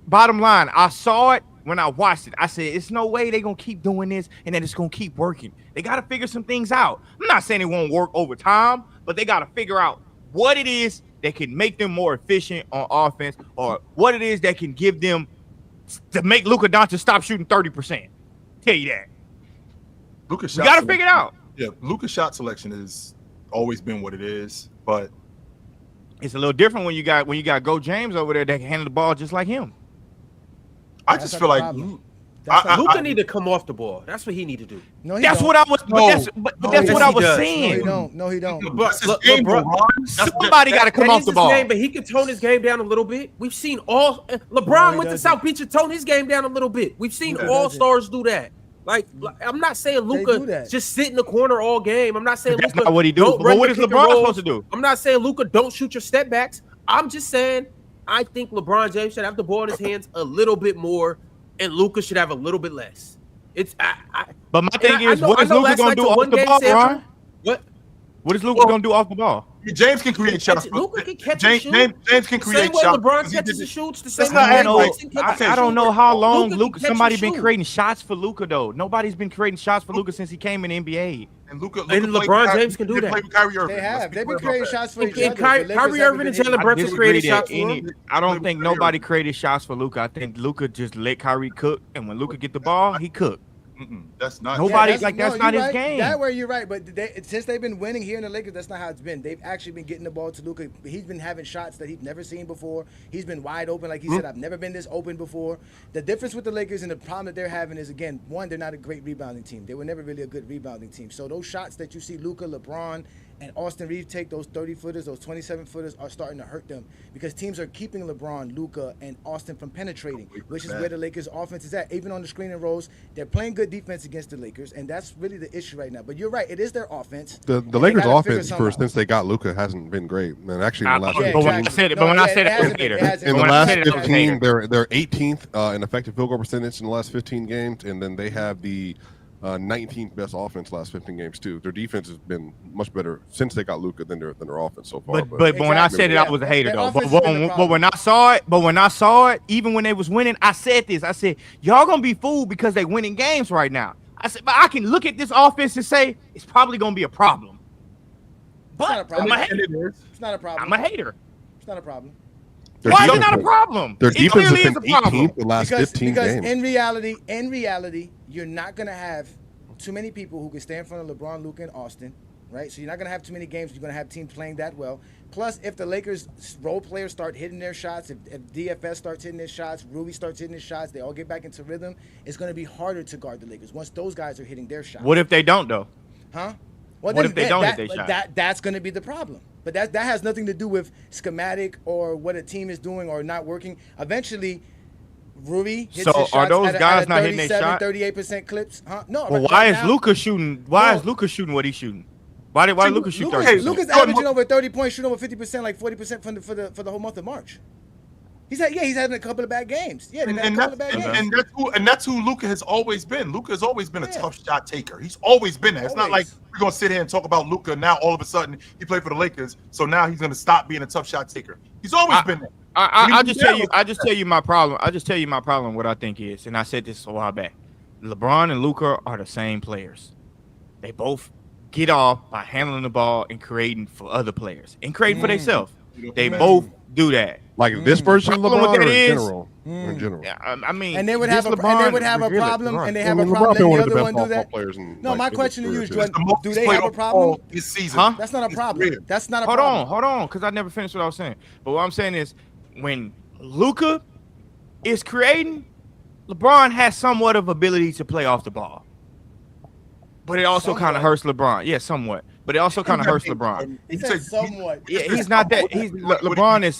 Bottom line, I saw it when I watched it. I said, it's no way they're going to keep doing this and then it's going to keep working. They got to figure some things out. I'm not saying it won't work over time, but they got to figure out what it is that can make them more efficient on offense, or what it is that can give them to make Luka Doncic stop shooting 30%. Tell you that. Luka's You got to figure it out. Yeah, Luka's shot selection has always been what it is, but it's a little different when you got Go James over there that can handle the ball just like him. I just feel like Luka need to come off the ball. That's what he need to do. No, he that's don't. what I was. That's what I was saying. No, he don't. Somebody got to come off the ball. But he can tone his game down a little bit. We've seen all LeBron went to South Beach and toned his game down a little bit. We've seen all stars do that. Like, I'm not saying Luka just sit in the corner all game. I'm not saying that's Luka not what he do. But what is LeBron supposed to do? I'm not saying Luka don't shoot your step backs. I'm just saying I think LeBron James should have the ball in his hands a little bit more, and Luka should have a little bit less. But my thing is, what is Luka gonna do off the ball, Ron? What is Luka gonna do off the ball? James can create shots. Luka can catch James can create shots. LeBron catches and shoots. The same way I don't know how long Luka. Somebody been creating shots for Luka though. Nobody's been creating shots for Luka since he came in the NBA. And Luka LeBron James can do that. They have. They've been creating shots for each other. Kyrie Irving and Jalen Brunson created shots for him. I don't think nobody created shots for Luka. I think Luka just let Kyrie cook, and when Luka get the ball, he cooked. That's not nobody. That's not his game. That where you're right, but since they've been winning here in the Lakers, that's not how it's been. They've actually been getting the ball to Luka. He's been having shots that he's never seen before. He's been wide open, like he said. I've never been this open before. The difference with the Lakers and the problem that they're having is, again, one, they're not a great rebounding team. They were never really a good rebounding team. So those shots that you see Luka, LeBron, and Austin Reeves take, those 30-footers, those 27-footers, are starting to hurt them because teams are keeping LeBron, Luka, and Austin from penetrating, which is where the Lakers' offense is at. Even on the screen and rolls, they're playing good defense against the Lakers, and that's really the issue right now. But you're right, it is their offense. The Lakers' offense, since they got Luka, hasn't been great. And actually, in the last 15, when I said it, in the last 15, they're 18th in effective field goal percentage in the last 15 games, and then they have the 19th best offense last 15 games too. Their defense has been much better since they got Luka than their offense so far. But when I said it, I was a hater though. But when I saw it, even when they was winning, I said this. I said, y'all gonna be fooled because they winning games right now. I said, but I can look at this offense and say it's probably gonna be a problem. But I'm a hater. It's not a problem. I'm a hater. It's not a problem. Why is it not a problem? Their defense has been 18th the last 15 because games. In reality, you're not going to have too many people who can stand in front of LeBron, Luka, and Austin, right? So you're not going to have too many games. You're going to have teams playing that well. Plus, if the Lakers role players start hitting their shots, if DFS starts hitting his shots, Ruby starts hitting his shots, they all get back into rhythm, it's going to be harder to guard the Lakers once those guys are hitting their shots. What if they don't, though? Huh? Well, what if they don't hit their shot? That's going to be the problem. But that has nothing to do with schematic or what a team is doing or not working. Eventually, Ruby hits his shots are those guys not hitting their shot? 38% clips. Huh? No. Well, why is Luka shooting? Why is Luka shooting what he's shooting? Why did Luka shoot 30%? Luka's averaging over 30 points, shooting over 50%, like 40% for the whole month of March. He's having a couple of bad games. Yeah, and that's who Luka has always been. Luka has always been a tough shot taker. He's always been that. It's not like we're gonna sit here and talk about Luka now. All of a sudden, he played for the Lakers, so now he's gonna stop being a tough shot taker. He's always been that. I just tell you my problem. I just tell you my problem. What I think is, and I said this a while back. LeBron and Luka are the same players. They both get off by handling the ball and creating for other players and creating for themselves. They both do that. Like this version of LeBron or in general? Yeah, I mean, and they would have a problem, and they have a problem. And the other one do that. No, my question to you is, do they have a problem this season? Huh? That's not a problem. That's not a problem. Hold on, because I never finished what I was saying. But what I'm saying is, when Luka is creating, LeBron has somewhat of ability to play off the ball. But it also kind of hurts LeBron. Yeah, somewhat. but it also kind of hurts LeBron. He said somewhat. Yeah, he's not that. LeBron is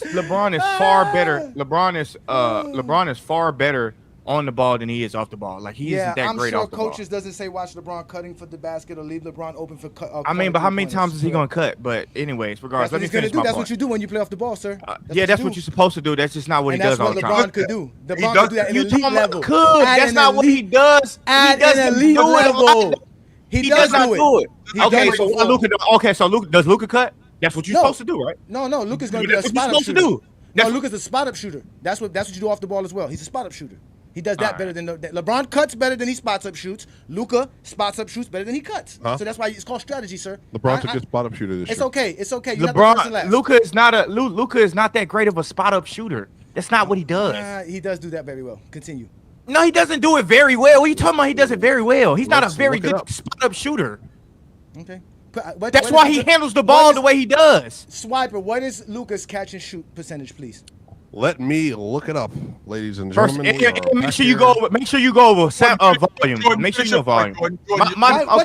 far better. LeBron is far better on the ball than he is off the ball. Like he isn't that great off the ball. I'm sure coaches doesn't say watch LeBron cutting for the basket or leave LeBron open for cut. I mean, but how many times is he gonna cut? But anyways, regardless, that's what he's gonna do. That's what you do when you play off the ball, sir. That's what you're supposed to do. That's just not what he does all the time. LeBron could do. LeBron could do that at an elite level. That's not what he does. At an elite level. He does do it. Okay, so Luka does Luka cut? That's what you're supposed to do, right? No, Luka's gonna be a spot up shooter. No, Luka's a spot up shooter. That's what you do off the ball as well. He's a spot up shooter. He does that better than LeBron cuts better than he spots up shoots. Luka spots up shoots better than he cuts. So that's why it's called strategy, sir. LeBron's a good spot up shooter this year. It's okay. Luka is not that great of a spot up shooter. That's not what he does. He does do that very well. Continue. No, he doesn't do it very well. What are you talking about? He does it very well. He's not a very good spot up shooter. Okay. That's why he handles the ball the way he does. Swiper, what is Luka's catch and shoot percentage, please? Let me look it up, ladies and First, gentlemen. make sure you go over volume. Make sure you know volume. What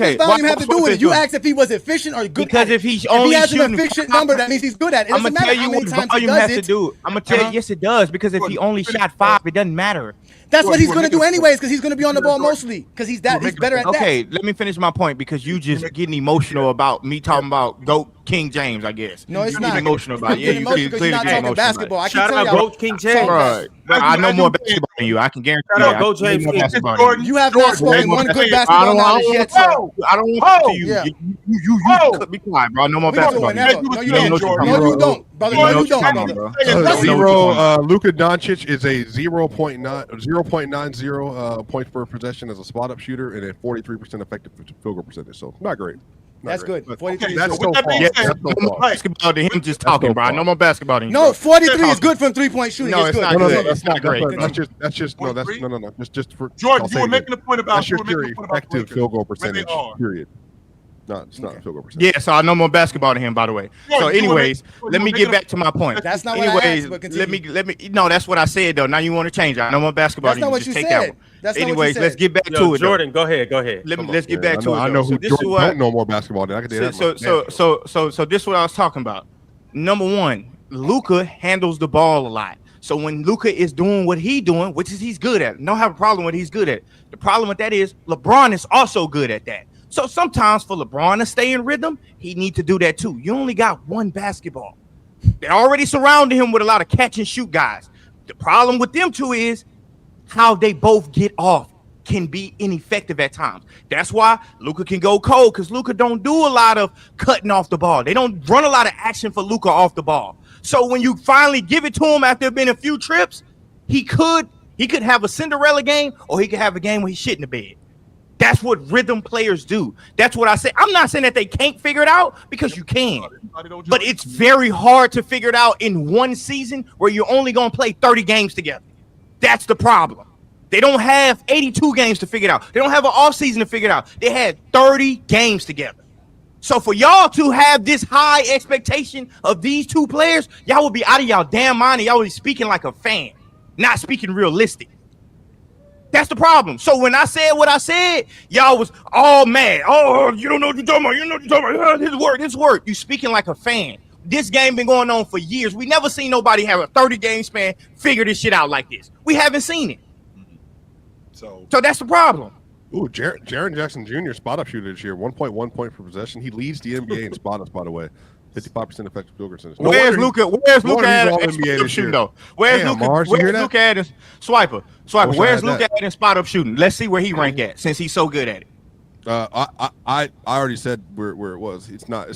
does volume have to do with it? You asked if he was efficient or good. Because if he has an efficient number, that means he's good at it. I'm gonna tell you what volume has to do. I'm gonna tell you, yes, it does. Because if he only shot 5, it doesn't matter. That's what he's gonna do anyways, because he's gonna be on the ball mostly. Because he's better at that. Okay, let me finish my point because you just getting emotional about me talking about GOAT King James, I guess. No, it's not. Emotional about it. Yeah, you clearly not talking basketball. I Shout out GOAT King James. I know more basketball than you. I can guarantee you. GOAT James. You have not spoken one good basketball knowledge yet, sir. I don't want to you. You be quiet, bro. No more basketball. No, you don't. Brother, no, you don't, brother. Luka Doncic is a 0.90 points per possession as a spot up shooter and a 43% effective field goal percentage. So not great. That's good. 43 that's so far. No more basketball than him just talking, bro. No more basketball than you. No, 43 is good from 3-point shooting. No, it's not good. That's not great. That's just for Jordan, you were making a point about that's just your effective field goal percentage. Period. No, it's not field goal percentage. Yeah, so I know more basketball than him, by the way. So, anyways, let me get back to my point. That's not what I asked, but continue. let me. No, that's what I said though. Now you want to change it. I know more basketball than you. Just take that one. Anyways, let's get back to it. Jordan, go ahead. Let's get back to it. I know who Jordan don't know more basketball than I can do that. So this is what I was talking about. Number one, Luka handles the ball a lot. So when Luka is doing what he's doing, which is he's good at, don't have a problem with he's good at. The problem with that is LeBron is also good at that. So sometimes for LeBron to stay in rhythm, he needs to do that too. You only got one basketball. They already surrounded him with a lot of catch and shoot guys. The problem with them two is how they both get off can be ineffective at times. That's why Luka can go cold, because Luka don't do a lot of cutting off the ball. They don't run a lot of action for Luka off the ball. So when you finally give it to him after there been a few trips, he could have a Cinderella game, or he could have a game where he's shit in the bed. That's what rhythm players do. That's what I say. I'm not saying that they can't figure it out, because you can. But it's very hard to figure it out in one season where you're only going to play 30 games together. That's the problem. They don't have 82 games to figure it out. They don't have an offseason to figure it out. They had 30 games together. So for y'all to have this high expectation of these two players, y'all would be out of y'all damn mind, and y'all would be speaking like a fan, not speaking realistic. That's the problem. So when I said what I said, y'all was all mad. Oh, you don't know what you're talking about. You don't know what you're talking about. This work. You speaking like a fan. This game been going on for years. We never seen nobody have a 30-game span figure this shit out like this. We haven't seen it. So that's the problem. Ooh, Jaren Jackson Jr. spot up shooter this year, 1.1 point per possession. He leads the NBA in spot ups, by the way. 55% effective field goal percentage. Where's Luka? Where's Luka at spot up shooting though? Where's Luka at Swiper? Where's Luka at in spot up shooting? Let's see where he rank at, since he's so good at it. I already said where it was. It's not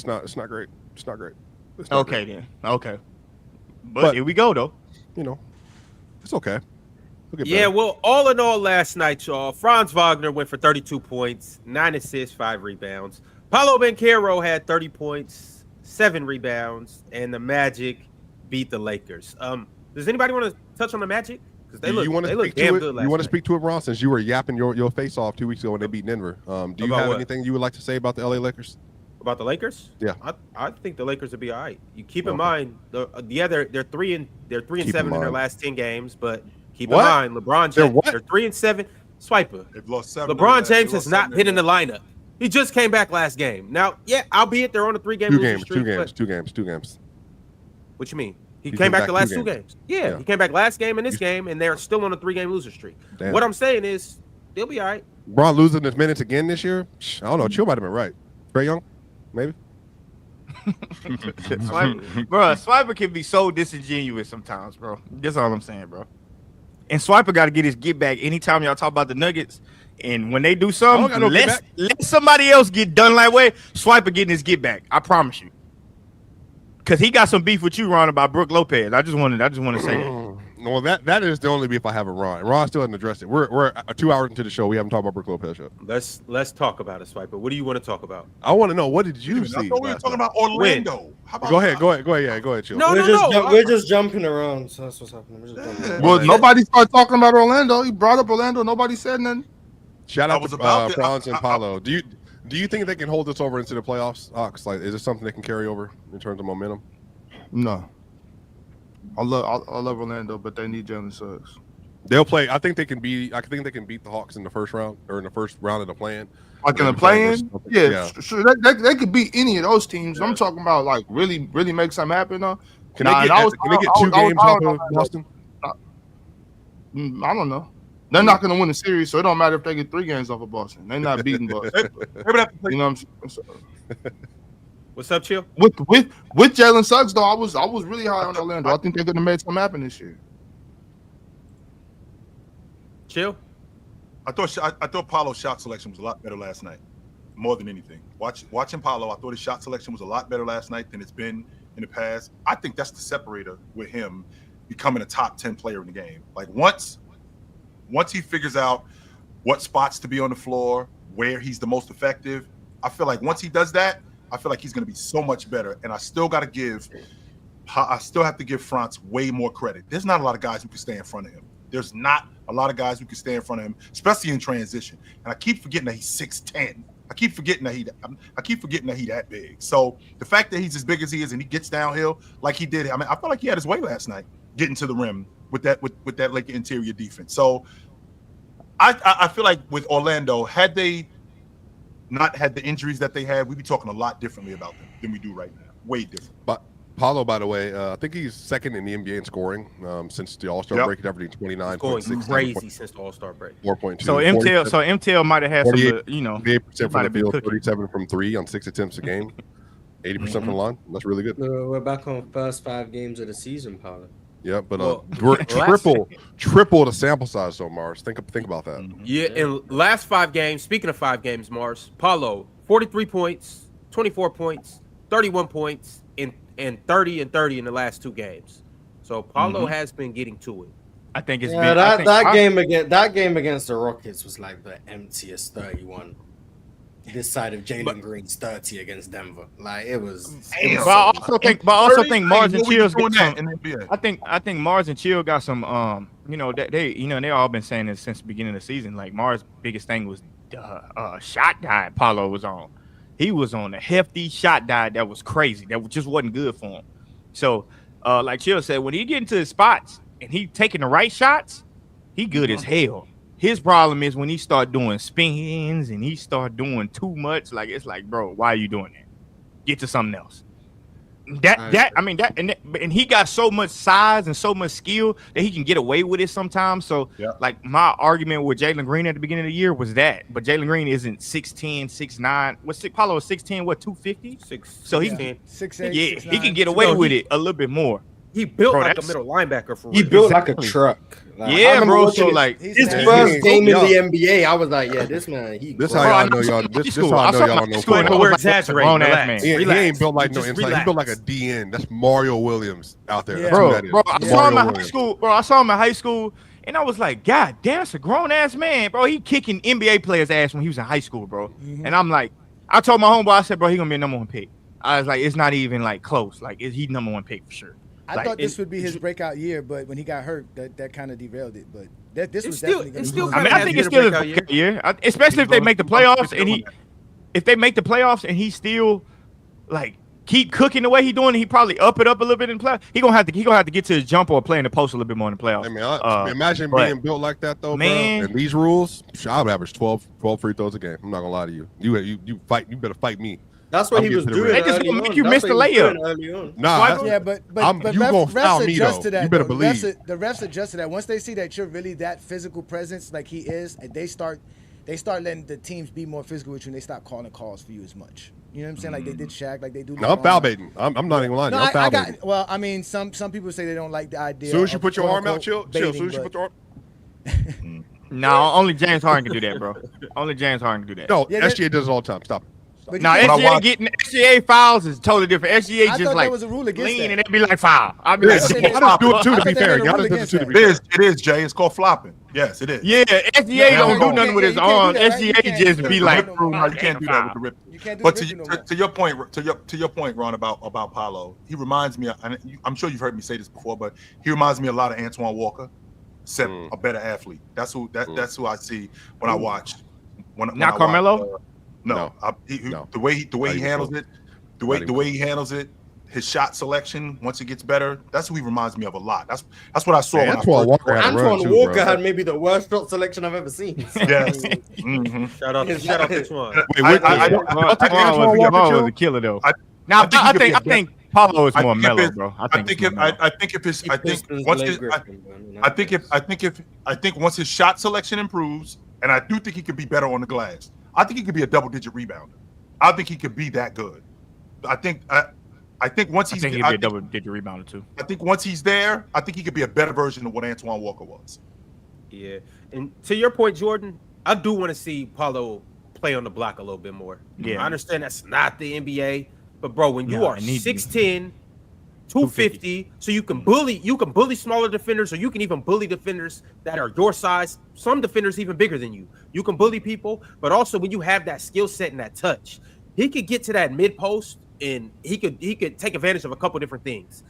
great. It's not great. Okay then. Okay. But here we go though. You know, it's okay. Yeah, well, all in all, last night, y'all, Franz Wagner went for 32 points, 9 assists, 5 rebounds. Paolo Banchero had 30 points, 7 rebounds, and the Magic beat the Lakers. Does anybody want to touch on the Magic? Because they look damn good last night. You want to speak to it, Ron, since you were yapping your face off 2 weeks ago when they beat Denver. Do you have anything you would like to say about the LA Lakers? About the Lakers? Yeah, I think the Lakers will be all right. You keep in mind, they're 3-7 in their last 10 games, but keep in mind, LeBron James, they're 3-7. Swiper. They've lost 7. LeBron James has not been in the lineup. He just came back last game. Now, yeah, albeit they're on a 3-game losing streak. Two games. What you mean? He came back the last 2 games. Yeah, he came back last game and this game, and they're still on a 3-game losing streak. Damn. What I'm saying is, they'll be all right. Bron losing his minutes again this year? I don't know. Chill might have been right. Trae Young, maybe. Swiper can be so disingenuous sometimes, bro. That's all I'm saying, bro. And Swiper got to get his get back anytime y'all talk about the Nuggets. And when they do something, let somebody else get done like way. Swiper getting his get back. I promise you. Because he got some beef with you, Ron, about Brooke Lopez. I just want to say that. Well, that is the only beef I have with Ron. Ron still hasn't addressed it. We're 2 hours into the show. We haven't talked about Brooke Lopez yet. Let's talk about it, Swiper. What do you want to talk about? I want to know, what did you see? I thought we were talking about Orlando. How about go ahead. Yeah, go ahead, chill. We're just jumping around. So that's what's happening. We're just jumping around. Well, nobody started talking about Orlando. He brought up Orlando. Nobody said nothing. Shout out to Franz and Paulo. Do you think they can hold this over into the playoffs? Like, is it something they can carry over in terms of momentum? No. I love Orlando, but they need Jalen Suggs. They'll play. I think they can beat the Hawks in the first round or in the first round of the play-in. Like in the play-in? Yeah. Sure. They could beat any of those teams. Yeah. I'm talking about like really make something happen though. Can they get 2 games off of Boston? I don't know. They're not going to win the series, so it don't matter if they get 3 games off of Boston. They're not beating Boston. You know what I'm saying? What's up, Chill? With Jalen Suggs though, I was really high on Orlando. I think they're gonna make something happen this year. Chill. I thought Paulo's shot selection was a lot better last night, more than anything. Watching Paulo, I thought his shot selection was a lot better last night than it's been in the past. I think that's the separator with him becoming a top 10 player in the game. Like once he figures out what spots to be on the floor, where he's the most effective, I feel like once he does that, I feel like he's going to be so much better. And I still have to give Franz way more credit. There's not a lot of guys who can stay in front of him. There's not a lot of guys who can stay in front of him, especially in transition. And I keep forgetting that he's 6'10". I keep forgetting that he's that big. So the fact that he's as big as he is and he gets downhill like he did, I mean, I felt like he had his way last night getting to the rim with that Laker interior defense. So I feel like with Orlando, had they not had the injuries that they had, we'd be talking a lot differently about them than we do right now. Way different. But Paulo, by the way, I think he's second in the NBA in scoring since the All-Star break, averaging 29. Going crazy since the All-Star break. 4.2. So MTL might have had some, 48% from the field, 37 from 3 on 6 attempts a game, 80% from the line. That's really good. We're back on first 5 games of the season, Paulo. Yeah, but we're triple the sample size, so Mars. Think about that. Yeah, in last 5 games, speaking of 5 games, Mars, Paulo, 43 points, 24 points, 31 points, and 30 and 30 in the last 2 games. So Paulo has been getting to it. I think it's been that game against the Rockets was like the emptiest 31. This side of Jalen Green's 30 against Denver, like it was. But I also think Mars and Chill's got some. I think Mars and Chill got some. They all been saying this since the beginning of the season. Like Mars' biggest thing was the shot diet Paulo was on. He was on a hefty shot diet that was crazy. That just wasn't good for him. So, like Chill said, when he get into his spots and he taking the right shots, he good as hell. His problem is when he start doing spins and he start doing too much. Like it's like, bro, why are you doing that? Get to something else. And he got so much size and so much skill that he can get away with it sometimes. So, like my argument with Jalen Green at the beginning of the year was that, but Jalen Green isn't 6'10", 6'9". Paulo is 6'10", 250? So he can 6'8", he can get away with it a little bit more. He built like a middle linebacker for real. He built like a truck. Like, bro. So like his first game in the NBA, I was like, yeah, this man. This how y'all know y'all. This how I know y'all don't know. We're exaggerating. He ain't built like no inside. He built like a DN. That's Mario Williams out there. Yeah. Bro, I saw him in high school. Bro, I saw him in high school, and I was like, God damn, it's a grown ass man, bro. He kicking NBA players' ass when he was in high school, bro. And I'm like, I told my homeboy, I said, bro, he gonna be a number 1 pick. I was like, it's not even like close. Like, he number 1 pick for sure. I thought this would be his breakout year, but when he got hurt, that kind of derailed it. But this was definitely going to be. I think it's still a breakout year, especially if they make the playoffs and he still like keep cooking the way he doing, he probably up it a little bit in the playoffs. He gonna have to get to his jumper or play in the post a little bit more in the playoffs. I mean, imagine being built like that though, man, bro. And these rules, I would average 12 free throws a game. I'm not gonna lie to you. You fight. You better fight me. That's what he was doing. They just gonna make you miss the layup. Nah, yeah, but you gonna foul me though. To that, you better though. believe. The refs adjust to that. Once they see that you're really that physical presence, like he is, and they start letting the teams be more physical with you, and they stop calling calls for you as much. You know what I'm saying? Like they did Shaq, like they do. No, I'm foul baiting. I'm not even lying. I'm foul baiting. Well, I mean, some people say they don't like the idea. As soon as you put your arm out, chill. As soon as you put your arm. No, only James Harden can do that, bro. Only James Harden can do that. No, SGA does it all the time. Stop it. No, SGA fouls is totally different. SGA just like was a rule against lean that. and it be like foul. I be Yes, like, Y'all just do it too, to be fair. Y'all just do it too, to be fair. It is, Jay. It's called flopping. Yes, it is. yeah, SGA don't do nothing with his arms. SGA just be like, no, you can't do that with the rip. You can't do But the ripping to your point, Ron, about Paolo, he reminds me. I'm sure you've heard me say this before, but he reminds me a lot of Antoine Walker, except a better athlete. That's who I see when I watch. Not Carmelo. No. The way he handles it, the way he handles it, his shot selection once he gets better. That's who he reminds me of a lot. That's what I saw. Man, Antoine Walker had maybe the worst shot selection I've ever seen. Yes. Shout out to Twan. Antoine was a killer though. I think Paulo is more mellow, bro. I think once his shot selection improves, and I do think he could be better on the glass. I think he could be a double-digit rebounder. I think he could be that good. I think once he's, I think he'd be a double-digit rebounder too. I think once he's there, I think he could be a better version of what Antoine Walker was. Yeah, and to your point, Jordan, I do want to see Paulo play on the block a little bit more. Yeah, I understand that's not the NBA, but bro, when you are 6'10", 250, so you can bully smaller defenders, or you can even bully defenders that are your size. Some defenders even bigger than you. You can bully people, but also when you have that skill set and that touch, he could get to that mid post and he could take advantage of a couple different things.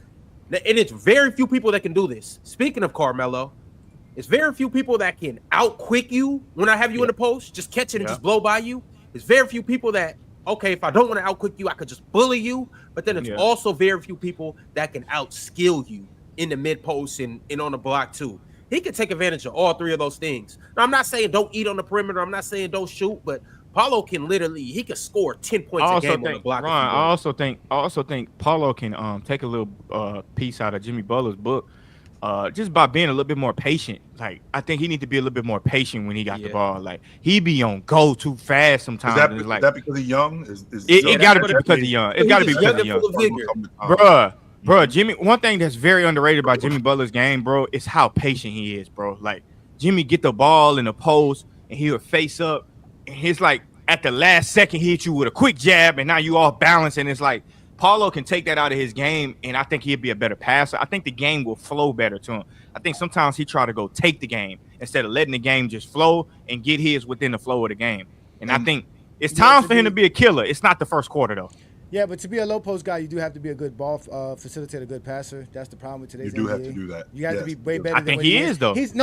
And it's very few people that can do this. Speaking of Carmelo, it's very few people that can out quick you when I have you in the post, just catch it and just blow by you. There's very few people that, okay, if I don't want to out quick you, I could just bully you. But then it's also very few people that can out skill you in the mid post and on the block too. He can take advantage of all three of those things. Now, I'm not saying don't eat on the perimeter. I'm not saying don't shoot, but Paulo can he can score 10 points a game on the block. Ron, I also think Paulo can take a little piece out of Jimmy Butler's book. Just by being a little bit more patient. Like, I think he need to be a little bit more patient when he got the ball. Like, he be on go too fast sometimes. Is that because he's young? It got to be because he's young. It's got to be because he's young. Bro, Jimmy, one thing that's very underrated about Jimmy Butler's game, bro, is how patient he is, bro. Like, Jimmy get the ball in the post, and he'll face up, and he's like, at the last second, he hit you with a quick jab, and now you all balance, and it's like, Paulo can take that out of his game, and I think he'll be a better passer. I think the game will flow better to him. I think sometimes he try to go take the game instead of letting the game just flow and get his within the flow of the game. And I think it's time for him to be a killer. It's not the first quarter, though. Yeah, but to be a low post guy, you do have to be a good ball facilitator, a good passer. That's the problem with today's NBA. You do have to do that. You have to be way better. I think he is though. He's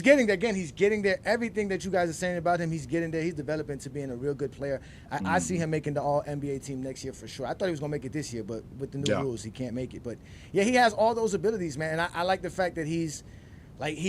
getting there. Again, he's getting there. Everything that you guys are saying about him, he's getting there. He's developing to being a real good player. I see him making the All NBA team next year for sure. I thought he was gonna make it this year, but with the new rules, he can't make it. But yeah, he has all those abilities, man. And I like the fact that he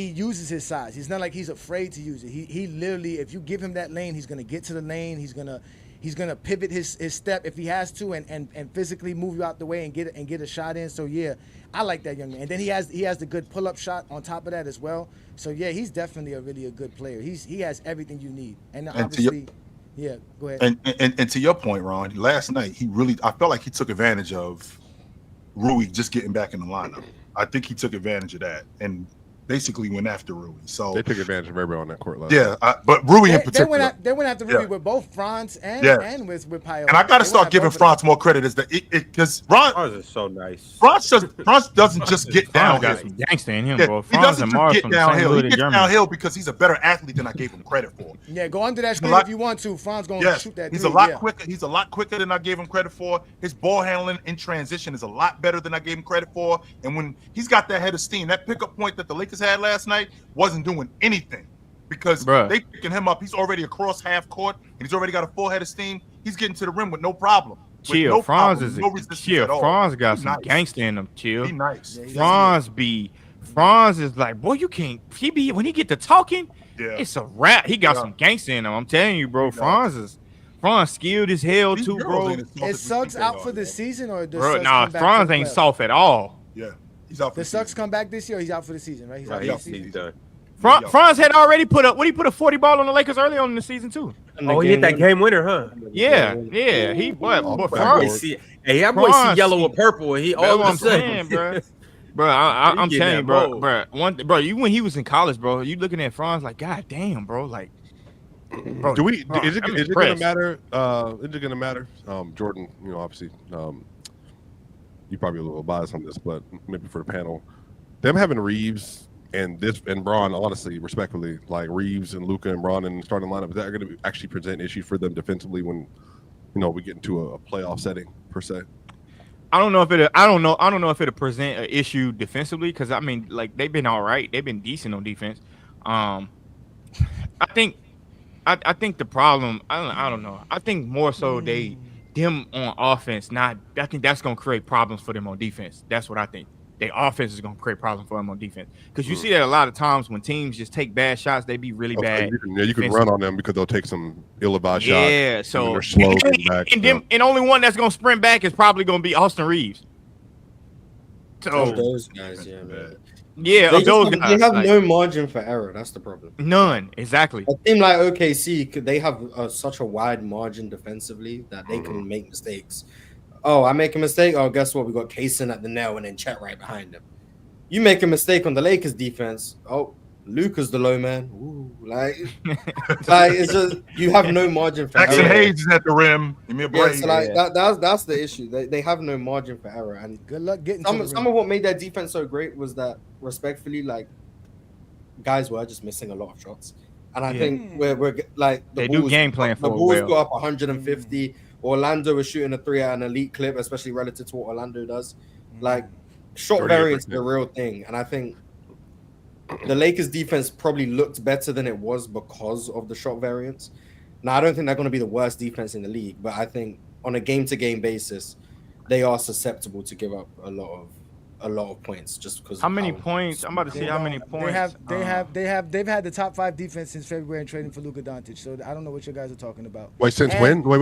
uses his size. He's not like he's afraid to use it. He literally, if you give him that lane, he's gonna get to the lane. He's gonna pivot his step if he has to, and physically move you out the way and get a shot in. So yeah, I like that young man. And then he has the good pull up shot on top of that as well. So yeah, he's definitely a really good player. He has everything you need. And obviously, yeah, go ahead. And to your point, Ron, last night I felt like he took advantage of Rui just getting back in the lineup. I think he took advantage of that and basically went after Rui. So they took advantage of everybody on that court last night. But Rui in particular. They went after Rui with both Franz and with Pio. And I got to start giving Franz more credit because Franz is so nice. Franz doesn't just get downhill. Got some gangster in him, bro. He doesn't just get downhill. He gets downhill because he's a better athlete than I gave him credit for. Yeah, go under that screen if you want to. Franz going to shoot that. He's a lot quicker. He's a lot quicker than I gave him credit for. His ball handling in transition is a lot better than I gave him credit for. And when he's got that head of steam, that pickup point that the Lakers had last night wasn't doing anything because they picking him up. He's already across half court and he's already got a full head of steam. He's getting to the rim with no problem. chill. no Franz problem, is no resistance chill. at all. Franz got Be some nice. gangster in him. Chill. Be nice. Franz is like, boy, you can't. When he get to talking, Yeah. it's a rap. He got some gangster in him. I'm telling you, bro. Franz skilled as hell These too, girls bro. ain't as soft Is as we Suggs think they out are, for the yo. season or does Bro, Suggs nah, come back Franz for ain't playoffs? soft at all. Yeah, he's out for Does the Suggs season. come back this year or he's out for the season, right? He's out for the season. He's done. Franz had already put a 40 ball on the Lakers early on in the season too. Oh, he hit that game winner, huh? Yeah. He what? But Franz, That boy see yellow or purple, and he all what of I'm a sudden, saying, bro. Bro, I'm He telling you, getting bro. Bro, you when he was in college, bro, you looking at Franz like, god damn, bro, like, bro. Is it gonna matter? Is it gonna matter? Jordan, obviously, you probably a little biased on this, but maybe for the panel, them having Reeves and Bron, honestly, respectfully, like Reeves and Luka and Bron in the starting lineup, is that going to actually present issues for them defensively when we get into a playoff setting per se? I don't know if it'll present an issue defensively, because I mean, like, they've been all right, they've been decent on defense. I think the problem, I don't know. I think more so them on offense. I think that's gonna create problems for them on defense. That's what I think. Their offense is gonna create problems for them on defense, because you see that a lot of times when teams just take bad shots, they be really bad. You can run on them because they'll take some ill-advised shots. Yeah, so they're slow getting back. And only one that's gonna sprint back is probably gonna be Austin Reeves. So those guys, yeah, man. Yeah, They have like, no margin for error. That's the problem. None, exactly. A team like OKC, they have such a wide margin defensively that they can make mistakes. Oh, I make a mistake. Oh, guess what? We got Kaysen at the nail and then Chet right behind him. You make a mistake on the Lakers defense. Oh, Luka's the low man. Ooh, like it's just you have no margin for Jackson error. Hayes is at the rim. Give me a break. So that's the issue. They have no margin for error. And good luck getting some of what made their defense so great was that, respectfully, like, guys were just missing a lot of shots. And I think we're like they do game plan for the Bulls go up 150. Orlando was shooting a 3 at an elite clip, especially relative to what Orlando does. Like, shot variance is a real thing, and I think the Lakers defense probably looked better than it was because of the shot variance. Now, I don't think they're going to be the worst defense in the league, but I think on a game-to-game basis, they are susceptible to give up a lot of points just because. How many points? I'm about to see how many points. They've had the top 5 defense since February and trading for Luka Doncic. So I don't know what you guys are talking about. Wait, since when? Wait.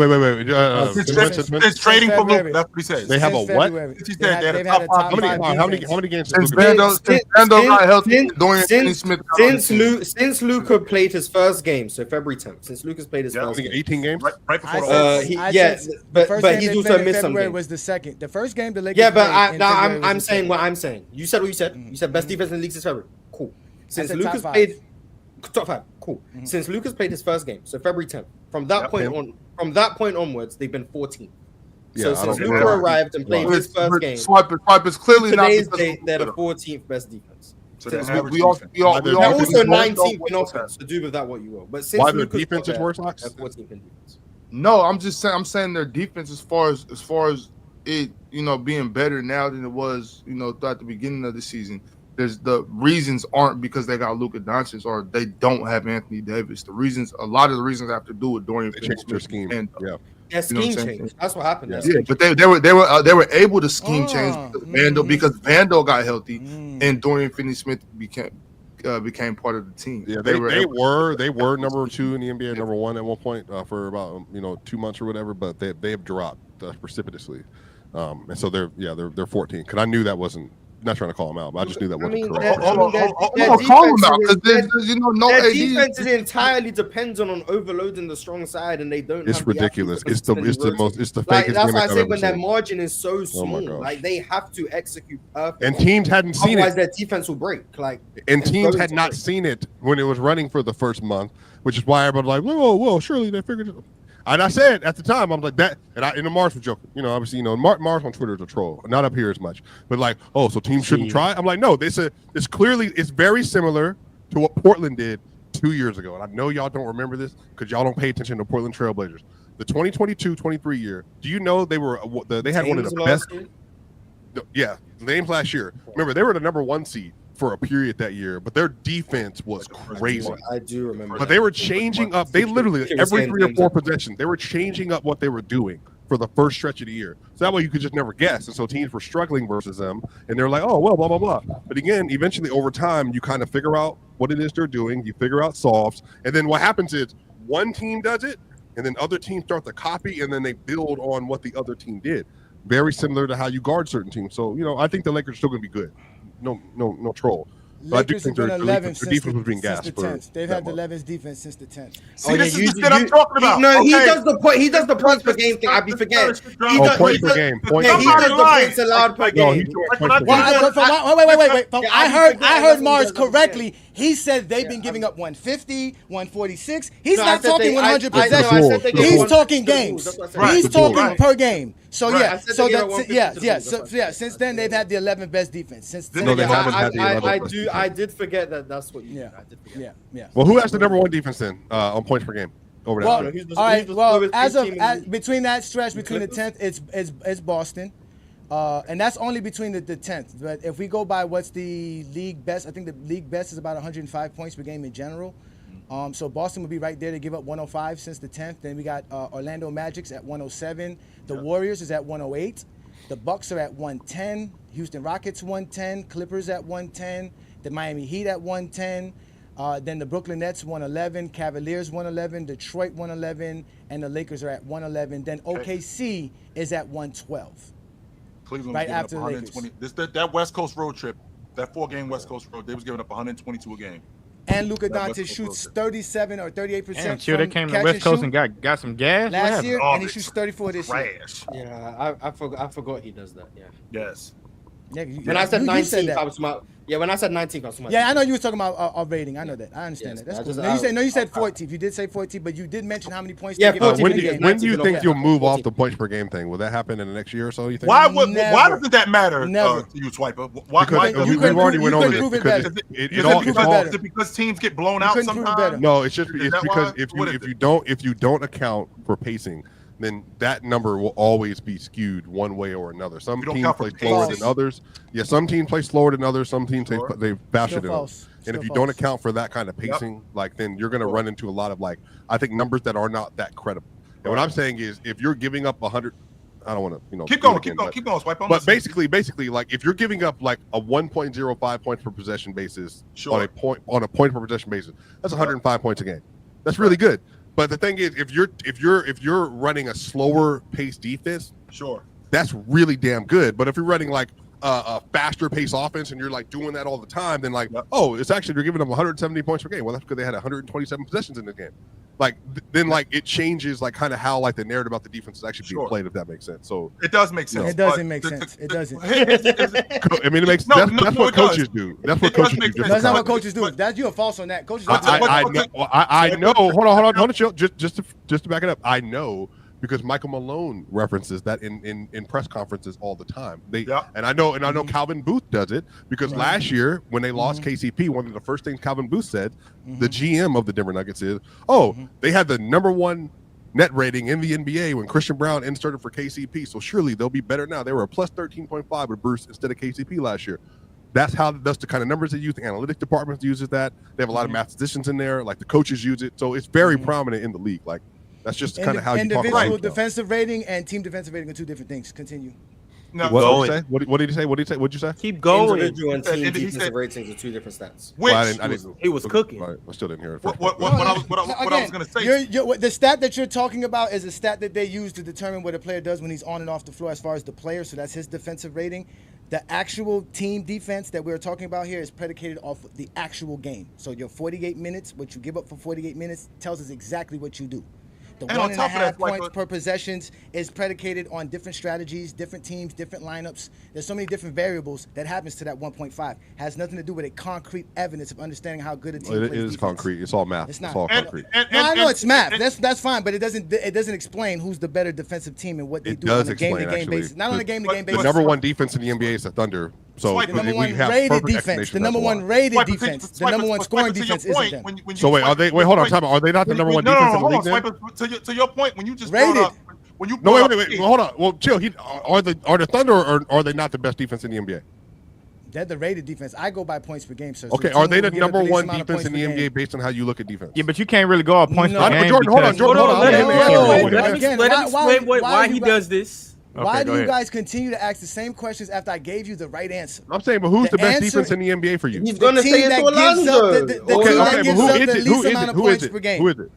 Since trading for Luka, that's what he says. They have a what? He said they have a top 5 How many games? Since Vando got healthy, Dorian Finney-Smith. Since Luka played his first game, so February 10th. Since Luka's played his first game, 18 games. Right before the but he's also missed some games. Was the second. The first game the Lakers. Yeah, but I'm saying what I'm saying. You said what you said. You said best defense in the league since February. Cool. Since Lucas played top 5. Cool. Since Lucas played his first game, so February 10th. From that point onwards, they've been 14th. So since Luka arrived and played his first game, Swipe is clearly today's not. date, they're the 14th best defense. So Since they're we also they're also 19th in offense. So do with that what you will. But since why their Luka's defense is worse? they're 14th in defense. No, I'm saying their defense as far as it, being better now than it was, throughout the beginning of the season. There's the reasons aren't because they got Luka Doncic or they don't have Anthony Davis. A lot of the reasons have to do with Dorian Finney-Smith their scheme. Yeah, scheme change. That's what happened. Yeah, but they were able to scheme change because Vando got healthy and Dorian Finney-Smith became part of the team. Yeah, they were number 2 in the NBA, number 1 at one point for about 2 months or whatever, but they have dropped precipitously, and so they're 14. Because I knew that wasn't. Not trying to call them out, but I just knew that wasn't correct. Call them out because their defense is entirely dependent on overloading the strong side, and they don't. It's ridiculous. It's the fakest. That's why I say when their margin is so small, like they have to execute perfectly. And teams hadn't seen it. Otherwise, their defense will break. And teams had not seen it when it was running for the first month, which is why everybody's like, "Whoa, surely they figured it." And I said at the time, I'm like that, and Mars was joking. Obviously, Mars on Twitter is a troll, not up here as much. But like, so teams shouldn't try. I'm like, no, they said it's very similar to what Portland did 2 years ago. And I know y'all don't remember this because y'all don't pay attention to Portland Trailblazers. The 2022-23 year. Do you know they had one of the best? Yeah, names last year. Remember, they were the number 1 seed for a period that year, but their defense was crazy. I do remember. But they were changing up. They literally every 3 or 4 possessions, they were changing up what they were doing for the first stretch of the year. So that way you could just never guess. And so teams were struggling versus them, and they're like, oh, well, blah, blah, blah. But again, eventually over time, you kind of figure out what it is they're doing. You figure out solves. And then what happens is one team does it, and then other teams start to copy, and then they build on what the other team did. Very similar to how you guard certain teams. So, I think the Lakers are still going to be good. No troll. But I do think their defense was being gassed. They've had the 11th defense since the 10th. See, this is the shit I'm talking about. No, okay. he does the points per game thing. I be forgetting. Points per game. He does the points allowed per game. Wait. I heard Mars correctly. He said they've been giving up 150, 146. He's not talking 100 possessions. He's talking games. He's talking per game. So since then they've had the 11th best defense. No, they haven't had the 11th best defense. I did forget that. That's what you. Yeah. Well, who has the number one defense then on points per game over there? Well, all right. Well, as between that stretch between the 10th, it's Boston, and that's only between the 10th. But if we go by what's the league best, I think the league best is about 105 points per game in general. So Boston would be right there to give up 105 since the 10th. Then we got Orlando Magic's at 107. The Warriors is at 108. The Bucks are at 110. Houston Rockets 110. Clippers at 110. The Miami Heat at 110. Then the Brooklyn Nets 111. Cavaliers 111. Detroit 111. And the Lakers are at 111. Then OKC is at 112. Cleveland right was after giving up the 120. That West Coast road trip, that 4-game West Coast road, they was giving up 122 a game. And Luka Doncic shoots 37 or 38%. Damn, sure, they came to West Coast and got some gas last year, and he shoots 34 this year. Yeah, I forgot he does that. Yeah. Yes. Yeah, when I said 19, I was smart. Yeah, when I said 19, I was smart. Yeah, I know you were talking about our rating. I know that. I understand that. That's cool. You said 14. You did say 14, but you did mention how many points. Yeah, 14. When do you think you'll move off the points per game thing? Will that happen in the next year or so? You think? Why doesn't that matter to you, Swiper? Because we already went over this. Is it because teams get blown out sometimes? No, it's because if you don't account for pacing, then that number will always be skewed one way or another. Some teams play slower than others. Yeah, some teams play slower than others. Some teams they faster than others. And if you don't account for that kind of pacing, then you're going to run into a lot of I think numbers that are not that credible. And what I'm saying is, if you're giving up 100, I don't want to keep going, Swipe on. But basically, if you're giving up a 1.05 points per possession basis on a point per possession basis, that's 105 points a game. That's really good. But the thing is, if you're running a slower paced defense, that's really damn good. But if you're running a faster paced offense and you're doing that all the time, then it's actually you're giving them 170 points per game. Well, that's because they had 127 possessions in the game. It changes kind of how the narrative about the defense is actually being played, if that makes sense. So it does make sense. It doesn't make sense. It doesn't. I mean, it makes that's what coaches do. That's what coaches do. That's not what coaches do. You're false on that. Coaches. I know. Hold on. Chill. Just to back it up. I know because Michael Malone references that in press conferences all the time. And I know Calvin Booth does it because last year when they lost KCP, one of the first things Calvin Booth said, the GM of the Denver Nuggets is, they had the #1 net rating in the NBA when Christian Brown inserted for KCP. So surely they'll be better now. They were a plus 13.5 with Bruce instead of KCP last year. That's the kind of numbers they use. The analytics department uses that. They have a lot of mathematicians in there. The coaches use it. So it's very prominent in the league. That's just kind of how you talk about it. Individual defensive rating and team defensive rating are two different things. Continue. No, what did he say? What'd you say? Keep going. Individual and team defensive ratings are two different stats. He was cooking. I still didn't hear it. What I was going to say. The stat that you're talking about is a stat that they use to determine what a player does when he's on and off the floor as far as the player. So that's his defensive rating. The actual team defense that we're talking about here is predicated off the actual game. So your 48 minutes, what you give up for 48 minutes, tells us exactly what you do. The 1.5 points per possessions is predicated on different strategies, different teams, different lineups. There's so many different variables that happens to that 1.5. Has nothing to do with a concrete evidence of understanding how good a team plays. It is defense. Concrete. It's all math. It's not. It's all concrete. I know it's math. That's fine, but it doesn't explain who's the better defensive team and what they do on a game-to-game basis. Not on a game-to-game basis. The #1 defense in the NBA is the Thunder. So the #1 rated defense, the #1 rated defense, the #1 scoring defense isn't them. So wait, are they? Wait, hold on, time out. Are they not the #1 defense in the league? Then? To your point, when you just rated. Wait. Well, hold on. Well, chill. Are the Thunder or are they not the best defense in the NBA? They're the rated defense. I go by points per game, sir. So Okay, the are team they will the give up number least one amount of defense points in the per game. NBA based on how you look at defense? Yeah, but you can't really go off points No. per But game. Jordan, hold on, because- Jordan, Hold on, let him no, explain again, why he you does this. Why Okay, do go you ahead. guys continue to ask the same questions after I gave you the right answer? I'm saying, but who's The the best answer- defense in the NBA for you? He's The gonna team say it's that gives Orlando. up the team Okay, that but gives who up is the it? least Who is amount it? of Who points is per it? game. Who is it?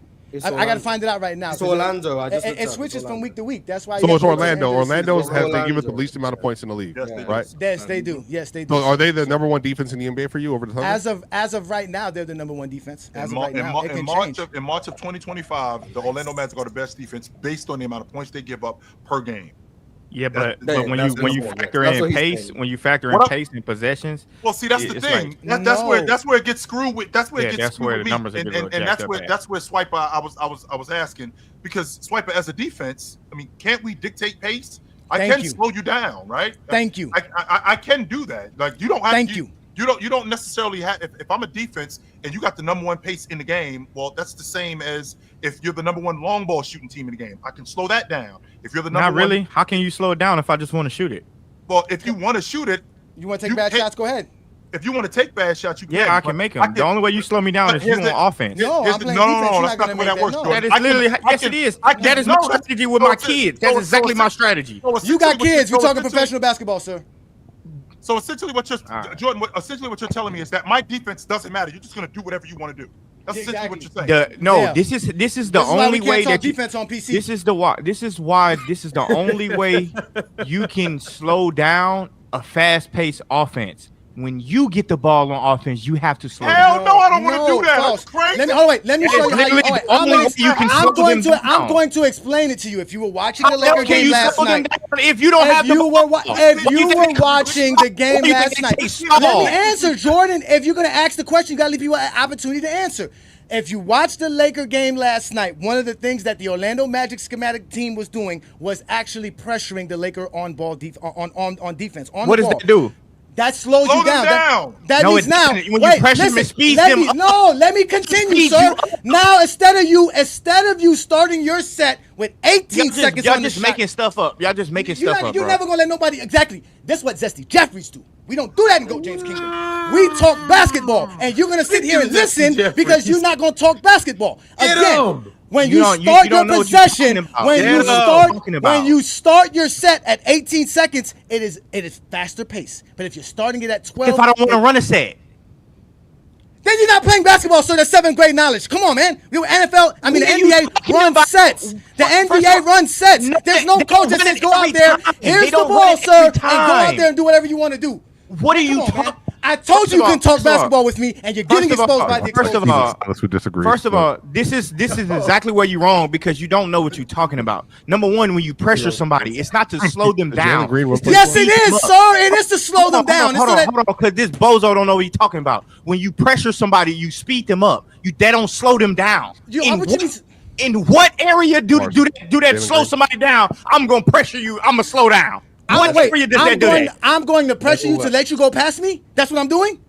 I got to find it out right now. It's 'cause Orlando. I just It looked up. switches from week to week. That's why. So you it's have to Orlando. understand this. Orlando's have they give us the Orlando. least amount of points in the league, Yes, they do. right? Yes, they do. Yes, they do. So are they the number one defense in the NBA for you over the Thunder? As of right now, they're the number one defense. As of right now, it in can March change. of 2025, the Orlando Magic are the best defense based on the amount of points they give up per game. Yeah, but That's when that's you what factor he's in saying. pace, when you factor in What up? pace and possessions, Well, see, that's the It's thing. like- That's where it gets screwed with. That's where Yeah, it gets that's screwed where with the me. numbers are And, getting and, and jacked that's up where at. that's where Swiper. I was asking because Swiper as a defense. I mean, can't we dictate pace? I Thank can you. slow you down, right? Thank you. I can do that. Like you don't have. Thank you. You don't necessarily have. If I'm a defense and you got the number one pace in the game, well, that's the same as if you're the number one long ball shooting team in the game. I can slow that down. If you're the number not really. one, How can you slow it down if I just want to shoot it? well, if you want to shoot it, You want to take You bad can't- shots? Go ahead. if you want to take bad shots, you can. Yeah, I but can make I them. The only way you slow me down but is you here's on the- offense. No, here's I'm the- playing no, defense. You're that's not not gonna the way make that works, that. No. Jordan. That is I can- literally I yes, can- it is. I can- That is no, my that's- strategy with so my it's- kids. so That's it's- exactly so my it's- strategy. so You essentially got what you're- kids. You're so talking essentially- professional basketball, sir. So essentially, what you're All right. Jordan, essentially what you're telling me is that my defense doesn't matter. You're just going to do whatever you want to do. That's essentially what you're saying. No, Yeah. this is the This is why only we can't way talk that you, defense on PC. this is the only way you can slow down a fast-paced offense. When you get the ball on offense, you have to slow Hell down. no, I don't want to do that. false. That's crazy. Let me, oh wait, let me That show is you how you. literally Oh, wait, the only way you can slow them down. I'm going to explain it to you. If you were watching the How Laker can game you last slow them night, down if you don't have if the you ball? were if you were watching the game What do you last think night, it takes let me ball? answer, Jordan. If you're going to ask the question, you got to leave people an opportunity to answer. If you watched the Laker game last night, one of the things that the Orlando Magic schematic team was doing was actually pressuring the Laker on defense. On What the does ball. that do? That slows Slow you them down. down. That No, means it now. doesn't. When you wait, pressure them, listen, it speeds let them me, up. No, let me continue, speeds sir. you up. Now, instead of you starting your set with 18 seconds y'all on the just shot, making stuff up. Y'all just making stuff up, you're bro. never gonna let nobody. Exactly. That's what Zesty Jeffries do. We don't do that in Go James Kingdom. We talk basketball, and you're gonna sit here and listen Jeffries. because you're not gonna talk basketball. Get Again, him. when You you don't- you start your don't know what you're possession, talking about. when Get you him. start Talking about. when you start your set at 18 seconds, it is faster pace. But if you're starting it at 12, If I don't want to run a set, then you're not playing basketball, sir. That's 7th grade knowledge. Come on, man. The NFL, I mean, the What are you NBA talking runs about? sets. The First NBA of all, runs sets. There's no they coach don't that run says it go out every there. time. Here's They the don't ball, run it sir, every and go out time. there and do whatever you want to do. what are you Come on, man. talking? I told you you can talk First of all- basketball with me, and you're getting First of exposed all- by the first of exposure. all, Unless we disagree. First of all, this is exactly where you're wrong because you don't know what you're talking about. Number one, when you pressure somebody, it's not to slow them down. Green was Yes, it is, sir. It is to slow them down. Hold It's so on, because this bozo don't know what he's talking about. When you pressure somebody, you speed them up. That don't slow them down. In what area do that Jalen slow Green. somebody down? I'm gonna pressure you. I'm gonna slow down. What area does that do that? I'm going to pressure you to let you go past me. That's what I'm doing.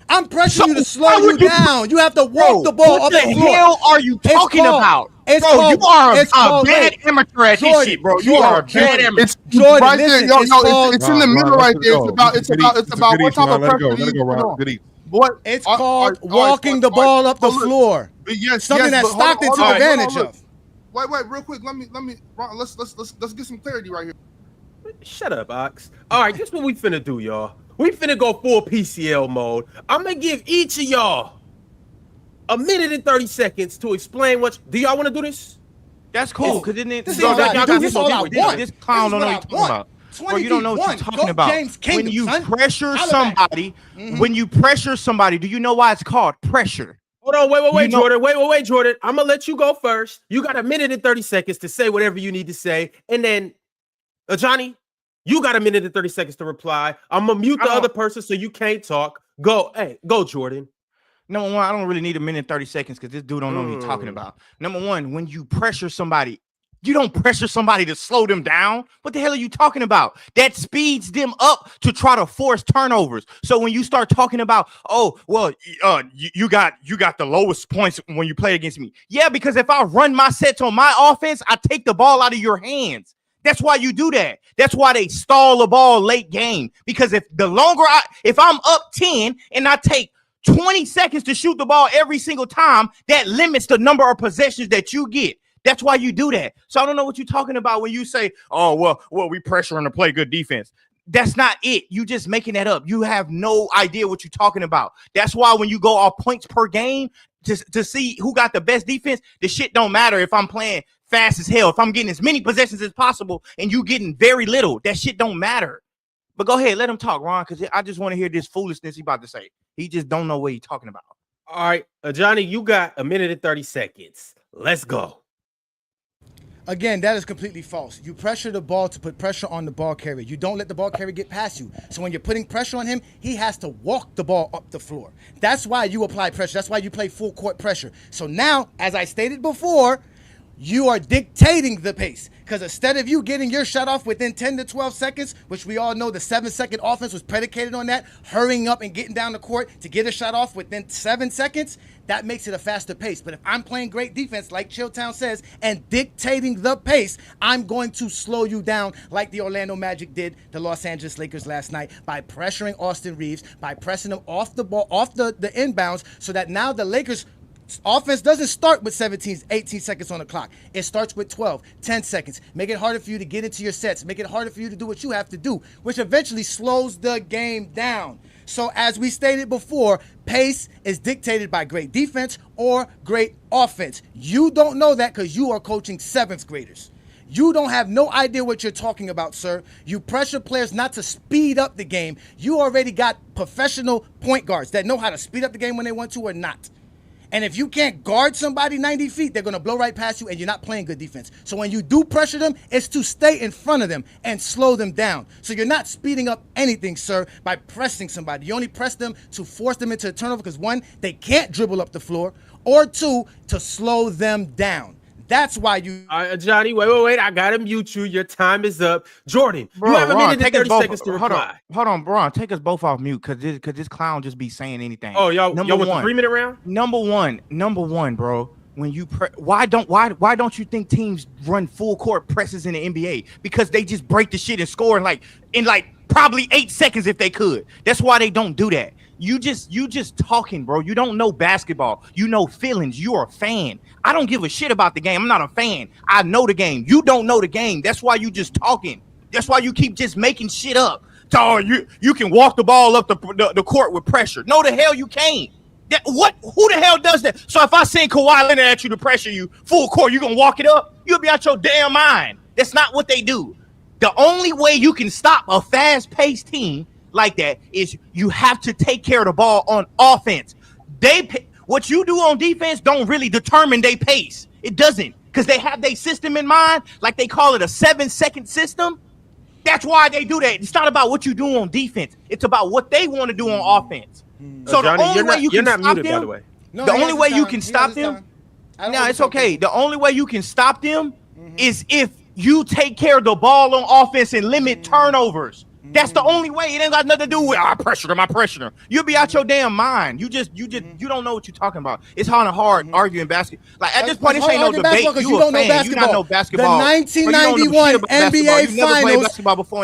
I'm pressuring So you to slow why you would you- down. You have to walk the ball What up the the floor. hell are you It's talking called- about? it's Bro, called- you are it's a called- bad wait, amateur at this Jordan, shit, bro. You are a bad Jordan, amateur. It's Jordan, right there. listen, Yo, it's no, called- it's in the Ron, middle Ron, right let it there. go. It's about what type of Let it pressure go. Let it go, you put Ron. on. Good eat. What? It's All called right, walking the ball up the floor. Yes, Something that but hold on, Stockton hold took on, advantage hold on, of. Wait, real quick. Let me. Ron, let's get some clarity right here. Shut up, Ox. All right, this is what we finna do, y'all. We finna go full PCL mode. I'm gonna give each of y'all a minute and 30 seconds to explain what. Do y'all want to do this? That's cool. Because then This is y'all all I got do. this This is all I this want. This clown This is don't know what what I you're talking want. about. 20 Bro, you don't know what you're v1. talking Go about. James Kingdom, When you son. pressure Holla back. somebody, when you pressure somebody, do you know why it's called pressure? Hold on, wait, You know- Jordan. Wait, Jordan. I'm gonna let you go first. You got a minute and 30 seconds to say whatever you need to say, and then Johnny, you got a minute and 30 seconds to reply. I'm gonna mute the other person so you can't talk. Go, go, Jordan. Number one, I don't really need a minute and 30 seconds because this dude don't know what he's talking about. Number one, when you pressure somebody, you don't pressure somebody to slow them down. What the hell are you talking about? That speeds them up to try to force turnovers. So when you start talking about, oh, well, you got the lowest points when you play against me. Yeah, because if I run my sets on my offense, I take the ball out of your hands. That's why you do that. That's why they stall the ball late game. Because if I'm up 10 and I take 20 seconds to shoot the ball every single time, that limits the number of possessions that you get. That's why you do that. So I don't know what you're talking about when you say, oh, well, we pressure them to play good defense. That's not it. You just making that up. You have no idea what you're talking about. That's why when you go off points per game to see who got the best defense, the shit don't matter if I'm playing fast as hell. If I'm getting as many possessions as possible and you getting very little, that shit don't matter. But go ahead, let him talk, Ron, because I just want to hear this foolishness he about to say. He just don't know what he's talking about. All right, Johnny, you got a minute and 30 seconds. Let's go. Again, that is completely false. You pressure the ball to put pressure on the ball carrier. You don't let the ball carrier get past you. So when you're putting pressure on him, he has to walk the ball up the floor. That's why you apply pressure. That's why you play full court pressure. So now, as I stated before, you are dictating the pace. Because instead of you getting your shot off within 10 to 12 seconds, which we all know the 7-second offense was predicated on that, hurrying up and getting down the court to get a shot off within 7 seconds, that makes it a faster pace. But if I'm playing great defense, like Chilltown says, and dictating the pace, I'm going to slow you down like the Orlando Magic did the Los Angeles Lakers last night by pressuring Austin Reeves, by pressing him off the ball, off the inbounds, so that now the Lakers offense doesn't start with 18 seconds on the clock. It starts with 12, 10 seconds. Make it harder for you to get into your sets. Make it harder for you to do what you have to do, which eventually slows the game down. So as we stated before, pace is dictated by great defense or great offense. You don't know that because you are coaching 7th graders. You don't have no idea what you're talking about, sir. You pressure players not to speed up the game. You already got professional point guards that know how to speed up the game when they want to or not. And if you can't guard somebody 90 feet, they're going to blow right past you and you're not playing good defense. So when you do pressure them, it's to stay in front of them and slow them down. So you're not speeding up anything, sir, by pressing somebody. You only press them to force them into a turnover because, 1, they can't dribble up the floor, or 2, to slow them down. That's why you... Johnny, wait. I got to mute you. Your time is up. Jordan, bro, you have a Ron, minute and 30 seconds to reply. Hold on, Bron. Take us both off mute because this clown just be saying anything. Oh, y'all with the 3-minute round? Number one, bro. When you why don't you think teams run full court presses in the NBA? Because they just break the shit and score in probably 8 seconds if they could. That's why they don't do that. You just talking, bro. You don't know basketball. You know feelings. You're a fan. I don't give a shit about the game. I'm not a fan. I know the game. You don't know the game. That's why you just talking. That's why you keep just making shit up. So you can walk the ball up the court with pressure. No, the hell you can't. Who the hell does that? So if I send Kawhi Leonard at you to pressure you full court, you gonna walk it up? You'll be out your damn mind. That's not what they do. The only way you can stop a fast-paced team like that is you have to take care of the ball on offense. What you do on defense don't really determine their pace. It doesn't, because they have their system in mind, like they call it a 7-second system. That's why they do that. It's not about what you do on defense. It's about what they want to do on offense. So Johnny, the only way you can stop muted, them, by the way. the only way you can stop them, no, it's okay. The only way you can stop them is if you take care of the ball on offense and limit turnovers. That's the only way. It ain't got nothing to do with I pressure them. You'll be out your damn mind. You don't know what you're talking about. It's kind of hard arguing basketball. Like at this point, this ain't no debate. You a fan. You not know basketball. The 1991 NBA Finals,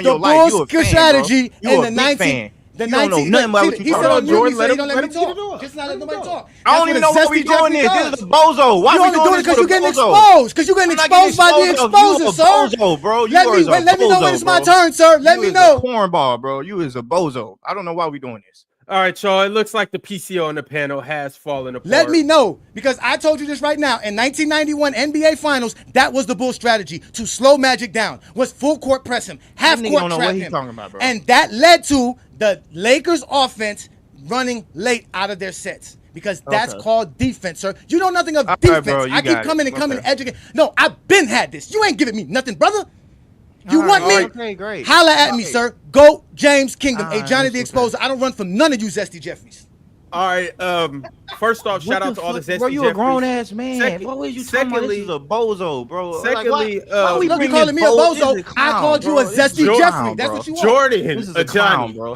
the Bulls strategy, and the 19. You don't know nothing about what you're talking about. Jordan, let him talk. Just not let nobody talk. I don't even know why we doing this. This is a bozo. Why we doing this? Because you're getting exposed. Because you're getting exposed by the exposer, sir. Bozo, bro. Let me know when it's my turn, sir. Let me know. Cornball, bro. You is a bozo. I don't know why we doing this. All right, y'all. It looks like the PCO on the panel has fallen apart. Let me know, because I told you this right now. In 1991 NBA Finals, that was the Bulls' strategy to slow Magic down. Was full court press him, half court trap him, and that led to the Lakers' offense running late out of their sets. Because that's called defense, sir. You know nothing of defense. Right, bro, I keep coming and educating. No, I've been had this. You ain't giving me nothing, brother. You want me? Okay, great. Holla at me, sir. Go James Kingdom. Hey, Johnny the Exposer. I don't run from none of you zesty Jeffries. All right. first off, shout out to all the Zesty Bro, you a Jeffries. grown ass man. Second- What was you talking about? This is a bozo, bro. Secondly, why we Look, you bring calling this me a bozo? bozo. This is a I clown, called you bro. a This is zesty a Jeffrey. clown, That's bro. what you are. Jordan, This is a a clown, Johnny. bro. All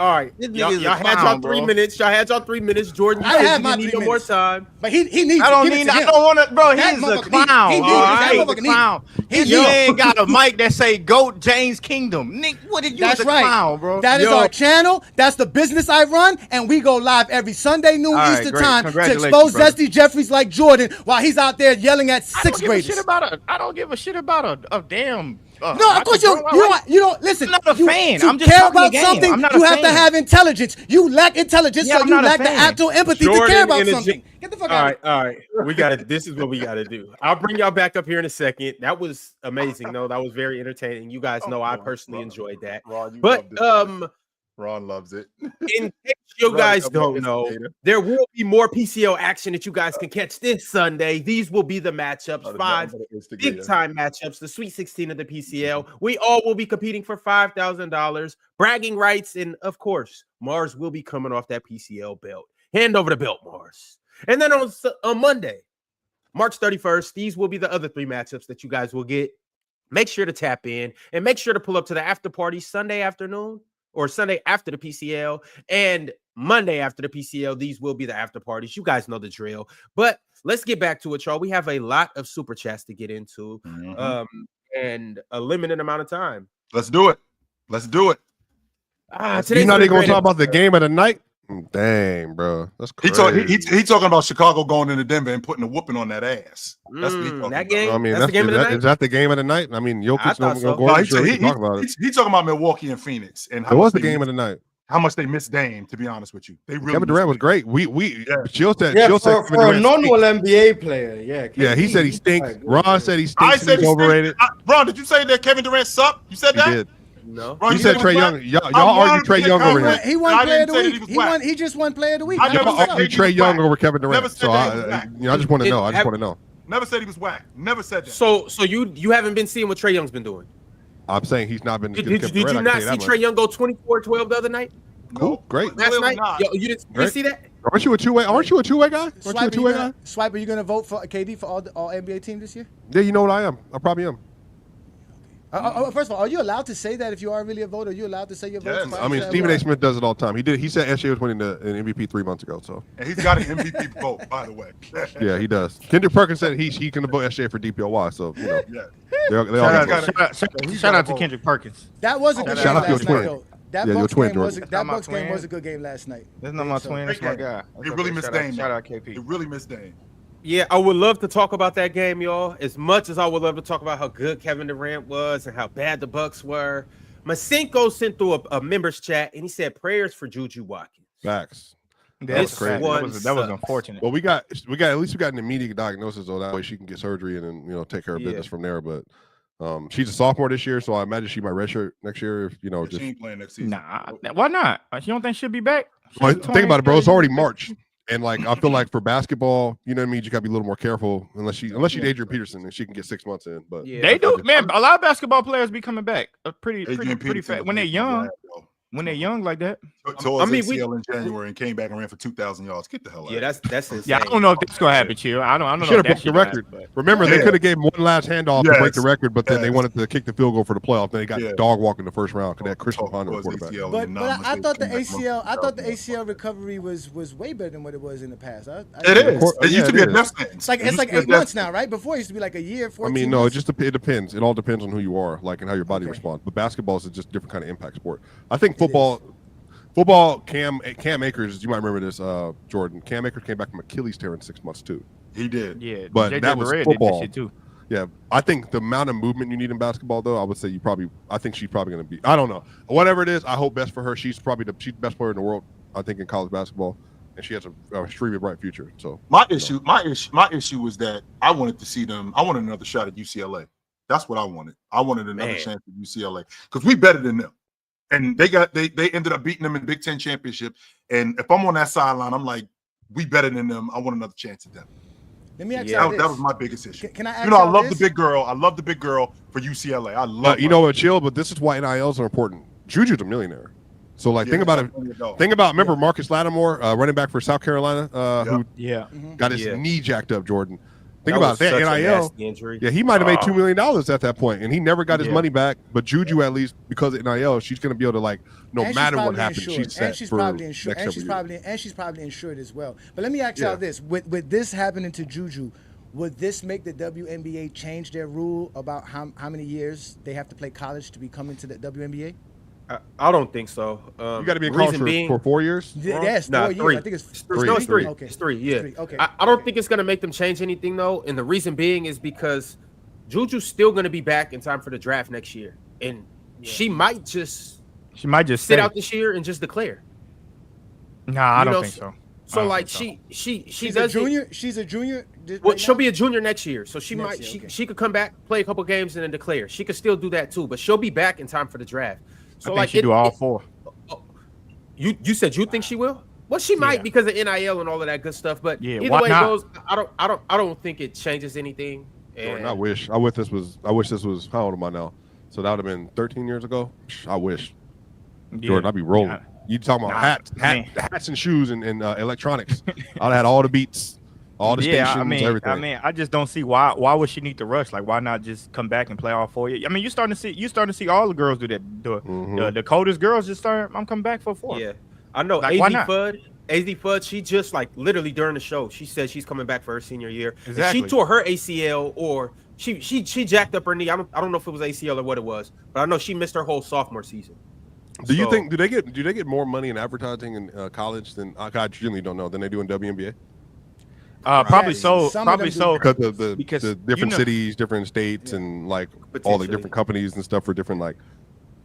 right. This nigga Y'all is a had y'all clown, 3 bro. minutes. Y'all had y'all 3 minutes. Jordan, you I said have you my need 3 no more minutes. time. But he needs. I don't Give it need. to I him. don't want to, bro. That He's a motherfucker clown. need- he all needs- that right? motherfucker He's a clown. He His needs- man got a mic that say "Goat James Kingdom." Nick, what did you? That's as a right. clown, bro. That is Yo. our channel. That's the business I run, and we go live every Sunday noon All right, Eastern great. time to Congratulations, expose brother. Zesty Jeffries like Jordan while he's out there yelling at I sixth don't give a graders. shit about a. I don't give a shit about a damn. No, of course you don't listen. I'm not a fan. To I'm just care talking about the game. something, I'm not you a have to fan. have intelligence. You lack intelligence, Yeah, so I'm you not a lack the fan. actual empathy to Jordan care about in a something. Get the fuck out of here. All right. We got it. This is what we got to do. I'll bring y'all back up here in a second. That was amazing, though. That was very entertaining. You guys know I personally enjoyed that. Ron, you But love this. Ron loves it. in case you Ron, guys I'm don't an know, instigator. there will be more PCL action that you guys can catch this Sunday. These will be the matchups, 5 big time matchups, the Sweet 16 of the PCL. We all will be competing for $5,000, bragging rights, and of course, Mars will be coming off that PCL belt. Hand over the belt, Mars. And then on Monday, March 31st, these will be the other 3 matchups that you guys will get. Make sure to tap in and make sure to pull up to the after party Sunday afternoon or Sunday after the PCL and Monday after the PCL. These will be the after parties. You guys know the drill. But let's get back to it, y'all. We have a lot of super chats to get into and a limited amount of time. Let's do it. Today's You're not been even going to great talk about the game of the night? Dang, bro. That's He crazy. he talking about Chicago going into Denver and putting a whooping on that ass. That's what he talking that about. game. I mean, that's the game of the night. is that the game of the night? I mean, I Jokic thought not so. going No, to he, go. he, We can talk about it. he talking about Milwaukee and Phoenix and It was the game of the night. how much they missed Dame. To be honest with you, they really Kevin Durant was missed great. Jill said Yeah, Jill said for Kevin a Durant normal stinks. NBA player, yeah. Yeah, he said he stinks. Like, Ron said he I stinks. said He's overrated. Ron, did you say that Kevin Durant sucked? You said He that? did. No. Ron, He you said he Trey was Young. whack? Y'all argue Trey Young over here. He won I player of didn't the say that week. he was whack. He just won player of the week. I never Y'all said argue he Trey was Young whack. over Kevin Never Durant. said So that he was whack. I just want to know. I just want to know. Never said he was whack. Never said that. So you haven't been seeing what Trey Young's been doing. I'm saying he's not been as Did good as Kevin you Durant. not see Trey Young go 24-12 the other night? Cool, great. Last Clearly night? not. Yo, you didn't see that? Aren't you a two-way? Aren't you a two-way guy? Aren't you a Swiper, two-way guy? Swiper, you gonna vote for KD for all NBA team this year? Yeah, you know what I am. I probably am. First of all, are you allowed to say that if you are really a voter? Are you allowed to say your vote? Yes. I mean, Stephen A. Smith does it all the time. He said SJ was winning an MVP 3 months ago. So And he's got an MVP vote, by the way. yeah, he does. Kendrick Perkins said he can vote SJ for DPOY. So you know, Yeah. they all Shout got out, shout out to Kendrick Perkins. That was a good Shout game out to your last night, twin. though. That Yeah, your Bucks twin, game was Jordan. that That's my Bucks game twin. was a good game last night. That's not my So- twin. That's my guy. He really missed Dame. Shout out He KP. really missed Dame. Yeah, I would love to talk about that game, y'all. As much as I would love to talk about how good Kevin Durant was and how bad the Bucks were. Masenko sent through a members chat and he said prayers for Juju Watkins. facts. That was This crazy. one That was sucks. unfortunate. Well, we got at least we got an immediate diagnosis, so that way she can get surgery and then take care of Yeah. business from there. But she's a sophomore this year, so I imagine she might redshirt next year. If Yeah, just she ain't playing next season. Nah, why not? You don't think she'll be back? Well, think about it, bro. It's already March, and like I feel like for basketball, you know what I mean. You gotta be a little more careful unless she's Adrian Peterson and she can get 6 months in. But Yeah. They do, man. A lot of basketball players be coming back pretty Adrian Peterson fast when they're young. When they're young like that. Tore I his mean, ACL in January and came back and ran for 2,000 yards. Get the hell out. Yeah, that's insane. Yeah, I don't know if that's gonna happen, Chill. I don't know. should have if that broke the shit record. happen, Remember, they Yeah. could have gave him one last handoff to break the Yes. record, but then they Yes. wanted to kick the field goal for the playoff. Then they got Yeah. dog walk in the first round because they had Christian Tore Ponder his quarterback. ACL But in I 9 thought the months. Came back ACL I thought the 2,000 ACL recovery was way better than what it was in the past. It Yeah, is. of It used to it be a is. death sentence. It's like It used to be a 8 death months now, right? Before it used to be like a year, 14 I mean, no, months. it depends. It all depends on who you are, like, and how your body Okay. responds. But basketball is just a different kind of impact sport. I think football. Cam Akers, you might remember this, Jordan. Cam Akers came back from Achilles tear in 6 months too. He did. Yeah, But JJ that was Barea football. did that shit too. Yeah, I think the amount of movement you need in basketball, though, I would say I think she's probably going to be. I don't know. Whatever it is, I hope best for her. She's probably she's the best player in the world, I think, in college basketball, and she has a extremely bright future. So My issue was that I wanted to see them. I wanted another shot at UCLA. That's what I wanted. I wanted another Man. chance at UCLA because we better than them. And they ended up beating them in Big Ten championship. And if I'm on that sideline, I'm like, we better than them. I want another chance at them. Let me ask Yeah, you That was my biggest issue. Can I ask You know, I y'all love this? the big girl. I love the big girl for UCLA. I love. But you know what, chill. But this is why NILs are important. Juju's a millionaire. So like, think about it. Think about remember Marcus Lattimore, running back for South Carolina, who got his knee jacked up. Jordan. Think about that NIL. Yeah, he might have made $2 million at that point, and he never got his money back. But Juju, at least because of NIL, she's going to be able to like, no matter what happens, she's set for probably insured. And she's probably insured as well. But let me ask y'all this: with this happening to Juju, would this make the WNBA change their rule about how many years they have to play college to be coming to the WNBA? I don't think so. You got to be in college for 4 years? Yes, 4 years. 3. I think it's 3. No, it's 3. Okay. It's 3, yeah. 3. Okay. I don't think it's going to make them change anything, though. And the reason being is because Juju's still going to be back in time for the draft next year. And she might just sit out this year and just declare. Nah, I don't think so. So like she she's does a junior. She's a junior. Well, she'll be a junior next year, so she she could come back, play a couple games, and then declare. She could still do that too, but she'll be back in time for the draft. So I think she do all 4. You said you think she will? Well, she might because of NIL and all of that good stuff. But either way not? It goes, I don't think it changes anything. Jordan, I wish this was how old am I now? So that would have been 13 years ago. I wish. Jordan, I'd be rolling. Yeah. You talking about hats and shoes and electronics? I'd have had all the beats, all the stations, everything. I mean, I just don't see why would she need to rush? Like, why not just come back and play all 4 years? I mean, you starting to see all the girls do that. The coldest girls just start. I'm coming back for 4. Yeah, I know. Like, AZ Fudd, she just like literally during the show, she said she's coming back for her senior year. Exactly. She tore her ACL or she jacked up her knee. I don't know if it was ACL or what it was, but I know she missed her whole sophomore season. Do you think do they get more money in advertising in college than I genuinely don't know than they do in WNBA? Probably so. Because of the different cities, different states, and like all the different companies and stuff for different like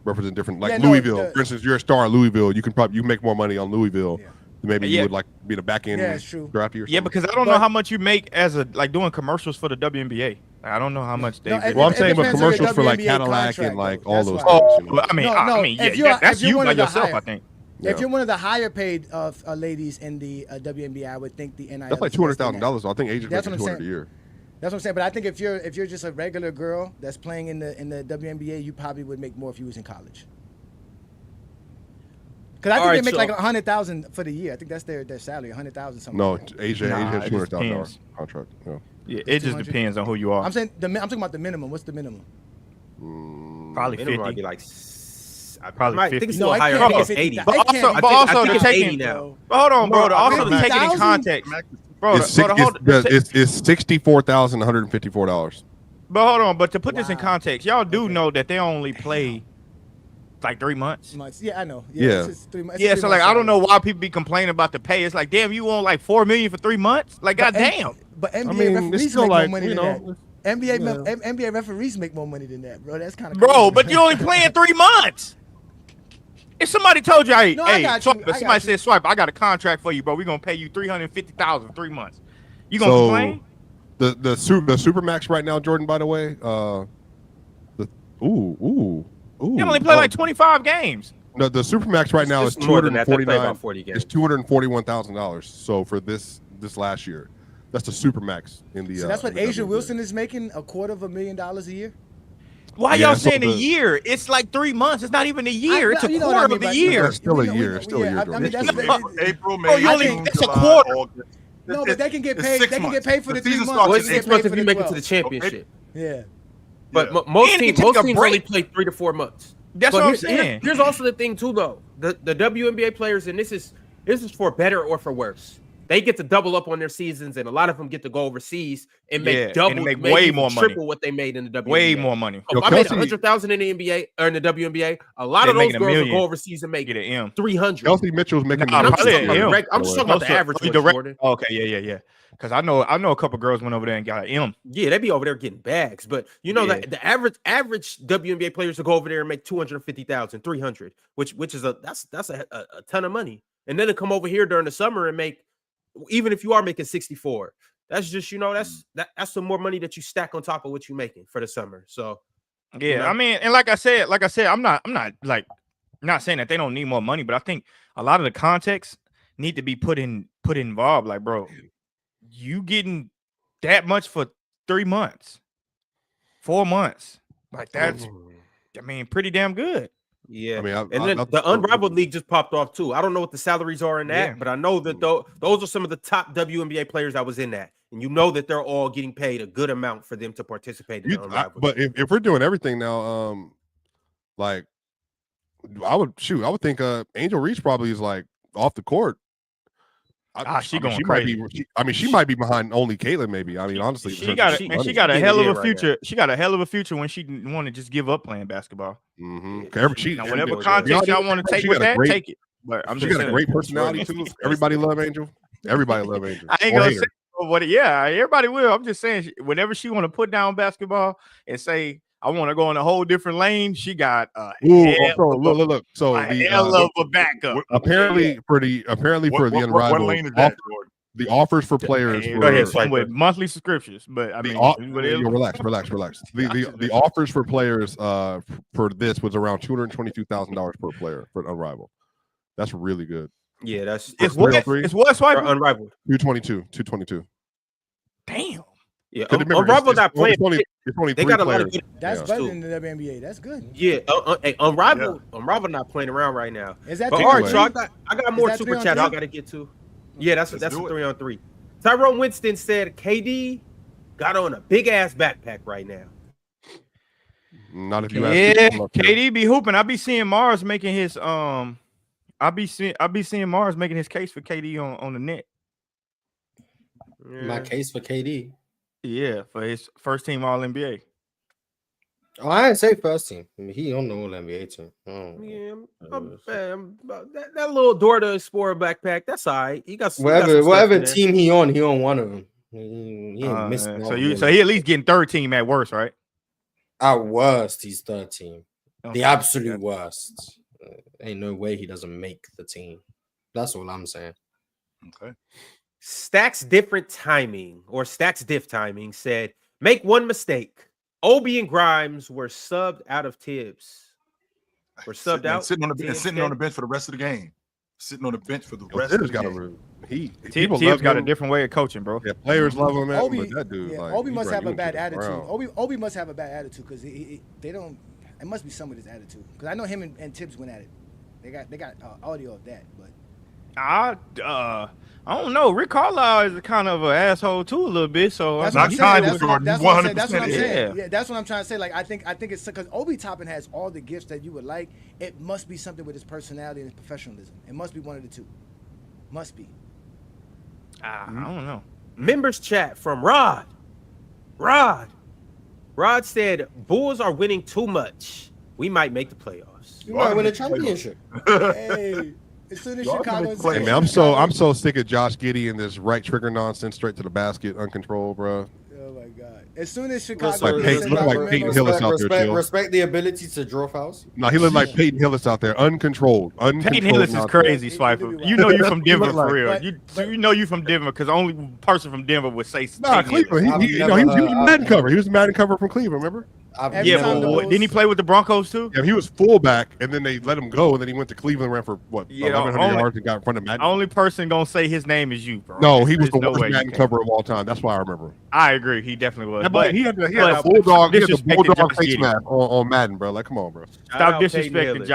represent different Louisville. For instance, you're a star in Louisville. You make more money on Louisville. Maybe you would like be the back end drafty or something. Yeah, because I don't know how much you make as doing commercials for the WNBA. I don't know how much they. Well, I'm saying, but commercials for like Cadillac and like all those things. I mean, that's you by yourself. I think. If you're one of the higher paid ladies in the WNBA, I would think the NIL. That's like $200,000. I think agents make $200 a year. That's what I'm saying. But I think if you're just a regular girl that's playing in the WNBA, you probably would make more if you was in college. Because I think they make like $100,000 for the year. I think that's their salary, $100,000 something. No, Asia has $200,000 contract. Yeah, it just depends on who you are. I'm saying I'm talking about the minimum. What's the minimum? Probably 50. Might be like probably 50. I think it's still higher. I think it's 80. But also they're taking now. But hold on, bro. Also they're taking in context. Bro, it's $64,154. But hold on. But to put this in context, y'all do know that they only play like 3 months. Yeah, I know. Yeah. It's 3 months. Yeah, so like I don't know why people be complaining about the pay. It's like, damn, you want like $4 million for 3 months? Like, goddamn. But NBA referees make more money than that. NBA referees make more money than that, bro. That's kind of bro. But you only playing 3 months. If somebody told you, hey, somebody said, Swipe, I got a contract for you, bro. We're gonna pay you $350,000 for 3 months. You gonna complain? The Supermax right now, Jordan. By the way, You only play like 25 games. No, the Supermax right now is $249. It's $241,000. So for this last year, that's the Supermax in the. So that's what Asia Wilson is making, $250,000 a year. Why y'all saying a year? It's like 3 months. It's not even a year. It's a quarter of a year. It's still a year. It's still a year. I mean, that's April, May, June, it's a July, quarter. August. No, but they can get paid. They can get paid for the 3 months. Well, it's 6 months if you make it to the championship. Yeah. But most teams only play 3 to 4 months. That's what I'm saying. Here's also the thing too, though. The WNBA players, and this is for better or for worse. They get to double up on their seasons, and a lot of them get to go overseas and make double, and make way more money, triple what they made in the WNBA. Way more money. I made $100,000 in the NBA or in the WNBA. A lot of those girls will go overseas and make an M. 300. Kelsey Mitchell's making. I'm just talking about the average. Okay, yeah. Because I know a couple girls went over there and got an M. Yeah, they be over there getting bags, but you know that the average WNBA players will go over there and make 250,000, 300, which is that's a ton of money, and then to come over here during the summer and make. Even if you are making 64, that's just that's some more money that you stack on top of what you're making for the summer. So yeah, I mean, and like I said, I'm not like not saying that they don't need more money, but I think a lot of the context need to be put involved. Like, bro, you getting that much for 3 months, 4 months, like that's, I mean, pretty damn good. Yeah, I mean, and then the Unrivaled League just popped off too. I don't know what the salaries are in that, but I know that those are some of the top WNBA players that was in that, and you know that they're all getting paid a good amount for them to participate in the Unrivaled. But if we're doing everything now, like I would think Angel Reese probably is like off the court. She crazy. She might be behind only Caitlin. Maybe. I mean, honestly, she got a hell of a future. She got a hell of a future when she want to just give up playing basketball. Whatever context y'all want to take with that, take it. But she got a great personality too. Everybody love Angel. Everybody love Angel. I ain't gonna say what. Yeah, everybody will. I'm just saying, whenever she want to put down basketball and say, I want to go in a whole different lane, she got look. So the hell of a backup. Apparently for the Unrivaled, what lane is that, the offers for players with monthly subscriptions, but I mean, relax. The offers for players for this was around $222,000 per player for an Unrivaled. That's really good. Yeah, that's it's what swipe Unrivaled 222. Damn. Yeah, Unrivaled not playing. It's only they got a lot of good. That's better than the WNBA. That's good. Yeah, Unrivaled not playing around right now. Is that? But all right, so I got more super chats I got to get to. Yeah, that's a 3-on-3. Tyrone Winston said KD got on a big ass backpack right now. Not if you ask. KD be hooping. I be seeing Mars making his I be seeing Mars making his case for KD on the net. Yeah. My case for KD. Yeah, for his first team All NBA. Oh, I didn't say first team. I mean, he on the All NBA team. That little Door to Explorer backpack. That's all right. He got whatever team he on one of them. He ain't missing. So he at least getting third team at worst, right? At worst, he's third team. Okay. The absolute worst. Ain't no way he doesn't make the team. That's all I'm saying. Okay. Stacks Diff Timing said, make one mistake. Obi and Grimes were subbed out of Tibbs. Were subbed out. Sitting on the bench for the rest of the game. Sitting on the bench for the rest of the game. Tibbs got a different way of coaching, bro. Yeah, players love him, man. Obi, but that dude, Obi must have a bad attitude. Obi must have a bad attitude because they don't. It must be some of his attitude because I know him and Tibbs went at it. They got audio of that, but I don't know. Rick Carlisle is kind of an asshole too, a little bit. So that's what I'm saying. Yeah, that's what I'm trying to say. Like I think it's because Obi Toppin has all the gifts that you would like. It must be something with his personality and his professionalism. It must be one of the two. Must be. I don't know. Members chat from Rod said, Bulls are winning too much. We might make the playoffs. You might win a championship. Hey, as soon as Chicago. Hey, man, I'm so sick of Josh Giddey and this right trigger nonsense, straight to the basket, uncontrolled, bro. Oh my God! As soon as Chicago, look like Peyton Hillis out there. Respect the ability to draw fouls. No, he looked like Peyton Hillis out there, uncontrolled. Peyton Hillis is crazy, Swiper. You know you from Denver for real. You know you from Denver because the only person from Denver would say. Nah, Cleveland. He was Madden cover. He was Madden cover from Cleveland. Remember? But didn't he play with the Broncos too? Yeah, he was fullback, and then they let him go, and then he went to Cleveland, ran for 1,100 yards, and got in front of Madden. Only person gonna say his name is you, bro. No, he was the worst Madden cover of all time. That's why I remember him. I agree, he definitely was. Yeah, but he had a bulldog face mask on Madden, bro. Like, come on, bro. Stop disrespecting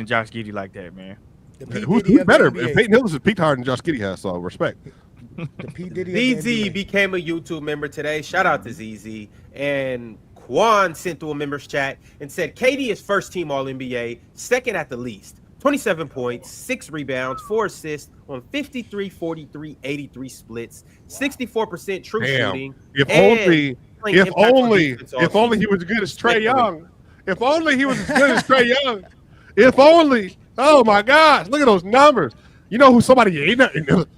Josh Giddey like that, man. Who's better? Peyton Hillis is peaked higher than Josh Giddey has, so respect. ZZ became a YouTube member today. Shout out to ZZ. And Quan sent through a members chat and said KD is first team All NBA, second at the least. 27 points, 6 rebounds, 4 assists on 53, 43, 83 splits, 64% true shooting. If only he was as good as Trae Young. If only he was as good as Trae Young. If only. Oh my gosh, look at those numbers. You know who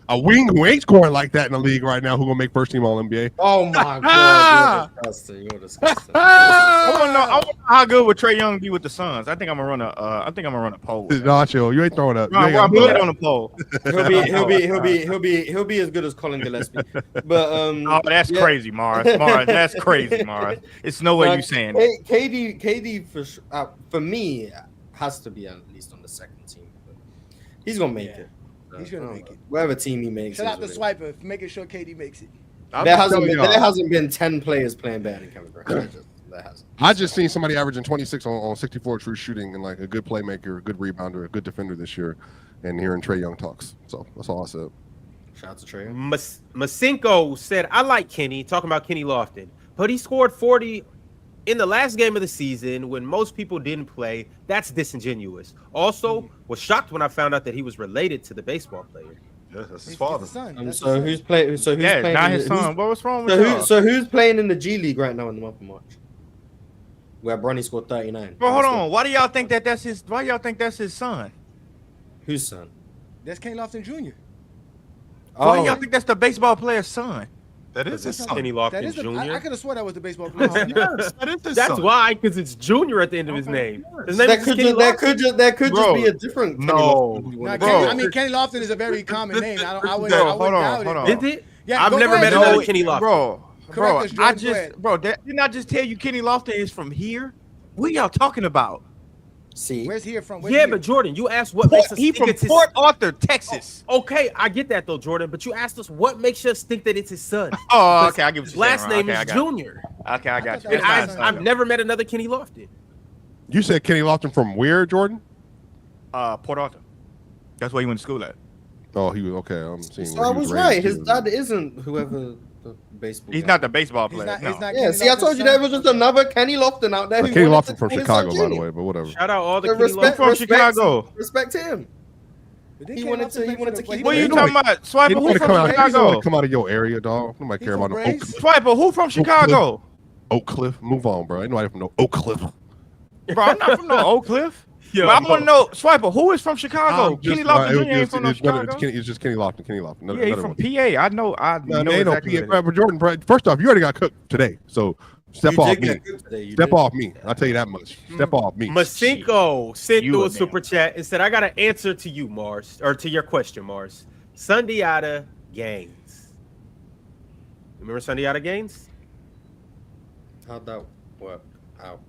a wing who ain't scoring like that in the league right now who gonna make first team All NBA? Oh my God, you're disgusting. I want to know how good would Trae Young be with the Suns. I think I'm gonna run a poll. Nacho, you ain't throwing up. Put it on a poll. He'll be as good as Colin Gillespie. But that's crazy, Mars. That's crazy, Mars. It's no way you saying that. KD for me has to be at least on the second team. He's gonna make it. He's gonna make it. Whatever team he makes. Shout out to Swiper for making sure KD makes it. There hasn't been 10 players playing better than Kevin Durant. that has. I just seen somebody averaging 26 on 64 true shooting and like a good playmaker, a good rebounder, a good defender this year, and hearing Trae Young talks. So that's all I said. Shout out to Trae. Masinko said, I like Kenny, talking about Kenny Lofton, but he scored 40 in the last game of the season when most people didn't play. That's disingenuous. Also, was shocked when I found out that he was related to the baseball player. Yeah, that's his father. So who's playing? So who's playing? Not his son. What was wrong with y'all? So who's playing in the G League right now in the month of March? Where Bronny scored 39. Bro, hold on. Why do y'all think that's his? Why y'all think that's his son? Whose son? That's Kenny Lofton Jr. Why y'all think that's the baseball player's son? That is his son. Kenny Lofton Jr. I could have swore that was the baseball player. Yes, that is his That's son. why, because it's Junior at the end of his name. His name That is could Kenny just Lofton. be a different. Kenny No. Lofton. Nah, Bro. I mean, Kenny Lofton is a very common name. I wouldn't Hold on. doubt it. Is it? Yeah, I've go never ahead, met Joey. another Kenny Lofton. Bro, Correct us, Jordan, go ahead. didn't I just tell you Kenny Lofton is from here? What y'all talking about? See, Where's he from? Where's Yeah, he? but Jordan, you asked what makes us He think from it's his Port Arthur, Texas. Okay, I get that though, Jordan. But you asked us what makes us think that it's his son. Oh, okay, I give you His last name is Junior. Okay, I got you. And It's not his I've never met another Kenny Lofton. You said Kenny Lofton from where, Jordan? Port Arthur. That's where he went to school at. Oh, he was okay. I'm seeing. so I was right. His dad isn't whoever the baseball. He's guy. not the baseball He's player. not, no. he's not Yeah, Kenny see, I told Lofton's you there son? was just another Kenny Lofton out there. who Kenny wanted to Lofton from play his son Chicago, by the junior. way, but whatever. Shout out all the So Kenny respect, Lofton. From Chicago. Respect him. But then He Kenny wanted Lofton to- he played wanted for to the- keep- he What are you played- talking about? Swiper, He who want to from come out. Chicago? Come out of your area, dog. Nobody care from about no Braves? Swiper, who from Chicago? Oak Cliff. Move on, bro. Ain't nobody from no Oak Cliff. Bro, I'm not from no Oak Cliff. Yo, But I want to know, Swiper, who is from Chicago? Kenny Lofton Jr. ain't from no Chicago. It's just Kenny Lofton. Kenny Lofton. Yeah, he's from PA. I know. I No, know ain't no exactly. PA. But Jordan, bro, first off, you already got cooked today, so step You off did me. get good today, you Step did. off me. I'll tell you that much. Step off me. Masinko sent You through a a man. super chat and said, I got an answer to you, Mars, or to your question, Mars. Sundiata Gaines. Remember Sundiata Gaines? How'd that work out?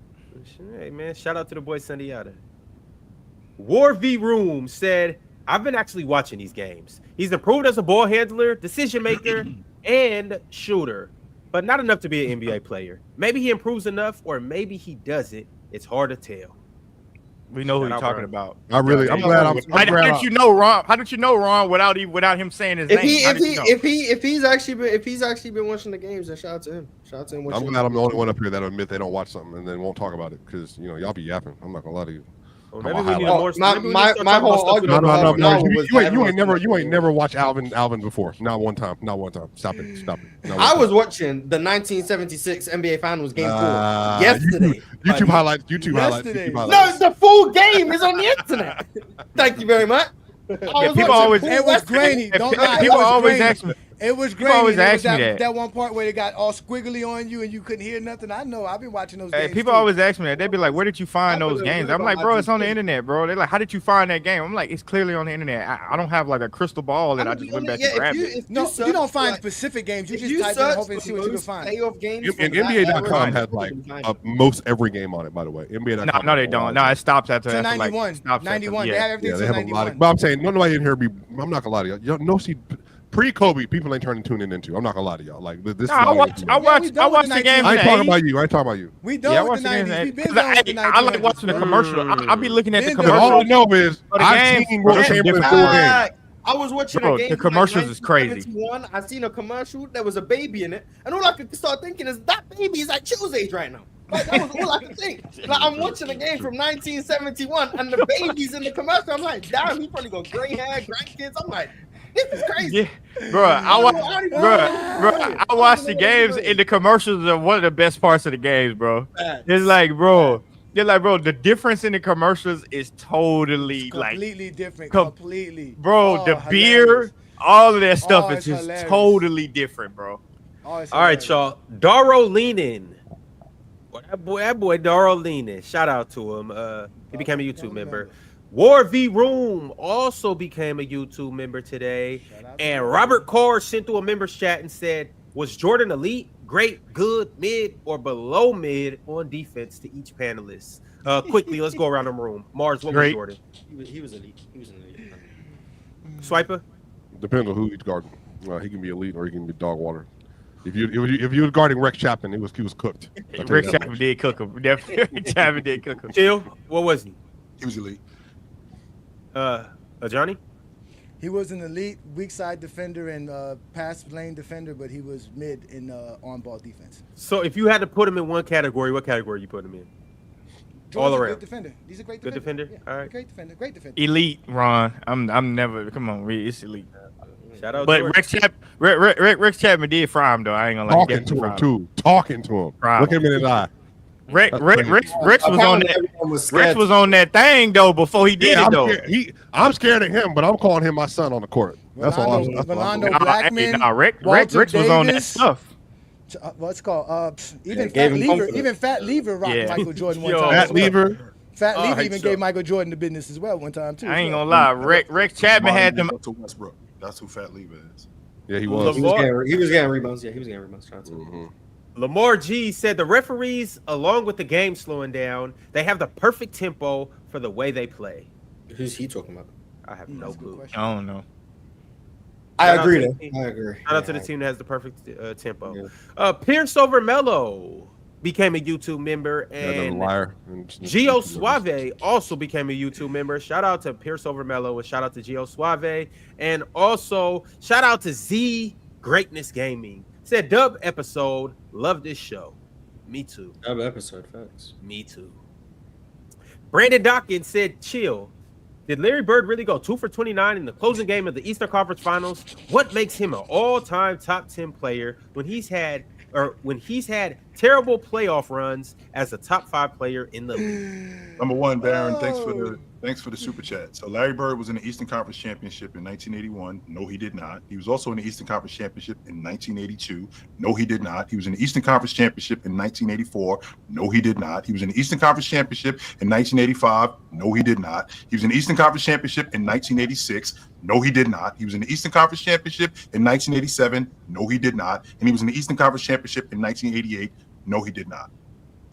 Hey, man, shout out to the boy Sundiata. War V Room said, I've been actually watching these games. He's improved as a ball handler, decision maker, and shooter, but not enough to be an NBA player. Maybe he improves enough, or maybe he doesn't. It's hard to tell. We know who Shout you're out, talking bro. about. I'm glad. How did you know Ron? How did you know Ron without him saying his name? If he's actually been watching the games, then shout out to him. Shout out to him. I'm glad I'm the only one up here that'll admit they don't watch something and then won't talk about it because y'all be yapping. I'm not gonna lie to you. Well, maybe we need more. My whole argument. You ain't never watched Alvin before. Not one time. Stop it. I was watching the 1976 NBA Finals Game 4 yesterday. YouTube highlights. No, the full game is on the internet. Thank you very much. People always. It was grainy. Don't lie. People It was always grainy. ask me. It was People grainy. always There ask was me that. that one part where it got all squiggly on you and you couldn't hear nothing. I know. I've been watching those games. People too. always ask me that. They'd be like, "Where did you find those games?" I'm like, "Bro, it's on the internet, bro." They're like, "How did you find that game?" I'm like, "It's clearly on the internet. I don't have like a crystal ball that I just went back and grabbed it." No, you don't find specific games. You just type in and hope and see what you can find. Playoff games. And NBA.com has like most every game on it. By the way, NBA.com. No, they don't. No, it stops after To like 91. 91. They have everything Yeah, to they have a lot 91. of. But I'm saying nobody in here be. I'm not gonna lie to y'all. No, see, pre-Kobe, people ain't turning tuning into. I'm not gonna lie to y'all. Like this. I watch the games. I ain't talking about you. I ain't talking about you. We Yeah, I done watch with the the games. 90s. We been done with the 90s. I like watching the commercial. I be looking at the Been done. commercial. All I know is For the I've games, seen bro, Will that's Chamberlain different. full game. I was watching Bro, a game. the commercials is crazy. 1971. I seen a commercial. There was a baby in it, and all I could start thinking is that baby is at Chill's age right now. Like, that was all I could think. Like, I'm watching a game from 1971, and the baby's in the commercial. I'm like, damn, he probably got gray hair, grandkids. I'm like, this is crazy. Yeah, bro. I watch the games, and the commercials are one of the best parts of the games, bro. It's like, bro. They're like, bro, the difference in the commercials is totally completely like different. Completely, bro. The hilarious. beer, all of that stuff is it's just hilarious. totally different, bro. All right, y'all. Daro Leanin. That boy Daro Leanin. Shout out to him. He became a YouTube member. War V Room also became a YouTube member today. And Robert Carr sent through a members chat and said, was Jordan elite, great, good, mid, or below mid on defense to each panelist? Quickly, let's go around the room. Mars, what was Jordan? He was elite. He was an elite. Swiper? Depends on who he's guarding. He can be elite or he can be dog water. If you were guarding Rex Chapman, he was cooked. Rick Chapman did cook him. Definitely, Rick Chapman did cook him. Chill. What was he? He was elite. Johnny? He was an elite weak side defender and pass lane defender, but he was mid in on-ball defense. So if you had to put him in one category, what category you put him in? George's All a around. good defender. He's a great Good defender. defender? Yeah, All right. Great defender. Great defender. Elite, Ron. I'm never. Come on, Reed. It's elite. Shout out But George. Rick Chapman did fry him though. I ain't gonna lie. Talking to him too. Talking to him. Right. Look at him in his eye. Rex was on that. Everyone was Rex scared. was on that thing though before he did it though. I'm scared of him, but I'm calling him my son on the court. That's all. Rolando Nah, Blackman, Rex Walter was on that Davis. stuff. What's it called? Even gave Fat him Lever. confidence. Even Fat Lever rocked Yeah. Michael Jordan one Yo. time. Fat as well. Lever. Fat Lever Alright, even so- gave Michael Jordan the business as well one time too. I ain't gonna lie. Rex Chapman had them. To Westbrook. That's who Fat Lever is. Yeah, he was. He was getting rebounds. Yeah, he was getting rebounds. Shout out to him. Mhm. Lamar G said the referees, along with the game slowing down, they have the perfect tempo for the way they play. Who's he talking about? I have no That's a good clue. question. I don't know. I Shout out agree. to Though. the team. I agree. Shout out to the Yeah, team that has the perfect tempo. Yeah. Pierce Overmello became a YouTube member, Yeah, another and liar. Gio Suave also became a YouTube member. Shout out to Pierce Overmello and shout out to Gio Suave. And also shout out to Z Greatness Gaming. Said dub episode, love this show. Me too. Dub episode, facts. Me too. Brandon Dawkins said, chill. Did Larry Bird really go 2 for 29 in the closing game of the Eastern Conference Finals? What makes him an all-time top 10 player when he's had terrible playoff runs as a top 5 player in the league? Number one, Baron, thanks for the super chat. So Larry Bird was in the Eastern Conference Championship in 1981. No, he did not. He was also in the Eastern Conference Championship in 1982. No, he did not. He was in the Eastern Conference Championship in 1984. No, he did not. He was in the Eastern Conference Championship in 1985. No, he did not. He was in the Eastern Conference Championship in 1986. No, he did not. He was in the Eastern Conference Championship in 1987. No, he did not. And he was in the Eastern Conference Championship in 1988. No, he did not.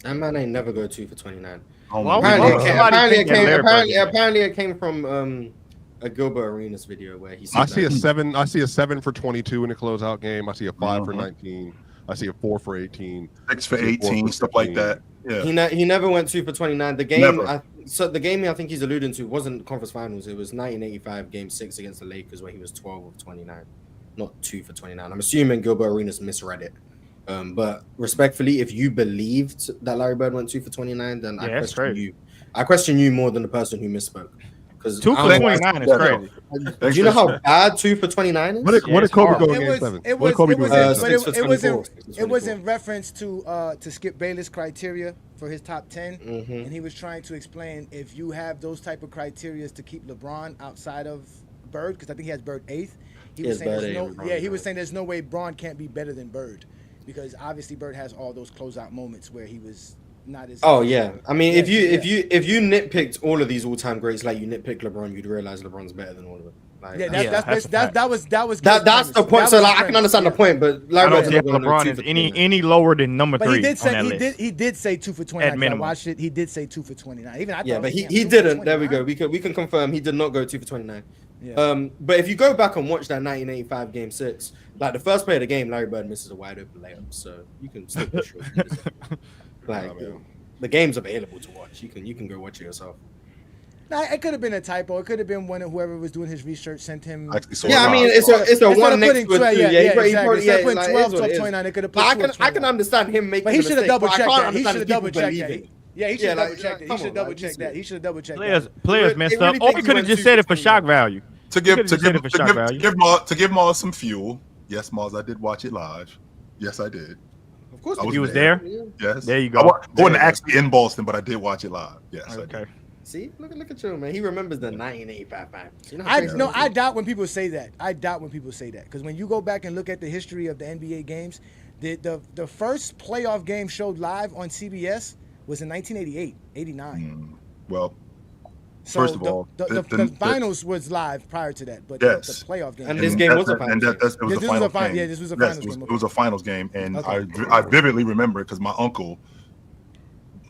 That man ain't never go 2 for 29. Why would Apparently, somebody think that Larry Bird did that? apparently it came from a Gilbert Arenas video where he said I see that. a 7 for 22 in the closeout game. I see a 5 for 19. I see a 4 for 18. 6 for 18, stuff like that. Yeah. He never went 2 for 29. The game, Never. the game I think he's alluding to wasn't conference finals. It was 1985 game 6 against the Lakers where he was 12 of 29, not 2 for 29. I'm assuming Gilbert Arenas misread it. But respectfully, if you believed that Larry Bird went 2 for 29, then Yeah, that's crazy. I question you more than the person who misspoke. Because 2 for 29 is crazy. do you know how bad 2 for 29 is? What did Kobe go in It game was, 7? it What was, did Kobe it do was, in game Uh, but 7? 6 for it was 24. it was in reference to Skip Bayless criteria for his top 10, Mhm. and he was trying to explain if you have those type of criteria to keep LeBron outside of Bird, because I think he has Bird 8th. He was He saying has there's Bird no, 8th, yeah, he was right. saying there's no way Braun can't be better than Bird, because obviously Bird has all those closeout moments where he was not as. Oh yeah, I mean, if Yeah, you nitpicked all of these all-time greats like you nitpicked LeBron, you'd realize LeBron's better than all of them. Like, Yeah, Yeah, that's that's a that was that's Gil's the premise. point. That So was like, I the can premise, understand yeah. the point, but I Larry don't Bird's see not gonna go LeBron 2 is for any 29. lower than number But 3 he did on say that list. he did say 2 for 29. I minimum. watched it. He did say 2 for 29. Even I Yeah, thought, but damn, he 2 for didn't. There we 29? go. We can confirm he did not go 2 for 29. Yeah. But if you go back and watch that 1985 game 6, like the first play of the game, Larry Bird misses a wide open layup, so you can still be sure. Like the game's available to watch. You can go watch it yourself. Nah, it could have been a typo. It could have been one of whoever was doing his research sent him. Actually, so Yeah, I mean it's a Instead one of next putting to a 12, 2. yeah, He exactly. probably Instead of putting like, it 12 is what to it is. 29, they could have put Like, 2 I can understand him making. But he the should have mistake, double but I checked can't that. He understand should have people double checked believe that. it. Yeah, he should Yeah, have like, double checked it. He come should have on, double like, checked that. He should have double checked Players They messed really up. Or think he he could have went just 2 said it for for shock 29. value. to You could've just said it for shock value. give Mars some fuel. Yes, Mars, I did watch it live. Yes, I did. Of course, I You was there? Yes. There you I go. wasn't actually in Boston, but I did watch it live. Yes, I Okay. did. See, look at you, man. He remembers the 1985 finals. You know how crazy that I is? doubt when people say that. I doubt when people say that because when you go back and look at the history of the NBA games, the first playoff game showed live on CBS was in 1988, 89. Well, So first of all, the finals was live prior to that, but Yes. the playoff game. And this game was a finals game. It was This a was a finals fi- game. yeah, this was a Yes, finals game, It was a finals game, and Okay. I vividly remember it because my uncle.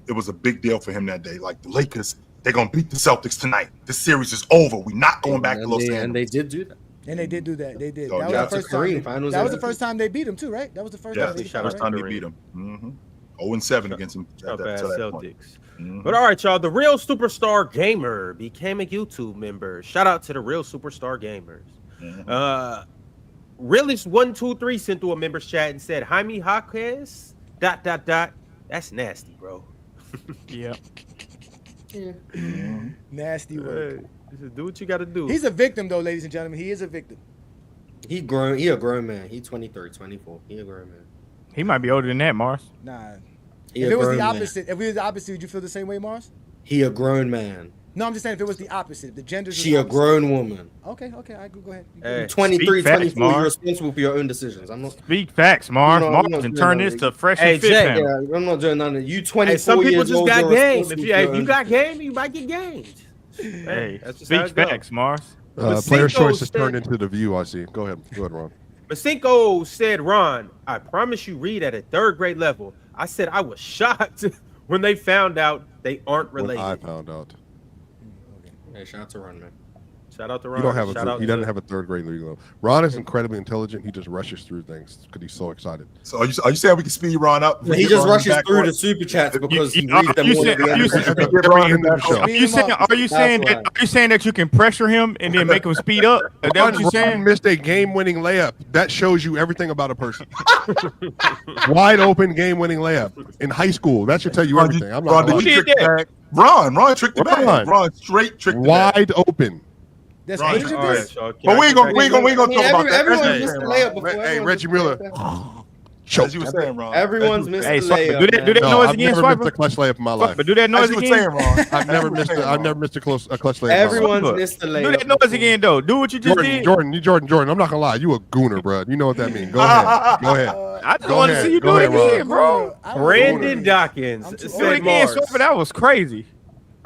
It was a big deal for him that day. Like the Lakers, they're gonna beat the Celtics tonight. This series is over. We're not going back to Los Angeles. And they did do that. And they did do that. They did. So, That was yeah. the first time. Finals That was the MVP. first time they beat him too, right? That was the first Yeah, time they beat him. first time they beat him. 0-7 against him at that point. Celtics. But all right, y'all. The Real Superstar Gamer became a YouTube member. Shout out to the Real Superstar Gamers. Realist123 sent through a members chat and said, Jaime Jaquez, ... That's nasty, bro. Yeah. Nasty work. Do what you got to do. He's a victim, though, ladies and gentlemen. He is a victim. He a grown man. He 23, 24. He a grown man. He might be older than that, Mars. Nah. He If a it was grown the man. opposite, would you feel the same way, Mars? He a grown man. No, I'm just saying if it was the opposite, the genders. She a grown woman. Okay, I go ahead. Hey, 23, Speak facts, 24, Mars. you're responsible for your own decisions. I'm not. Speak facts, Mars. No, I'm Mars not can doing turn that. this to fresh Hey, and fit Jay, him. Yeah, I'm not doing none of that. You 24 Hey, some people years just old, got you're game. responsible If for your you own got game, you might get gamed. Hey, that's just how speak it go. facts, Mars. Player's Cinco choice has said- turned into the view. I see. Go ahead, Ron. Masinko said, Ron, I promise you read at a third grade level. I said I was shocked when they found out they aren't When related. I found out. Hey, shout out to Ron, man. Shout out to Ron. You don't have Shout out he to- doesn't have a third grade legal. Ron is incredibly intelligent. He just rushes through things because he's so excited. So are you saying we can speed Ron up? He just rushes through the super chats because he reads them all at the end of the show. Are you saying that you can pressure him and then make him speed up? Is that what you're saying? Ron missed a game-winning layup. That shows you everything about a person. Wide open game-winning layup in high school. That should tell you everything. I'm not Ron, did you trick the bag? Ron tricked the bag. Ron straight tricked the bag. Wide open. That's Ron, what you all did. right, but we ain't gonna talk about that. Everyone's missed the layup before. Hey, Reggie Miller. As you were saying, Ron. Everyone's missed the Swiper, layup. do that No, noise I've again, never Swiper. missed a clutch layup in my life. But do that noise As you were again. saying, Ron. I've never missed a clutch layup. in my life. Everyone's missed the layup. Do that noise again, though. Do what you just did. Jordan. I'm not gonna lie. You a gooner, bro. You know what that means. Go ahead. Go ahead. I just Go want to ahead. see you Go do it ahead, again, bro. Brandon Dawkins Do it said again, Mars. Swiper. That was crazy.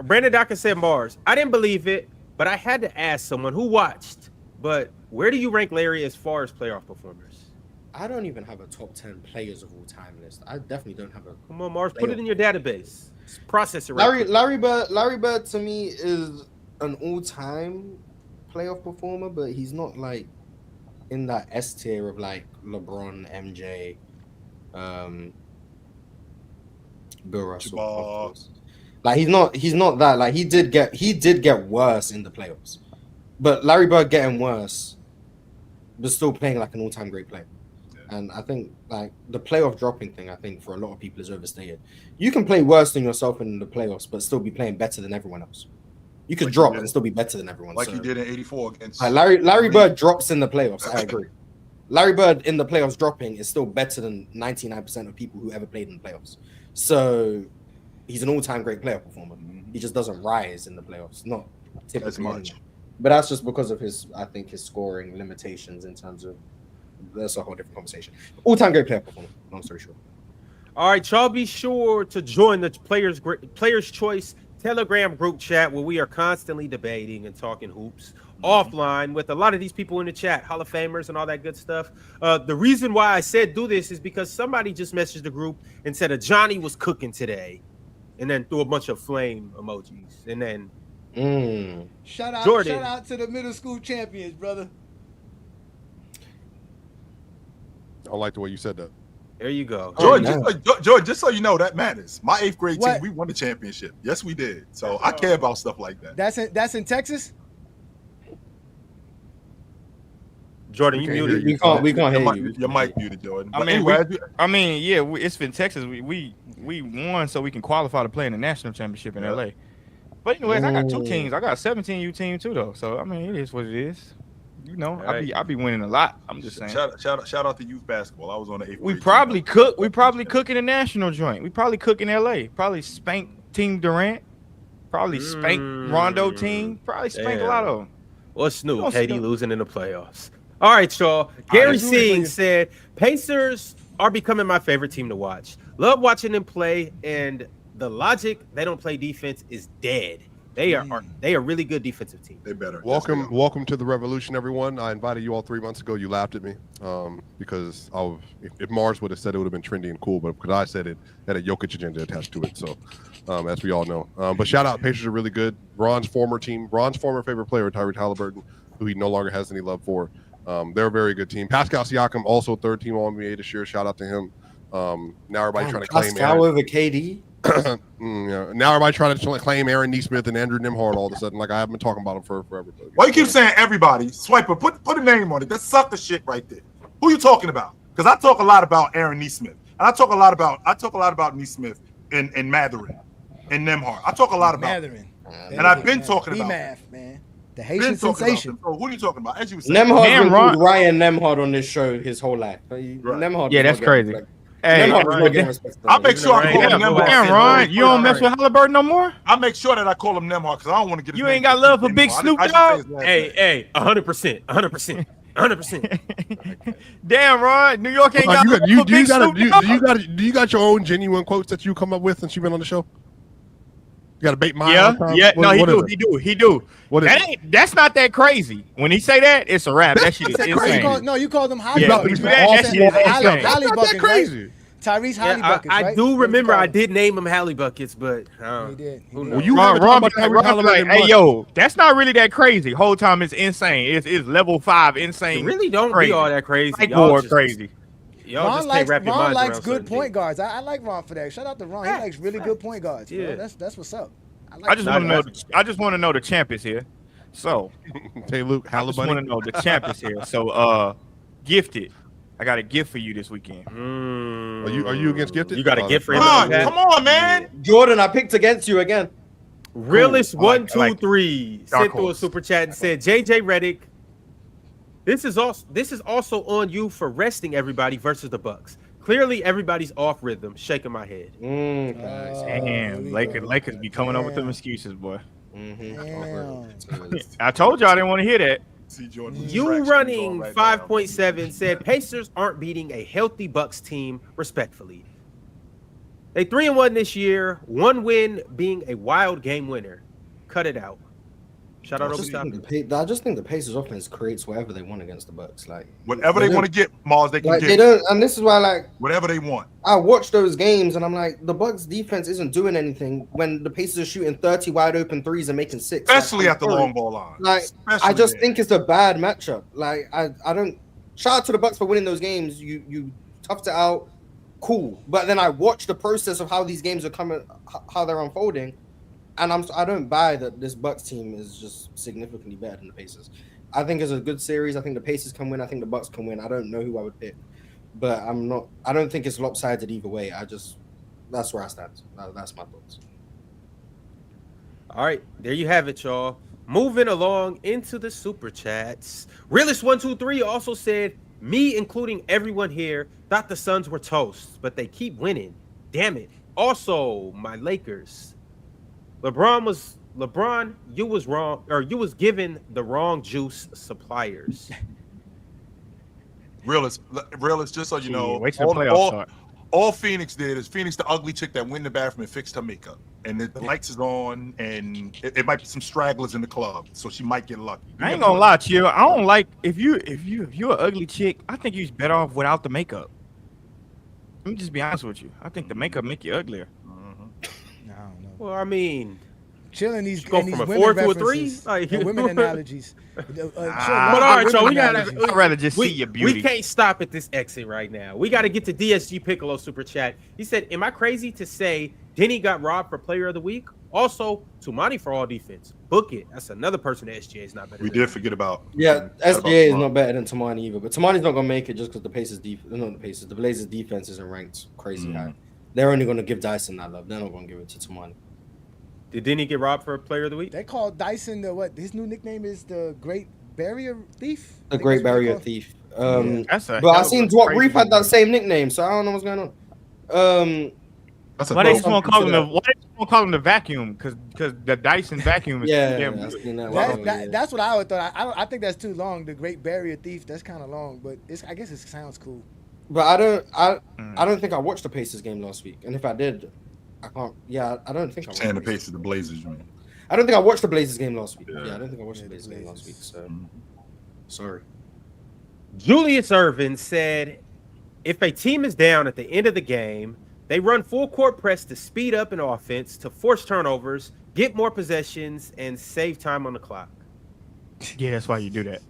Brandon Dawkins said Mars. I didn't believe it, but I had to ask someone who watched. But where do you rank Larry as far as playoff performers? I don't even have a top 10 players of all time list. I definitely don't have a. Come on, Mars, put it in your database. Process it right. Larry Bird to me is an all-time playoff performer, but he's not like in that S tier of like LeBron, MJ, Bill Russell. of course. Like he's not that. Like he did get worse in the playoffs, but Larry Bird getting worse, but still playing like an all-time great player. And I think like the playoff dropping thing, I think for a lot of people is overstated. You can play worse than yourself in the playoffs, but still be playing better than everyone else. You could drop and still be better than everyone. Like he did in '84 against. Like Larry Bird drops in the playoffs. I agree. Larry Bird in the playoffs dropping is still better than 99% of people who ever played in the playoffs. So he's an all-time great playoff performer. He just doesn't rise in the playoffs, not typically as much. anyway. But that's just because of his scoring limitations in terms of. That's a whole different conversation. All-time great player performer. Long story short. All right, y'all be sure to join the Players Choice Telegram group chat where we are constantly debating and talking hoops offline with a lot of these people in the chat, Hall of Famers and all that good stuff. The reason why I said do this is because somebody just messaged the group and said a Johnny was cooking today, and then threw a bunch of flame emojis, and then Shout out to the middle school champions, brother. I like the way you said that. There you go. George, just so you know, that matters. My 8th grade What? team, we won the championship. Yes, we did. So I care about stuff like that. That's in Texas. Jordan, you muted. We can't hear you. Your mic muted, Jordan. I But mean, anyway, it's in Texas. We won so we can qualify to play in the national championship in LA. But anyways, I got 2 teams. I got a 17U team too, though. So I mean, it is what it is. You know, I be winning a lot. I'm just saying. Shout out to youth basketball. I was on the 8th We grade probably team. cook. We probably cook in the national joint. We probably cook in LA. Probably spank Team Durant. Probably spank Rondo team. Probably spank a lot of them. What's Snoop? KD losing in the playoffs. All right, y'all. Gary Singh said Pacers are becoming my favorite team to watch. Love watching them play, and the logic they don't play defense is dead. They are a really good defensive team. They better. Welcome to the revolution, everyone. I invited you all 3 months ago. You laughed at me because if Mars would have said it would have been trendy and cool, but because I said it had a Jokic agenda attached to it. So, as we all know. But shout out, Pacers are really good. Ron's former favorite player, Tyrese Halliburton. who he no longer has any love for. They're a very good team. Pascal Siakam, also third team All-NBA this year. Shout out to him. Now everybody trying to claim Pascal over KD. Yeah. Now everybody trying to claim Aaron Nesmith and Andrew Nembhard all of a sudden. Like I haven't been talking about him for forever. Why you keep saying everybody? Swiper, put a name on it. That's sucker shit right there. Who you talking about? Because I talk a lot about Aaron Nesmith, and I talk a lot about Nesmith and Matherin and Nembhard. I talk a lot about Matherin. And I've been talking about B-Math, man. The Haitian sensation. So who are you talking about? As you were saying, Nembhard's been called Ryan Nembhard on this show his whole life. Nembhard, yeah, that's crazy. Hey, I make sure I call him Nembhard. Damn, Ron, you don't mess with Halliburton no more? I make sure that I call him Nembhard because I don't want to get his You ain't got love for Big Snoop Dogg? Hey, 100%. 100%. Damn, Ron, New York ain't got love for Big Snoop Dogg. Do you got your own genuine quotes that you come up with since you've been on the show? You got to bait mine. Yeah. No, he do. That's not that crazy. When he say that, it's a rap. That shit is insane. You called them Holly That Buckets. shit is insane. Holly Not Buckets, that crazy. Tyrese Holly Buckets, I right? do remember I did name him Holly Buckets, but He did. who Well, knows? you Ron, haven't talked about Tyrese Halliburton like, hey, much. yo, that's not really that crazy. Whole time it's insane. It's level 5 insane. It really don't crazy. be all that crazy. Like Y'all more just- crazy. Y'all Ron just can't wrap your Ron minds likes around good certain point things. guards. I like Ron for that. Shout out to Ron. He likes really good point guards. Yeah. Bro. That's what's up. I just want to know. I just want to know the champ is here. So, Hey, Luke, I just want Halliburton. to know the champ is here. So, gifted. I got a gift for you this weekend. Are you against Gifted? You got a gift for him? Come on, man. Jordan, I picked against you again. Realist Cool. I like 123 Dark sent through a horse. super chat and said, JJ Redick, this is also on you for resting everybody versus the Bucks. Clearly, everybody's off rhythm. Shaking my head. Damn, Lakers be coming up with them excuses, boy. Damn. I told y'all I didn't want to hear that. You running 5.7 said Pacers aren't beating a healthy Bucks team respectfully. They 3-1 this year, one win being a wild game winner. Cut it out. Shout out I just think the Pacers offense creates whatever they want against the Bucks. Like Whatever they want to get, Mars, they can like get. they don't, and this is why like Whatever they want. I watch those games and I'm like, the Bucks defense isn't doing anything when the Pacers are shooting 30 wide open threes and making 6. Especially like, at the long ball line. Like I just think it's a bad matchup. Like I don't shout out to the Bucks for winning those games. You toughed it out, cool. But then I watch the process of how these games are coming, how they're unfolding, and I don't buy that this Bucks team is just significantly better than the Pacers. I think it's a good series. I think the Pacers can win. I think the Bucks can win. I don't know who I would pick, but I don't think it's lopsided either way. That's where I stand. That's my thoughts. All right, there you have it, y'all. Moving along into the super chats. Realist123 also said, me, including everyone here, thought the Suns were toast, but they keep winning. Damn it. Also, my Lakers. LeBron, you was wrong, or you was given the wrong juice suppliers. Realist, just so you know, wait till the playoffs start. all Phoenix did is Phoenix, the ugly chick that went in the bathroom and fixed her makeup. And the lights is on, and it might be some stragglers in the club, so she might get lucky. I ain't gonna lie to you. I don't like if you're an ugly chick. I think you're better off without the makeup. Let me just be honest with you. I think the makeup make you uglier. I don't know. Well, I mean, Chilling these go these from a women 4 to a references, 3? Like, the women analogies. but all right, so we gotta. I'd rather just see your beauty. We can't stop at this exit right now. We got to get to DSG Piccolo super chat. He said, "Am I crazy to say Denny got robbed for Player of the Week? Also, Tumani for all defense. Book it. That's another person that SGA is not better. We than. did forget about. Yeah, about SGA is Tamani. not better than Tamani either, but Tamani's not gonna make it just because the Pacers the Blazers defense isn't ranked crazy high. They're only gonna give Dyson that love. They're not gonna give it to Tamani. Did Denny get robbed for Player of the Week? They call Dyson his new nickname is the Great Barrier Thief. The Great Barrier Thief. That's a But I hell seen of a Dwap crazy Reef had that name. same nickname, so I don't know what's going on. That's a Why they dope- just want to call him the vacuum? Because the Dyson vacuum is Yeah, damn I good. seen that. That's what I would thought. I think that's too long. The Great Barrier Thief. That's kind of long, but I guess it sounds cool. But I don't think I watched the Pacers game last week, and if I did, I can't. Yeah, I don't think I watched. And the pace of the Blazers, man. I don't think I watched the Blazers game last week. Yeah. Yeah, I don't think I watched the Blazers game last week. So sorry. Julius Irvin said, if a team is down at the end of the game, they run full court press to speed up an offense, to force turnovers, get more possessions, and save time on the clock. Yeah, that's why you do that.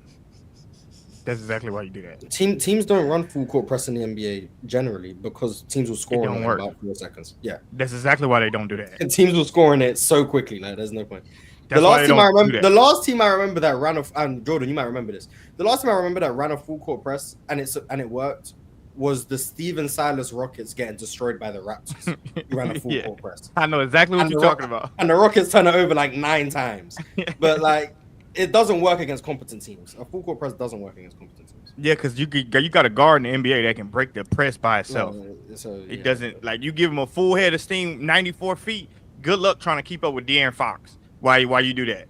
That's exactly why you do that. Teams don't run full court press in the NBA generally because teams will score don't in work. about 4 seconds. Yeah, That's exactly why they don't do that. and teams will score in it so quickly. Like, there's no point. That's The why last they team I don't do remember, that. the last team I remember that ran off, and Jordan, you might remember this. The last time I remember that ran a full court press and it worked was the Steven Silas Rockets getting destroyed by the Raptors. Who ran a full Yeah. court press, I know exactly what And you're the talking about. and the Rockets turn it over like 9 times. But like, it doesn't work against competent teams. A full court press doesn't work against competent teams. Yeah, because you got a guard in the NBA that can break the press by itself. So, It doesn't, like, you give him a full head of steam, 94 feet. Good luck trying to keep up with De'Aaron Fox. Why you do that?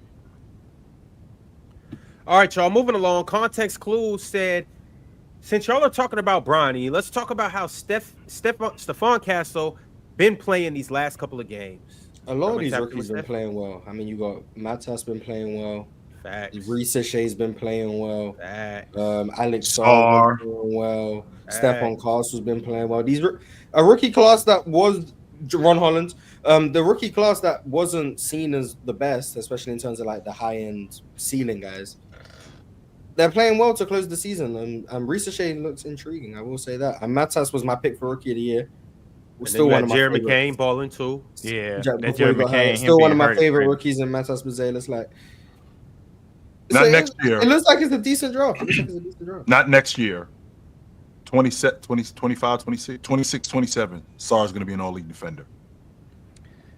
All right, y'all, moving along. Context Clues said, since y'all are talking about Bronny, let's talk about how Stephon Castle been playing these last couple of games. A lot of Are we these tapping rookies with been Steph? playing well. I mean, you got Matas been playing well. Facts. Reece Shay's been playing well. Facts. Alex Star. Sarr been playing well. Facts. Stephon Castle's been playing well. A rookie class that was Ron Holland. The rookie class that wasn't seen as the best, especially in terms of like the high end ceiling guys. They're playing well to close the season, and Reece Shea looks intriguing. I will say that. And Matas was my pick for rookie of the year. And Still then one you of got my Jeremy favorite. Kane balling too. Yeah, Before that he Jeremy got hurt. Kane, him Still one being of my hurt is favorite crazy. rookies in Matas Buzelis. Like, Not next year. It looks like it's a decent draft. It looks like it's a decent draft. Not next year. 20, 25, 26, 26, 27. Sarr's going to be an all-league defender.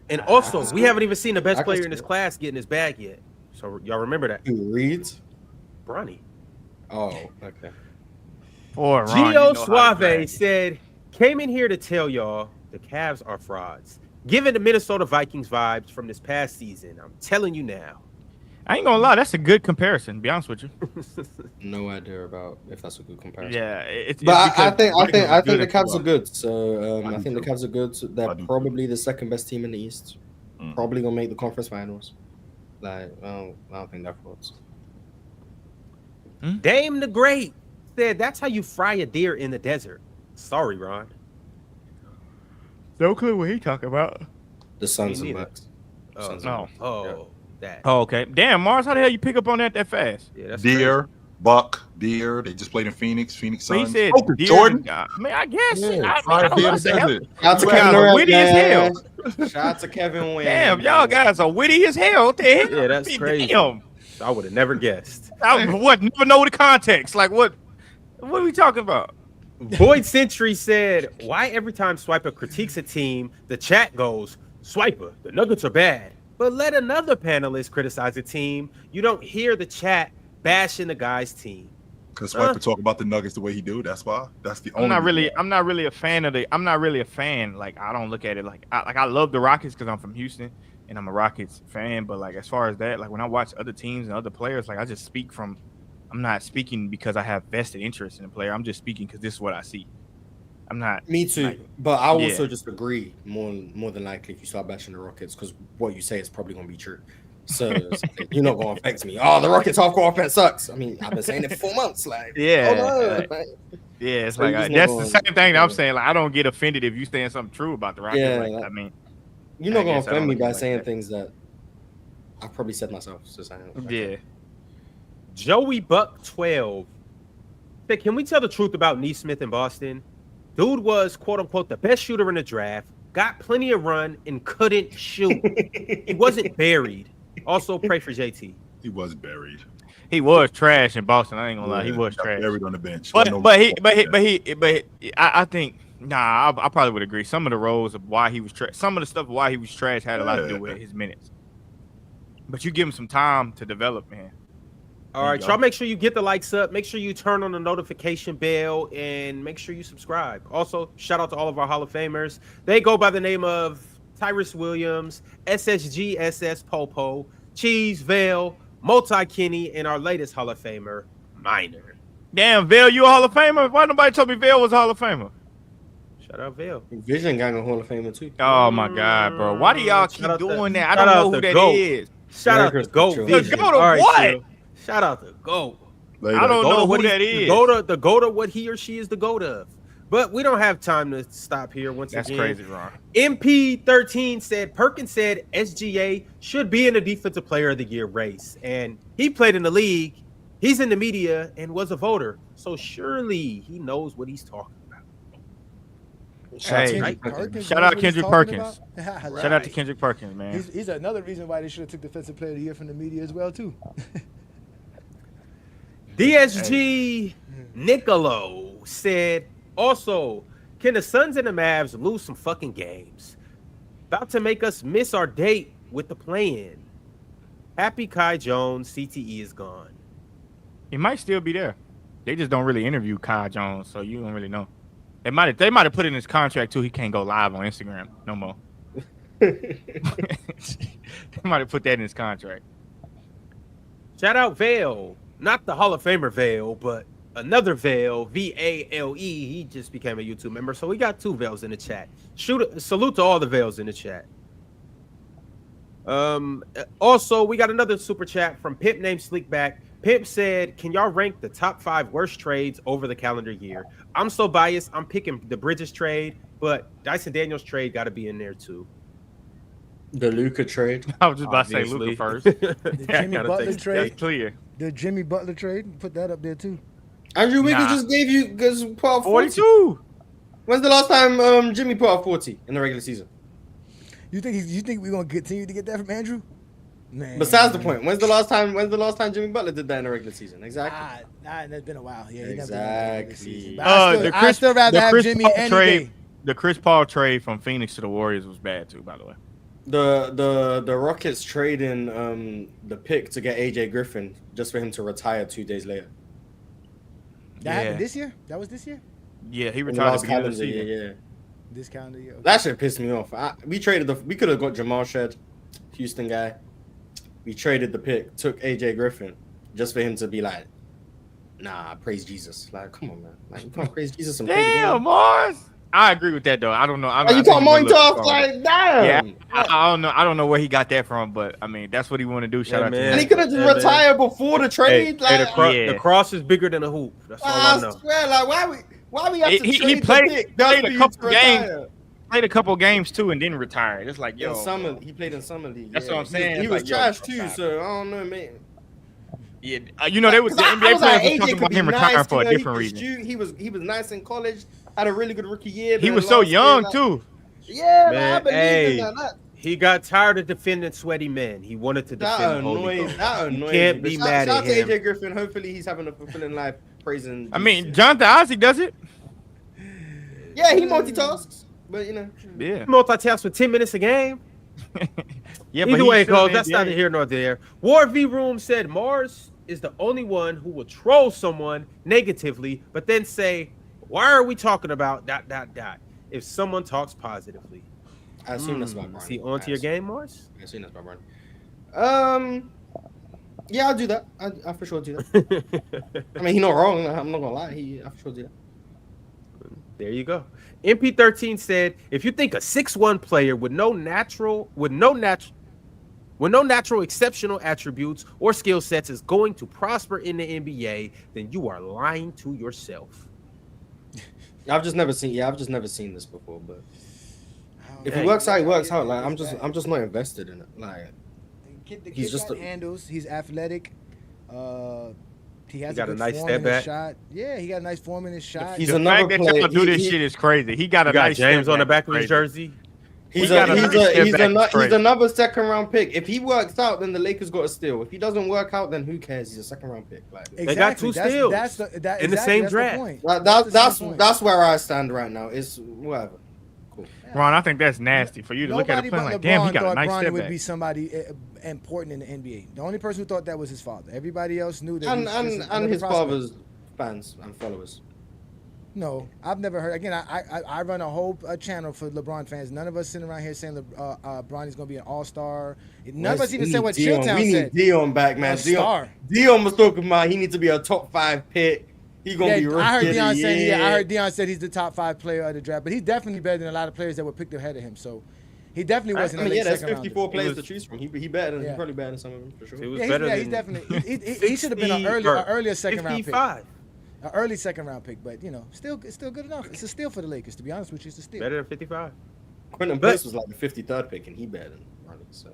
And also, we haven't even seen the best I can player see in this that. class get in his bag yet. So y'all remember that. Who reads? Bronny. Oh, okay. Poor Ron, Gio you know how to Suave drag. said, came in here to tell y'all the Cavs are frauds. Given the Minnesota Vikings vibes from this past season, I'm telling you now. I ain't gonna lie, that's a good comparison. To be honest with you. No idea about if that's a good comparison. Yeah, it's But I because think Vikings are the good at Cavs are football. good. So I I do think the too. Cavs are good. So they're I do probably the second best team in the East. Mm. Probably gonna make the conference finals. Like, I don't think that frauds. Dame the Great said, that's how you fry a deer in the desert. Sorry, Ron. No clue what he talking about. The Suns and neither. Bucks. Oh, Suns no. and Bucks. Oh, that. Oh, okay. Damn, Mars, how the hell you pick up on that fast? Yeah, that's Deer, Buck, Deer. They just played in Phoenix. Phoenix So he Suns. said, Focus, deer, Jordan. I mean, I guess. Yeah, I fry a don't deer know in the what the hell. desert. Shout out to You Kevin guys are Durant, witty as man. hell. Shout out to Kevin Wayne. Damn, y'all guys are witty as hell. What the hell? Yeah, that's crazy. Damn. I would have never guessed. I what? Never know the context. Like what? What are we talking about? Void Century said, why every time Swiper critiques a team, the chat goes, Swiper, the Nuggets are bad. But let another panelist criticize a team, you don't hear the chat bashing the guy's team. Because Swiper talk about the Nuggets the way he do. That's why. That's the only. I'm not really a fan of the. I'm not really a fan. Like I don't look at it like I love the Rockets because I'm from Houston and I'm a Rockets fan. But like as far as that, like when I watch other teams and other players, like I just speak from. I'm not speaking because I have vested interest in the player. I'm just speaking because this is what I see. I'm not. Me too, like, but I also yeah. just agree more than likely if you start bashing the Rockets because what you say is probably going to be true. So it's like, you're not going to affect me. Oh, the Rockets half-court offense sucks. I mean, I've been saying it for 4 months. Like, Yeah, hold on, like, like, Yeah, it's So like you're just that's not the gonna- same thing that I'm saying. Like I don't get offended if you saying something true about the Rockets. Yeah, like, like- I mean, you're not I going guess to I don't offend me look at it by like saying that. things that I probably said myself. So saying, like, yeah. Joey Buck 12 said, can we tell the truth about Neesmith in Boston? Dude was, quote unquote, the best shooter in the draft, got plenty of run, and couldn't shoot. He wasn't buried. Also, pray for JT. He was buried. He was trash in Boston. I ain't gonna lie, he Yeah, was got trash. buried on the bench. But Wasn't but I think I probably would agree. Some of the roles of why he was trash, some of the stuff why he was trash had a lot to do with his minutes. But you give him some time to develop, man. All There right, you y'all go. make sure you get the likes up. Make sure you turn on the notification bell and make sure you subscribe. Also, shout out to all of our Hall of Famers. They go by the name of Tyrus Williams, SSGSS Popo, Cheese Vale, Multi Kenny, and our latest Hall of Famer, Minor. Damn, Vale, you a Hall of Famer? Why nobody told me Vale was a Hall of Famer? Shout out Vale. Vision Gang a Hall of Famer too. Oh my God, bro! Why do y'all Shout keep out to- doing that? I shout don't out know who to that GOAT. is. Shout out Lakers to Goat for sure. Vision. The GOAT of All right, what? Chill. Shout out to Goat. I don't know who that is. The GOAT of what he or she is the GOAT of. But we don't have time to stop here once That's again. crazy, Ron. MP13 said Perkins said SGA should be in the Defensive Player of the Year race. And he played in the league. He's in the media and was a voter. So surely he knows what he's talking about. Hey, shout out Kendrick Perkins. Shout out to Kendrick Perkins, man. He's another reason why they should have took Defensive Player of the Year from the media as well, too. DSG Nicolo said, also, can the Suns and the Mavs lose some fucking games? About to make us miss our date with the play-in. Happy Kai Jones, CTE is gone. He might still be there. They just don't really interview Kai Jones, so you don't really know. They might have put in his contract too. He can't go live on Instagram no more. They might have put that in his contract. Shout out Vale, not the Hall of Famer Vale, but another Vale, Vale. He just became a YouTube member, so we got 2 Vales in the chat. Salute to all the Vales in the chat. Also, we got another super chat from Pimp named Sleekback. Pimp said, can y'all rank the top 5 worst trades over the calendar year? I'm so biased. I'm picking the Bridges trade, but Dyson Daniels trade got to be in there too. The Luka trade. I was just about to say Luka first. The Jimmy Butler trade. That's clear. The Jimmy Butler trade. Put that up there, too. Andrew Wiggins just gave you put off 42. When's the last time Jimmy put off 40 in the regular season? You think we're gonna continue to get that from Andrew? Man. Besides the point, when's the last time Jimmy Butler did that in the regular season? Exactly. It's been a while. Yeah, exactly. I still rather have Jimmy any day. The Chris Paul trade from Phoenix to the Warriors was bad too, by the way. The Rockets trading the pick to get AJ Griffin just for him to retire 2 days later. That happened this year? That was this year? Yeah, he retired at the beginning of the season. Yeah. This calendar year. Okay. That shit pissed me off. We could have got Jamal Shed, Houston guy. We traded the pick, took AJ Griffin just for him to be like, nah, praise Jesus. Like, come on, man. Like, you can't praise Jesus and play the game. Damn, Mars. I agree with that though. I don't know. You talking Moin Tough? Like, damn. Yeah, I don't know. I don't know where he got that from, but I mean, that's what he want to do. Shout out to him. And he could have just retired before the trade. The cross is bigger than a hoop. That's all I know. Swear, like, why we have to trade he played a couple games. Played a couple games too and didn't retire. It's like, yo, he played in summer league. That's what I'm saying. He was trash too, so I don't know, man. Yeah, the NBA players were talking about him retiring for a different reason. He was nice in college. Had a really good rookie year. He was so young too. Yeah, man. I believe in that. He got tired of defending sweaty men. He wanted to defend Holy Ghost. You can't be mad at him. Shout out to AJ Griffin. Hopefully, he's having a fulfilling life. Praising. I mean, Jonathan Isaac does it. Yeah, he multitasks. But he multitasks for 10 minutes a game. Yeah, either way it goes, that's neither here nor there. War V Room said Mars is the only one who will troll someone negatively, but then say, "Why are we talking about ... if someone talks positively?" I assume that's about Bronny. Is he onto your game, Mars? I assume that's about Bronny. Yeah, I'll do that. I for sure do that. I mean, he's not wrong. I'm not gonna lie. I for sure do that. There you go. MP13 said, if you think a 6'1" player with no natural exceptional attributes or skill sets is going to prosper in the NBA, then you are lying to yourself. I've just never seen this before, but if it works out, it works out. Like I'm just not invested in it. Like he's just handles, he's athletic. He got a nice step back shot. Yeah, he got a nice form in his shot. He's another player. That y'all do this shit is crazy. He got a nice James on the back of his jersey. He's another second round pick. If he works out, then the Lakers got a steal. If he doesn't work out, then who cares? He's a second round pick. Like they got 2 steals in the same draft. That's where I stand right now. It's whatever. Cool. Ron, I think that's nasty for you to look at a player like, damn, he got a nice step back. Would be somebody important in the NBA. The only person who thought that was his father. Everybody else knew that. And his father's fans and followers. No, I've never heard. Again, I run a whole channel for LeBron fans. None of us sitting around here saying Bronny's going to be an all-star. None of us even said what Chilltown said. We need Dion back, man. Dion was talking about he needs to be a top 5 pick. He's going to be rookie. I heard Dion said he's the top 5 player of the draft, but he's definitely better than a lot of players that were picked ahead of him. So he definitely wasn't. There's 54 players to choose from. He better than probably better than some of them for sure. He's definitely. He should have been an earlier second round pick. An early second round pick, but it's still good enough. It's a steal for the Lakers, to be honest with you. It's a steal. Better than 55. Quentin Bliss was like the 53rd pick, and he better than Bronny. So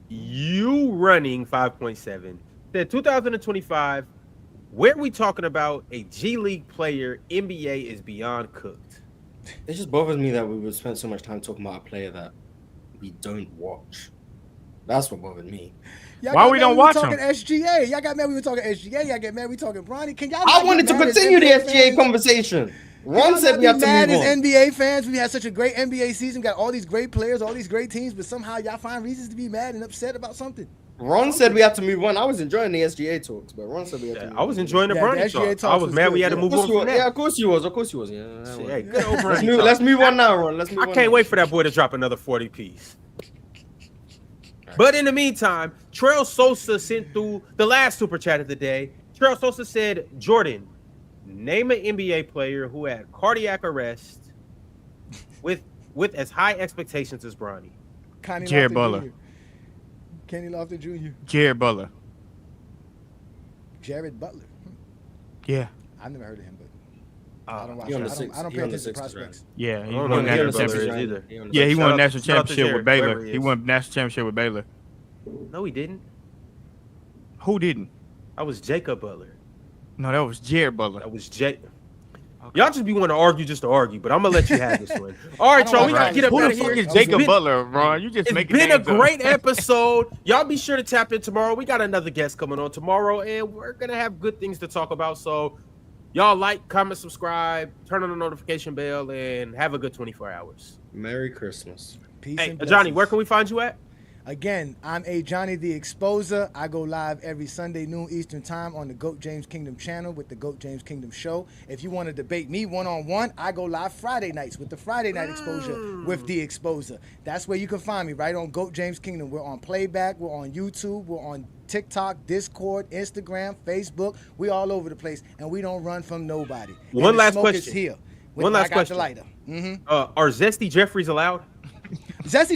you running 5.7. Said 2025. Where we talking about a G League player? NBA is beyond cooked. It just bothers me that we would spend so much time talking about a player that we don't watch. That's what bothered me. Why we don't watch him? Talking SGA. Y'all got mad. We were talking SGA. Y'all get mad. We talking Bronny. Can y'all? I wanted to continue the SGA conversation. Ron said we have to move on. As NBA fans, we had such a great NBA season. Got all these great players, all these great teams, but somehow y'all find reasons to be mad and upset about something. Ron said we had to move on. I was enjoying the SGA talks, but Ron said we had to move on. I was enjoying the Bronny talks. I was mad we had to move on from that. Yeah, of course you was. Of course you was. Yeah. Hey, good old Bronny. Let's move on now, Ron. I can't wait for that boy to drop another 40 piece. But in the meantime, Trail Sosa sent through the last super chat of the day. Trail Sosa said, Jordan, name an NBA player who had cardiac arrest with as high expectations as Bronny. Jared Butler. Kenny Lofton Jr. Jared Butler. Jared Butler. Yeah. I've never heard of him, but I don't watch. I don't pay attention to prospects. Yeah, he won national championship either. Yeah, he won national championship with Baylor. He won national championship with Baylor. No, he didn't. Who didn't? I was Jacob Butler. No, that was Jared Butler. That was Jake. Okay. Y'all just be wanting to argue just to argue, but I'm gonna let you have this one. All right, y'all, we gotta get up out of here. Who the fuck is Jacob Butler, Ron? You just making It's been a great episode. Y'all be sure to tap in tomorrow. We got another guest coming on tomorrow, and we're gonna have good things to talk about. So y'all like, comment, subscribe, turn on the notification bell, and have a good 24 hours. Merry Christmas. Peace Hey, and Johnny, blessings. where can we find you at? Again, I'm a Johnny the Exposer. I go live every Sunday noon Eastern time on the GOAT James Kingdom channel with the GOAT James Kingdom show. If you want to debate me one-on-one, I go live Friday nights with the Friday Night Exposure with the Exposer. That's where you can find me, right on GOAT James Kingdom. We're on Playback, we're on YouTube, we're on TikTok, Discord, Instagram, Facebook. We all over the place, and we don't run from nobody. One last question. question. Here. One last question. The lighter. Are Zesty Jeffries allowed? Zesty